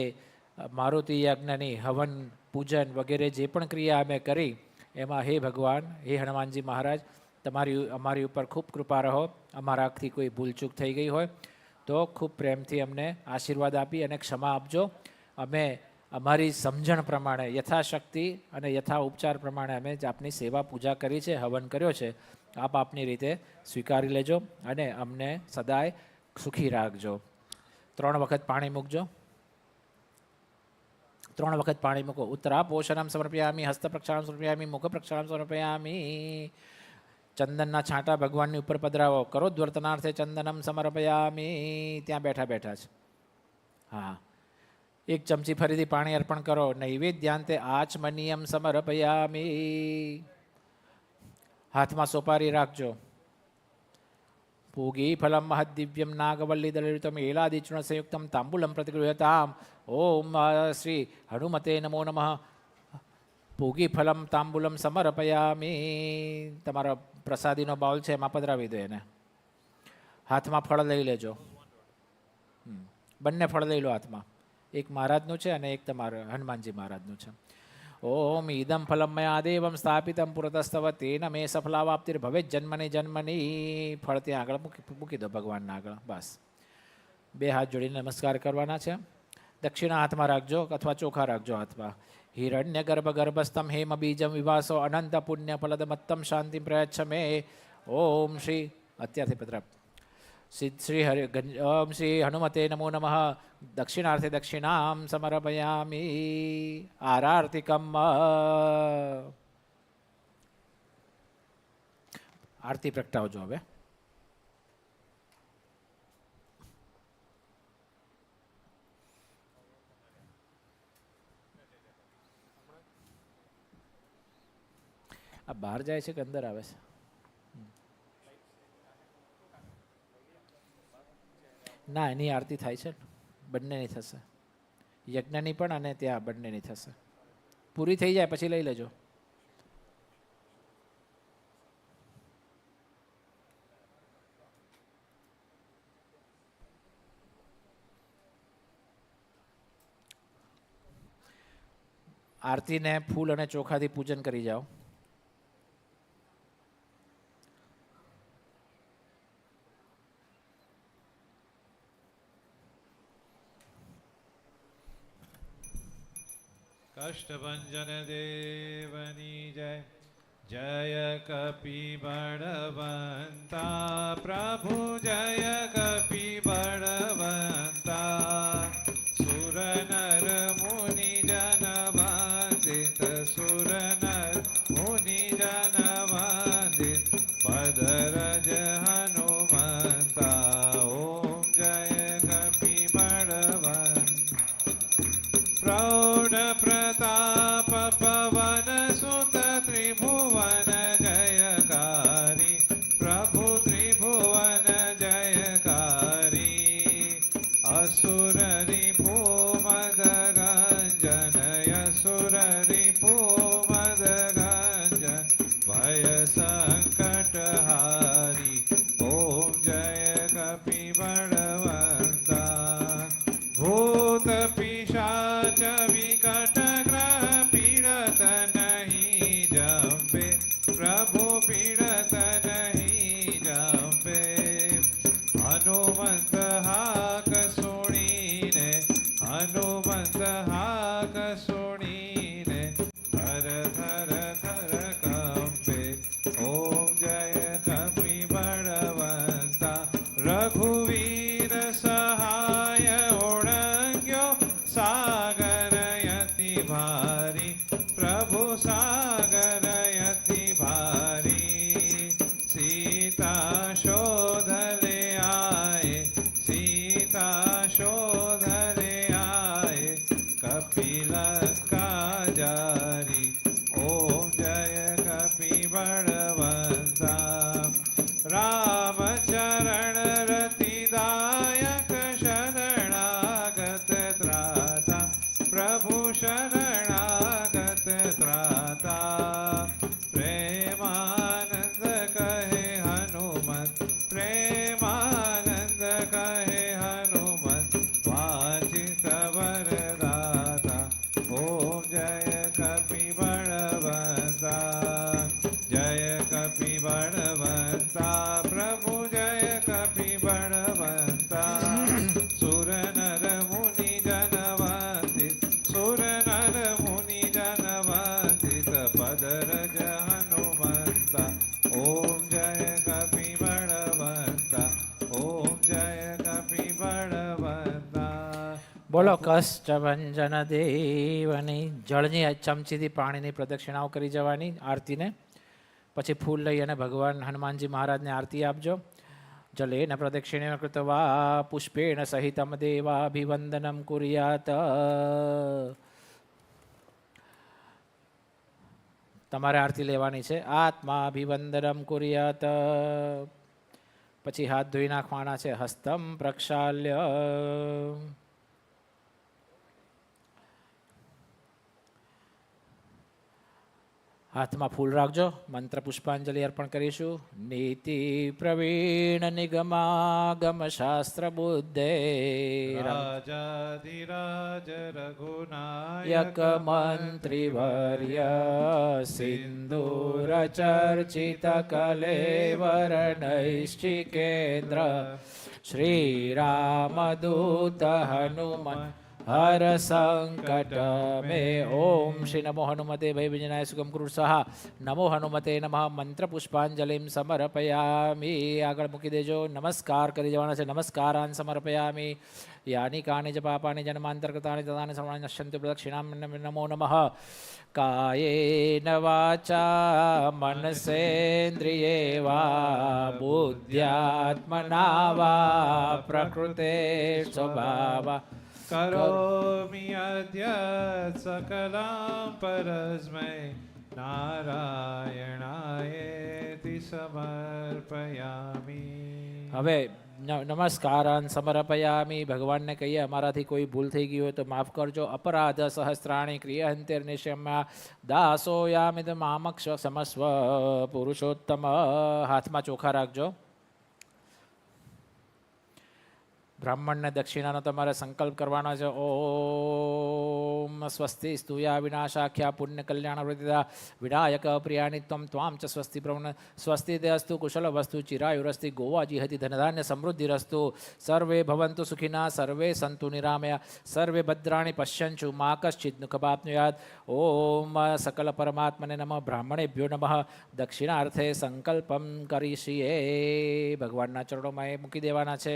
મારુતિ યજ્ઞની હવન પૂજન વગેરે જે પણ ક્રિયા અમે કરી એમાં હે ભગવાન, હે હનુમાનજી મહારાજ, તમારી અમારી ઉપર ખૂબ કૃપા રહો. અમારાથી કોઈ ભૂલચૂક થઈ ગઈ હોય તો ખૂબ પ્રેમથી અમને આશીર્વાદ આપી અને ક્ષમા આપજો. અમે અમારી સમજણ પ્રમાણે યથાશક્તિ અને યથા ઉપચાર પ્રમાણે અમે જ આપની સેવા પૂજા કરી છે, હવન કર્યો છે. આપ આપની રીતે સ્વીકારી લેજો અને અમને સદાય સુખી રાખજો. 3 વખત પાણી મૂકજો. 3 વખત પાણી મૂકો. ઉત્તરા પોષણમ સમર્પયામી. હસ્ત પ્રક્ષાલન સમર્પયામી. મુખ પ્રક્ષાલન સમર્પયામી. ચંદનના છાંટા ભગવાનની ઉપર પધરાવો. કરો દ્વર્તનાર્થે ચંદનમ સમર્પયામી. ત્યાં બેઠા બેઠા છે. હા, 1 ચમચી ફરીથી પાણી અર્પણ કરો. નૈવેદ્યાંતે આચમનીયમ સમર્પયામી. હાથમાં સોપારી રાખજો. પૂગી ફલમ મહદ્દિવ્યમ નાગવલ્લી દલિતમ એલાદિચૂર્ણ સંયુક્તમ તાંબુલમ પ્રતિગૃહ્યતામ. ઓમ શ્રી હનુમતે નમો નમઃ. પૂગી ફલમ તાંબુલમ સમર્પયામી. તમારા પ્રસાદીનો બાઉલ છે એમાં પધરાવી દો એને. હાથમાં ફળ લઈ લેજો. બંને ફળ લઈ લો હાથમાં. 1 મહારાજનું છે અને 1 તમારા હનુમાનજી મહારાજનું છે. ઓમ ઈદમ ફલમ મયા દેવમ સ્થાપિતમ પુરતસ્તવ તેન મે સફલાવાપ્તિર ભવેત જન્મની જન્મની. ફળ ત્યાં આગળ મૂકી દો ભગવાનના આગળ. બસ 2 હાથ જોડીને નમસ્કાર કરવાના છે. દક્ષિણા હાથમાં રાખજો અથવા ચોખા રાખજો હાથમાં. હિરણ્ય ગર્ભ ગર્ભસ્થમ હેમ બીજમ વિવાસો અનંત પુણ્ય ફલદમત્તમ શાંતિ પ્રયચ્છ મે. ઓમ શ્રી અત્યારથી પત્ર ઓમ શ્રી હનુમતે નમો નમઃ. દક્ષિણાર્થે દક્ષિણામ સમર્પયામી. આરાર્તિકમ. આરતી પ્રગટાવજો હવે. આ બહાર જાય છે કે અંદર આવે છે? ના, એની આરતી થાય છે ને, બંનેની થશે, યજ્ઞની પણ અને ત્યાં બંનેની થશે. પૂરી થઈ જાય પછી લઈ લેજો. આરતીને ફૂલ અને ચોખાથી પૂજન કરી જાઓ.
કષ્ટભંજન દેવની જય. જય કપી બળવંતા પ્રભુ જય કપી બળવંતા. સુર નર મુનિ જન વંદિત સુર નર મુનિ જન વંદિત પદરજ હનુમંતા. ઓમ જય કપી બળવંત. પ્રૌઢ પ્રતાપ પવન સુત ત્રિભુવન જયકારી પ્રભુ ત્રિભુવન જયકારી. અસુર રિપુ મદ ગંજન અસુર રિપુ મદ ગંજન ભય સંકટ હારી. ઓમ જય કપી બળવંતા. ભૂત પિશાચ વિકટ ગ્રહ પીડત નહીં જંપે પ્રભુ પીડત નહીં જંપે. હનુમંત હાક સુણીને હનુમંત હાક સુણીને થર થર થર કંપે. ઓમ જય કપી બળવંતા. રઘુવીર સહાય ઓળંગ્યો સાગર યતિ ભારી પ્રભુ સાગર યતિ ભારી. સીતા શોધ લે આયે સીતા શોધ લે આયે કપિલંકા જારી. ઓમ જય કપી બળવંતા. રામચરણ રતિદાયક શરણાગત ત્રાતા પ્રભુ શરણાગત ત્રાતા. પ્રેમાનંદ કહે હનુમંત પ્રેમાનંદ કહે હનુમંત વાંચિત વરદાતા. ઓમ જય કપી બળવંતા. જય કપી બળવંતા પ્રભુ જય કપી બળવંતા. સુર નર મુનિ જન વંદિત સુર નર મુનિ જન વંદિત પદરજ હનુમંતા. ઓમ જય કપી બળવંતા. ઓમ જય કપી બળવંતા.
બોલો કષ્ટભંજન દેવની. જળની ચમચીથી પાણીની પ્રદક્ષિણાઓ કરી જવાની આરતીને. પછી ફૂલ લઈ અને ભગવાન હનુમાનજી મહારાજને આરતી આપજો. જલેન પ્રદક્ષિણેન કૃત્વા પુષ્પેણ સહિતમ દેવાભિવંદનમ કુર્યાત. તમારે આરતી લેવાની છે. આત્માભિવંદનમ કુર્યાત. પછી હાથ ધોઈ નાખવાના છે. હસ્તમ પ્રક્ષાલ્ય. હાથમાં ફૂલ રાખજો. મંત્ર પુષ્પાંજલિ અર્પણ કરીશું. નીતિ પ્રવીણ નિગમાગમ શાસ્ત્ર બુદ્ધે
રાજાધિરાજ
યક
રઘુનાયક
મંત્રીવર્ય સિંદૂર ચર્ચિત કલેવર નૈષ્ઠિકેન્દ્ર શ્રીરામદૂત હનુમન હર સંકટ મે. ઓમ શ્રી નમો હનુમતે ભયભંજનાય સુગમ કુરુ સહા. નમો હનુમતે નમઃ. મંત્ર પુષ્પાંજલિમ સમર્પયામિ. આગળ મૂકી દેજો. નમસ્કાર કરી જવાના છે. નમસ્કારાન સમર્પયામિ. યાની કાની ચ પાપાની જન્માંતર્ગતાની તદાની સર્વાણિ નશ્યન્તુ પ્રદક્ષિણામ નમો નમઃ. કાયેન વાચા મનસેન્દ્રિયે વા બુદ્ધ્યાત્મના વા પ્રકૃતે સ્વભાવા
કરોમિ અદ્ય સકલાં પરસ્મૈ નારાયણાયેતિ સમર્પયામિ.
હવે નમસ્કારાન સમર્પયામિ, ભગવાનને કહીએ અમારાથી કોઈ ભૂલ થઈ ગઈ હોય તો માફ કરજો. અપરાધ સહસ્રાણી ક્રિયહંતિર્નિશમ્યા દાસો યામિદ મામક્ષ સમસ્વ પુરુષોત્તમ. હાથમાં ચોખા રાખજો. બ્રાહ્મણને દક્ષિણાનો તમારે સંકલ્પ કરવાનો છે. ઓમ સ્વસ્તિ સ્તુયા વિનાશાખ્યા પુણ્ય કલ્યાણ વૃદ્ધિદા વિનાયક પ્રિયાણી ત્વમ ત્વામ ચ સ્વસ્તિ પ્રવણ સ્વસ્તિ તે અસ્તુ કુશલ વસ્તુ ચિરાયુરસ્તિ ગોવાજી હતી ધનધાન્ય સમૃદ્ધિરસ્તુ. સર્વે ભવંતુ સુખિના સર્વે સંતુ નિરામયા સર્વે ભદ્રાણી પશ્યંચુ મા કશ્ચિદ દુઃખપાપ્નુયાત. ઓમ સકલ પરમાત્મને નમઃ. બ્રાહ્મણેભ્યો નમઃ. દક્ષિણાર્થે સંકલ્પમ કરીશીએ. ભગવાનના ચરણોમાં એ મૂકી દેવાના છે.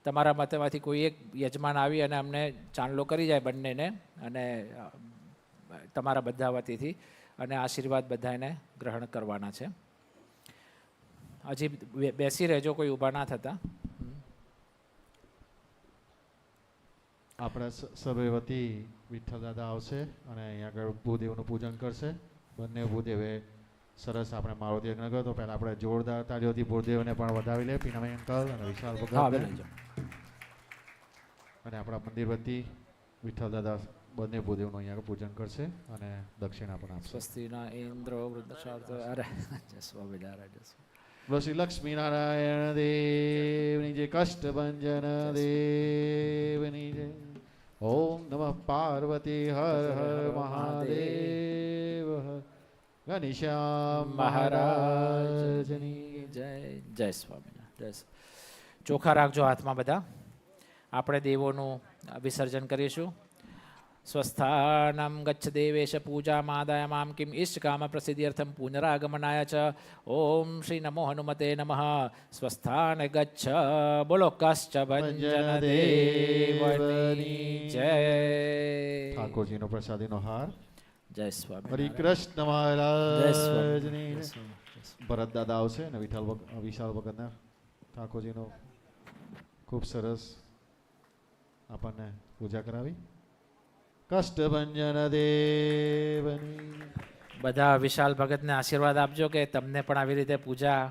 તમારા મતમાંથી કોઈ એક યજમાન આવી અને અમને ચાંદલો કરી જાય બંનેને, અને તમારા બધા વતીથી, અને આશીર્વાદ બધાને ગ્રહણ કરવાના છે. હજી બેસી રહેજો, કોઈ ઊભા ના થતા.
આપણા સર્વે વતી વિઠ્ઠલ દાદા આવશે અને અહીંયા આગળ ભૂદેવનું પૂજન કરશે. બંને ભૂદેવે સરસ આપણે મારુતિ યજ્ઞ કર્યો તો પહેલાં આપણે જોરદાર તાળીઓથી ભૂદેવને પણ વધાવી લે. પીનાભાઈ અંકલ અને વિશાલ ભગત અને આપણા મંદિર વતી વિઠ્ઠલ દાદા બંને ભૂદેવનું અહીંયા પૂજન કરશે અને દક્ષિણા પણ આપશે.
સ્વસ્તિના ઇન્દ્ર વૃદ્ધાર્થ. અરે જય સ્વામિનારાયણ.
શ્રી લક્ષ્મીનારાયણ દેવની જય. કષ્ટભંજન દેવની જય. ઓમ નમઃ પાર્વતી હર હર મહાદેવ. ઘનશ્યામ મહારાજની
જય. જય સ્વામિનારાયણ. જય. ચોખા રાખજો હાથમાં બધા. આપણે દેવોનું વિસર્જન કરીશું. સ્વસ્થાનમ ગચ્છ દેવેશ પૂજા માદાય મામ કિમ ઇષ્ટકામ પ્રસિદ્ધ્યર્થમ પુનરાગમનાય ચ. ઓમ શ્રી નમો હનુમતે નમઃ. સ્વસ્થાન ગચ્છ. બોલો કશ્ચ ભંજન દેવની જય.
ઠાકોરજીનો પ્રસાદીનો હાર.
જય સ્વામી.
હરે કૃષ્ણ
જય
મહારાજની
સ્વામી.
ભરત દાદા આવશે અને વિશાલ ભગતના ઠાકોરજીનો ખૂબ સરસ આપણને પૂજા કરાવી. કષ્ટભંજન દેવની.
બધા વિશાલ ભગતને આશીર્વાદ આપજો કે તમને પણ આવી રીતે પૂજા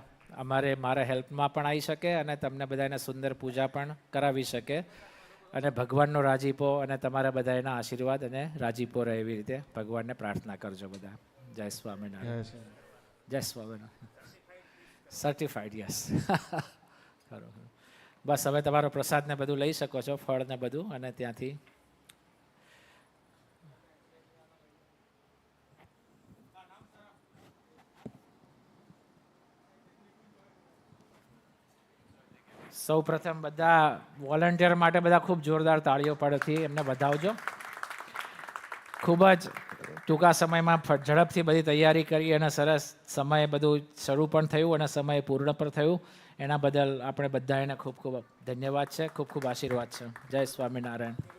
મારા હેલ્પમાં પણ આવી શકે અને તમને બધાને સુંદર પૂજા પણ કરાવી શકે, અને ભગવાનનો રાજીપો અને તમારા બધાના આશીર્વાદ અને રાજીપો રહે એવી રીતે ભગવાનને પ્રાર્થના કરજો બધા. જય સ્વામિનારાયણ. જય સ્વામિનારાયણ. સર્ટિફાઈડ. યસ. બરોબર. બસ હવે તમારો પ્રસાદ ને બધું લઈ શકો છો, ફળ ને બધું, અને ત્યાંથી સૌ પ્રથમ બધા વોલન્ટિયર માટે બધા ખૂબ જોરદાર તાળીઓ પડતી એમને વધાવજો. ખૂબ જ ટૂંકા સમયમાં ઝડપથી બધી તૈયારી કરી અને સરસ સમયે બધું શરૂ પણ થયું અને સમય પૂર્ણ પણ થયું. એના બદલ આપણે બધાને ખૂબ ખૂબ ધન્યવાદ છે, ખૂબ ખૂબ આશીર્વાદ છે. જય સ્વામિનારાયણ.